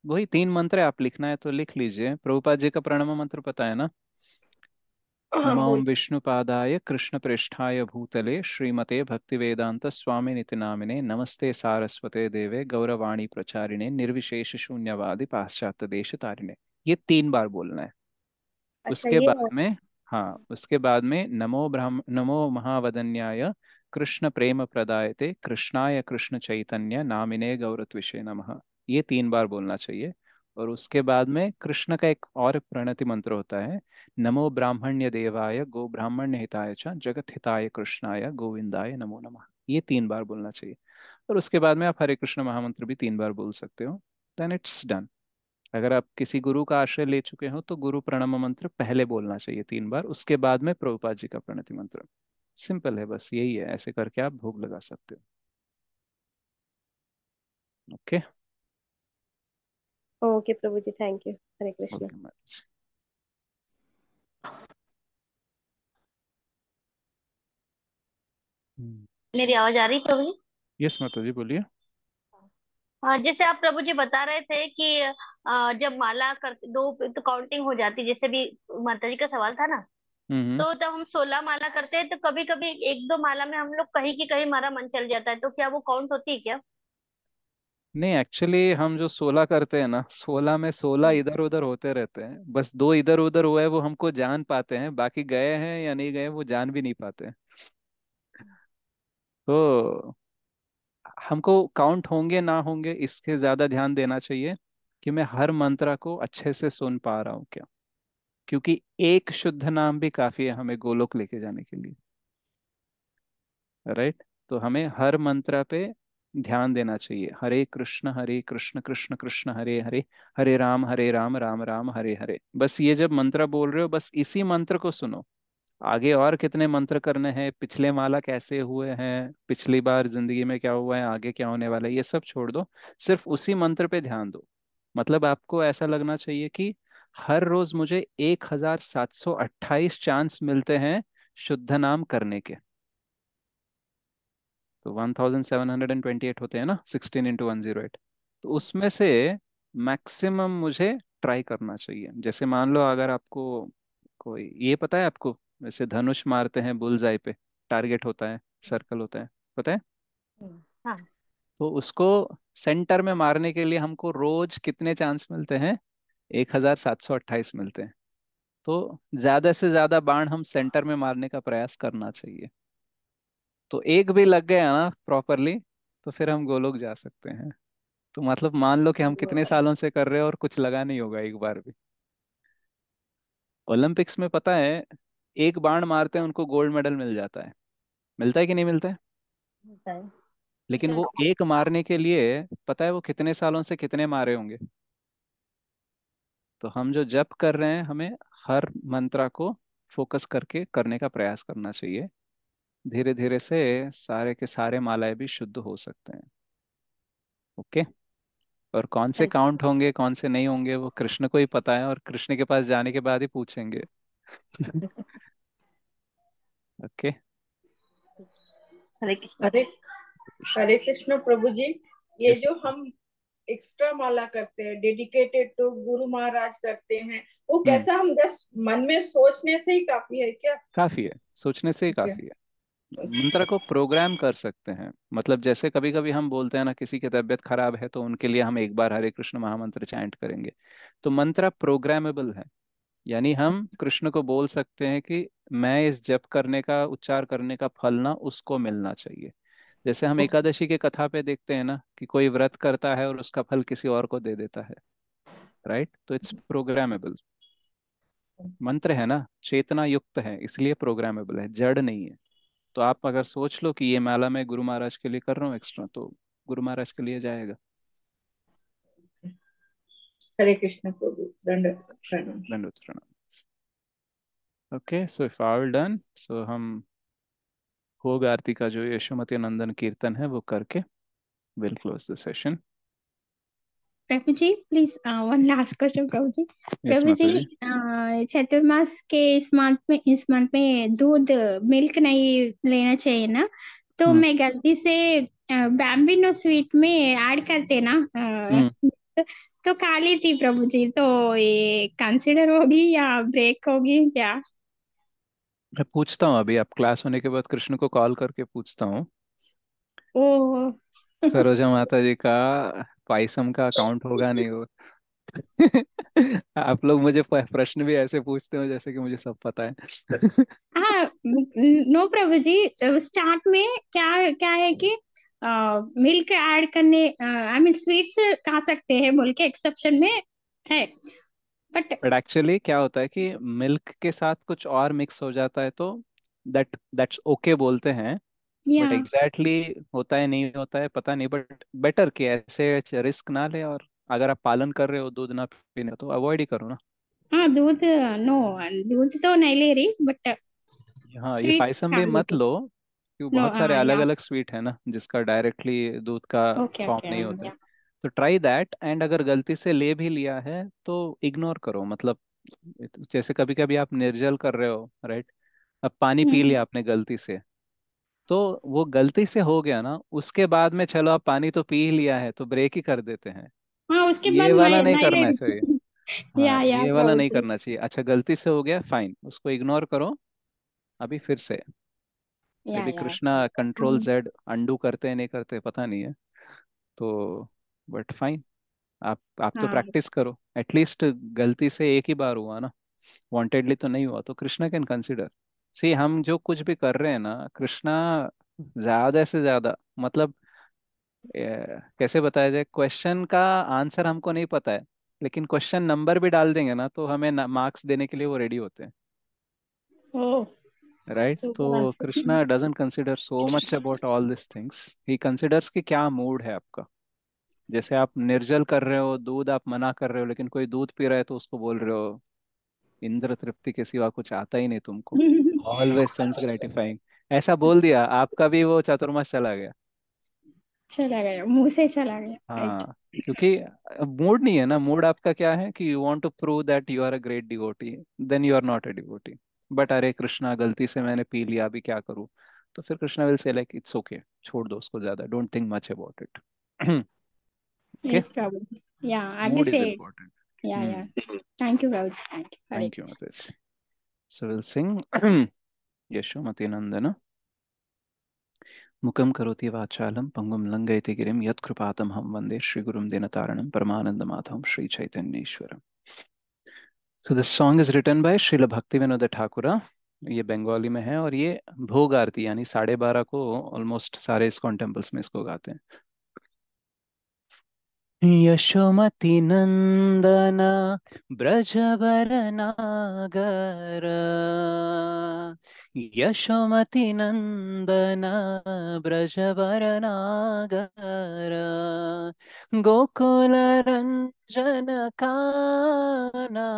वही 3 मंत्र आप लिखना है तो लिख लीजिए। प्रभुपाद जी का प्रणव मंत्र पता है ना? हाँ, नमो बोल। विष्णुपादाय कृष्णप्रेष्ठाय भूतले श्रीमते भक्तिवेदांत स्वामिनिति नामिने नमस्ते सारस्वते देवे गौरवाणी प्रचारिणे निर्विशेष शून्यवादी पाश्चात्य देश तारिणे। ये 3 बार बोलना है। अच्छा, उसके ये बाद बात। में, हाँ, उसके बाद में नमो महावदन्याय कृष्ण प्रेम प्रदायते कृष्णाय कृष्ण चैतन्य नामिने गौरत्विषे नमः। ये 3 बार बोलना चाहिए। और उसके बाद में कृष्ण का एक और प्रणति मंत्र होता है, नमो ब्राह्मण्य देवाय गो ब्राह्मण्य हिताय च जगत हिताय कृष्णाय गोविंदाय नमो नमः। ये 3 बार बोलना चाहिए। और उसके बाद में आप हरे कृष्ण महामंत्र भी 3 बार बोल सकते हो। Then it's done. अगर आप किसी गुरु का आश्रय ले चुके हो, तो गुरु प्रणव मंत्र पहले बोलना चाहिए 3 बार, उसके बाद में प्रभुपाद जी का प्रणति मंत्र। सिंपल है, बस यही है। ऐसे करके आप भोग लगा सकते हो। Okay. Okay Prabhu ji, thank you. Hare Krishna. Okay much. मेरी आवाज आ रही प्रभु जी? यस माता जी बोलिए। जैसे आप प्रभु जी बता रहे थे कि जब माला कर दो तो काउंटिंग हो जाती, जैसे भी माता जी का सवाल था ना, हम्म। तो जब हम 16 माला करते हैं तो कभी कभी एक दो माला में हम लोग कहीं की कहीं हमारा मन चल जाता है, तो क्या वो काउंट होती है क्या? नहीं, एक्चुअली हम जो 16 करते हैं ना, 16 में 16 इधर उधर होते रहते हैं, बस 2 इधर उधर हुआ है वो हमको जान पाते हैं, बाकी गए हैं या नहीं गए वो जान भी नहीं पाते। तो हमको काउंट होंगे ना होंगे इसके ज्यादा ध्यान देना चाहिए कि मैं हर मंत्र को अच्छे से सुन पा रहा हूँ क्या, क्योंकि एक शुद्ध नाम भी काफी है हमें गोलोक लेके जाने के लिए। राइट। तो हमें हर मंत्र पे ध्यान देना चाहिए। हरे कृष्ण कृष्ण कृष्ण हरे हरे, हरे राम राम राम हरे हरे। बस ये जब मंत्र बोल रहे हो बस इसी मंत्र को सुनो। आगे और कितने मंत्र करने हैं, पिछले माला कैसे हुए हैं, पिछली बार जिंदगी में क्या हुआ है, आगे क्या होने वाला है, ये सब छोड़ दो। सिर्फ उसी मंत्र पे ध्यान दो। मतलब आपको ऐसा लगना चाहिए कि हर रोज मुझे 1728 मिलते हैं शुद्ध नाम करने के। तो 1728 होते हैं ना, 16 × 108। तो उसमें से मैक्सिमम मुझे ट्राई करना चाहिए। जैसे मान लो अगर आपको कोई, ये पता है आपको, वैसे धनुष मारते हैं बुलजाई पे, टारगेट होता है, सर्कल होता है, पता है? हाँ। तो उसको सेंटर में मारने के लिए हमको रोज कितने चांस मिलते हैं? 1728 मिलते हैं। तो ज्यादा से ज्यादा बाण हम सेंटर में मारने का प्रयास करना चाहिए। तो एक भी लग गया ना प्रॉपरली, तो फिर हम गोलोक जा सकते हैं। तो मतलब मान लो कि हम कितने सालों से कर रहे हैं और कुछ लगा नहीं होगा एक बार भी। ओलंपिक्स में पता है, एक बाण मारते हैं उनको गोल्ड मेडल मिल जाता है। मिलता है कि नहीं मिलता है? होता है। लेकिन वो एक मारने के लिए पता है वो कितने सालों से कितने मारे होंगे। तो हम जो जप कर रहे हैं हमें हर मंत्रा को फोकस करके करने का प्रयास करना चाहिए। धीरे धीरे से सारे के सारे मालाएं भी शुद्ध हो सकते हैं। ओके। और कौन से हरे काउंट होंगे कौन से नहीं होंगे वो कृष्ण को ही पता है, और कृष्ण के पास जाने के बाद ही पूछेंगे। ओके। हरे कृष्ण। हरे हरे कृष्ण प्रभु जी। ये यस। जो हम एक्स्ट्रा माला करते हैं, डेडिकेटेड टू गुरु महाराज करते हैं, वो हम्म। कैसा, हम जस्ट मन में सोचने से ही काफी है क्या? काफी है, सोचने से ही ओके। काफी है। मंत्र को प्रोग्राम कर सकते हैं। मतलब जैसे कभी कभी हम बोलते हैं ना, किसी की तबीयत खराब है तो उनके लिए हम एक बार हरे कृष्ण महामंत्र चैंट करेंगे। तो मंत्र प्रोग्रामेबल है। यानी हम कृष्ण को बोल सकते हैं कि मैं इस जप करने का, उच्चार करने का फल ना उसको मिलना चाहिए। जैसे हम एकादशी के कथा पे देखते हैं ना कि कोई व्रत करता है और उसका फल किसी और को दे देता है। राइट। तो इट्स प्रोग्रामेबल। मंत्र है ना, चेतना युक्त है, इसलिए प्रोग्रामेबल है, जड़ नहीं है। तो आप अगर सोच लो कि ये माला मैं गुरु महाराज के लिए कर रहा हूँ एक्स्ट्रा, तो गुरु महाराज के लिए जाएगा। हरे कृष्ण प्रभु, दंडवत प्रणाम। दंडवत प्रणाम। Okay, so if all done, so हम भोग आरती का जो यशोमती नंदन कीर्तन है वो करके will close the session. Prabhu ji please one last question Prabhu ji. Yes Prabhu ji Mata ji. चतुर्मास के इस मंथ में दूध मिल्क नहीं लेना चाहिए ना, तो हम्म। मैं गलती से बैम्बिनो स्वीट में ऐड करते ना हम्म। तो खा ली थी प्रभु जी, तो ये कंसिडर होगी या ब्रेक होगी क्या? मैं पूछता हूँ अभी, आप क्लास होने के बाद कृष्ण को कॉल करके पूछता हूँ। ओ सरोजा माता जी का पायसम का अकाउंट होगा नहीं हो। आप लोग मुझे प्रश्न भी ऐसे पूछते हो जैसे कि मुझे सब पता है। हाँ, नो प्रभु जी, स्टार्ट में क्या क्या है कि मिल्क ऐड करने, आई मीन स्वीट्स खा सकते हैं बोल के एक्सेप्शन में है, बट बट एक्चुअली क्या होता है कि मिल्क के साथ कुछ और मिक्स हो जाता है तो दैट्स ओके बोलते हैं। या बट एग्जैक्टली होता है नहीं होता है पता नहीं, बट बेटर कि ऐसे रिस्क ना ले, और अगर आप पालन कर रहे हो दूध ना पीने तो अवॉइड ही करो ना। हाँ दूध, नो दूध तो नहीं ले रही, बट हाँ, ये स्वीट पायसम खा भी मत लेते। लो, क्योंकि नो बहुत सारे अलग या अलग स्वीट है ना जिसका डायरेक्टली दूध का ओके फॉर्म ओके नहीं होता है। या तो ट्राई दैट, एंड अगर गलती से ले भी लिया है तो इग्नोर करो। मतलब जैसे कभी कभी आप निर्जल कर रहे हो, राइट? अब पानी पी लिया आपने गलती से, तो वो गलती से हो गया ना, उसके बाद में चलो आप पानी तो पी ही लिया है तो ब्रेक ही कर देते हैं। हाँ, उसके ये बाद वाला मैं नहीं करना चाहिए। नहीं। हाँ, या ये वाला प्रभु नहीं जी। करना चाहिए। अच्छा गलती से हो गया, फाइन, उसको इग्नोर करो। अभी फिर से मे बी या कृष्णा कंट्रोल जेड अंडू करते हैं नहीं करते पता नहीं है, तो बट फाइन। आप तो हाँ। प्रैक्टिस करो एटलीस्ट। गलती से एक ही बार हुआ ना, वांटेडली तो नहीं हुआ, तो कृष्णा कैन कंसिडर। सी हम जो कुछ भी कर रहे हैं ना, कृष्णा ज्यादा से ज्यादा, मतलब कैसे बताया जाए, क्वेश्चन का आंसर हमको नहीं पता है, लेकिन क्वेश्चन नंबर भी डाल देंगे ना तो हमें मार्क्स देने के लिए वो रेडी होते हैं, ओह, राइट? सुपर तो अच्छा। Krishna doesn't consider so much about all this things. He considers कि क्या मूड है आपका। जैसे आप निर्जल कर रहे हो, दूध आप मना कर रहे हो, लेकिन कोई दूध पी रहा है तो उसको बोल रहे हो इंद्र तृप्ति के सिवा कुछ आता ही नहीं तुमको, ऑलवेज सेंस ग्रेटिफाइंग। ऐसा बोल दिया, आपका भी वो चातुर्मास चला गया। चला गया, मुंह से चला गया, राइट। हाँ, क्योंकि मूड नहीं है ना। मूड आपका क्या है कि you want to prove that you are a great devotee, then you are not a devotee. But अरे कृष्णा गलती से मैंने पी लिया, अभी क्या करूँ? तो फिर Krishna will say like it's okay, छोड़ दो उसको, ज्यादा don't think much about it. Okay, yes Prabhu. या आगे मूड से। Is important. या hmm, thank you Prabhu ji, thank you, Hare thank you Krishna. Mataji. So will sing Yashomati नंदन मुखं करोति वाचालं पंगुं लंघयति गिरिं यत्कृपातमहं वन्दे श्रीगुरुं दीनतारिणं परमानन्दमाधवं श्रीचैतन्येश्वरम्। So this song is written by Srila Bhaktivinoda Thakura. ये बंगाली में है और ये भोग आरती यानी 12:30 को ऑलमोस्ट सारे इस्कॉन टेम्पल्स में इसको गाते हैं। यशोमती नंदन ब्रजवर नागर, यशोमती नंदन ब्रजवर नागर, गोकुल रंजन काना,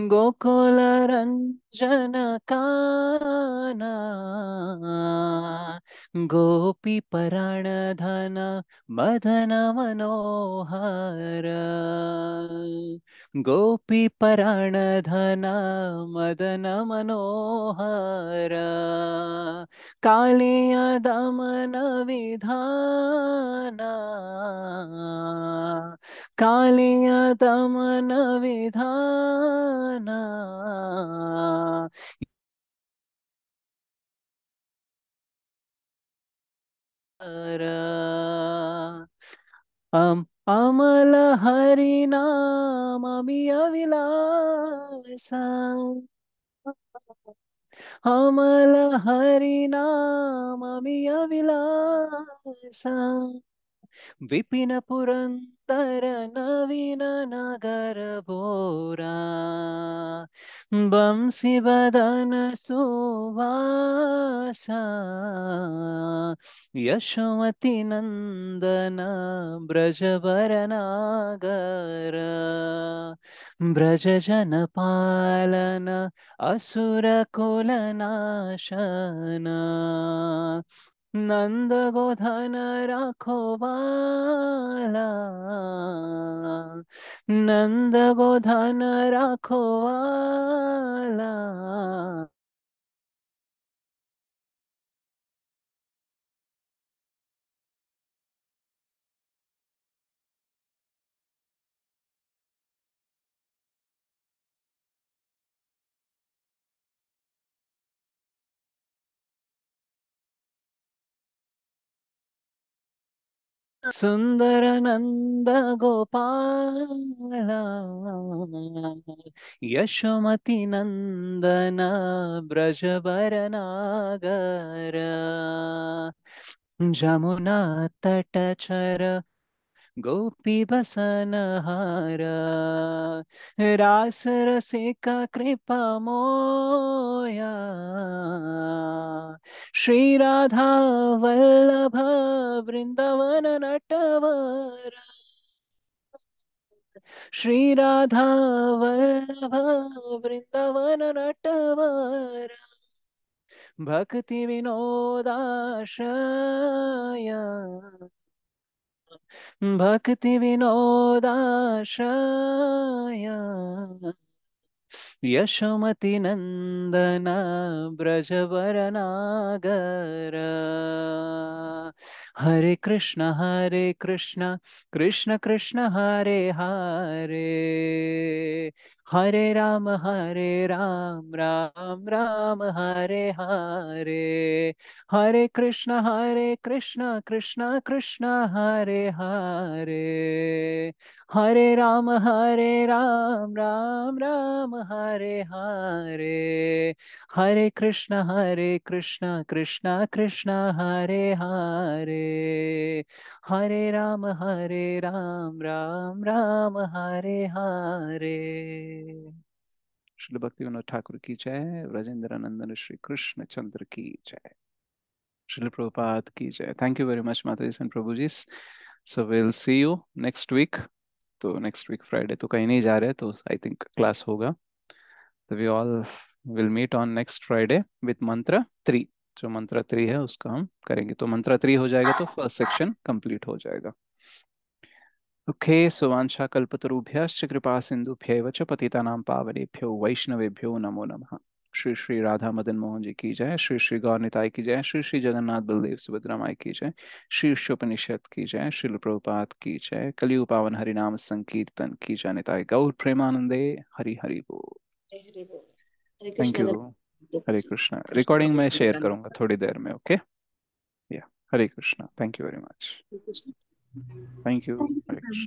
गोकुल रंजन काना, गोपी पराणधन मदन मनोहर, गोपी पराणधन मदन मनोहर, कालिया दमन विधाना, कालिया दमन विधाना, अमल हरि नाम अविलासा, अमल हरि नाम अविलासा, विपिन पुरंदर नवीन नगर भोरा, बंसी बदन सुवासा, यशोमती नंदन ब्रजवर नागर, ब्रज जन पालन असुर कुल नाशन, नंद गोधन राखोवाला, नंद गोधन राखोवाला, सुंदर नंद गोपाला, यशोमती नंदन ब्रजवर नागर, जमुना तटचर गोपी बसनहार, रास रसिका कृपा मोया, श्री राधा वल्लभ वृंदावन नटवर, श्री राधा वल्लभ वृंदावन नटवर, भक्ति विनोदाश्रय, भक्ति विनोदाश्रय यशोमति नंदन ब्रजवरनागर। हरे कृष्ण कृष्ण कृष्ण हरे हरे, हरे राम राम राम हरे हरे। हरे कृष्ण कृष्ण कृष्ण हरे हरे, हरे राम राम राम हरे हरे। हरे कृष्ण कृष्ण कृष्ण हरे हरे, हरे राम राम राम हरे हरे। श्री भक्ति विनोद ठाकुर की जय, ब्रजेंद्र नंदन श्री कृष्ण चंद्र की जय, श्रील प्रभुपाद की जय। Thank you very much Mata ji and Prabhu ji. So will see you next week. तो नेक्स्ट वीक फ्राइडे तो कहीं नहीं जा रहे, तो आई थिंक क्लास होगा। तो we all will meet on next Friday with mantra 3। जो मंत्र 3 है उसका हम करेंगे। तो मंत्र 3 हो जाएगा तो फर्स्ट सेक्शन कंप्लीट हो जाएगा। ओके, सो वांछा कल्पतरुभ्यश्च कृपा सिंधुभ्यैव च पतितानां पावनेभ्यो वैष्णवेभ्यो नमो नमः। श्री श्री राधा मदन मोहन जी की जय, श्री श्री गौर निताई की जय, श्री श्री जगन्नाथ बलदेव सुभद्रा माई की जय, श्री उपनिषद की जय, श्रील प्रभुपाद की जय, कलियुग पावन हरिनाम संकीर्तन की जय। निताई गौर प्रेमानंदे, हरि हरि बोल। हरे बोल। Hare thank Krishna you. Hare Krishna. Recording में शेयर करूंगा थोड़ी देर में। Okay, yeah Hare Krishna. Thank you very much. Krishna. Thank you. Hare Krishna.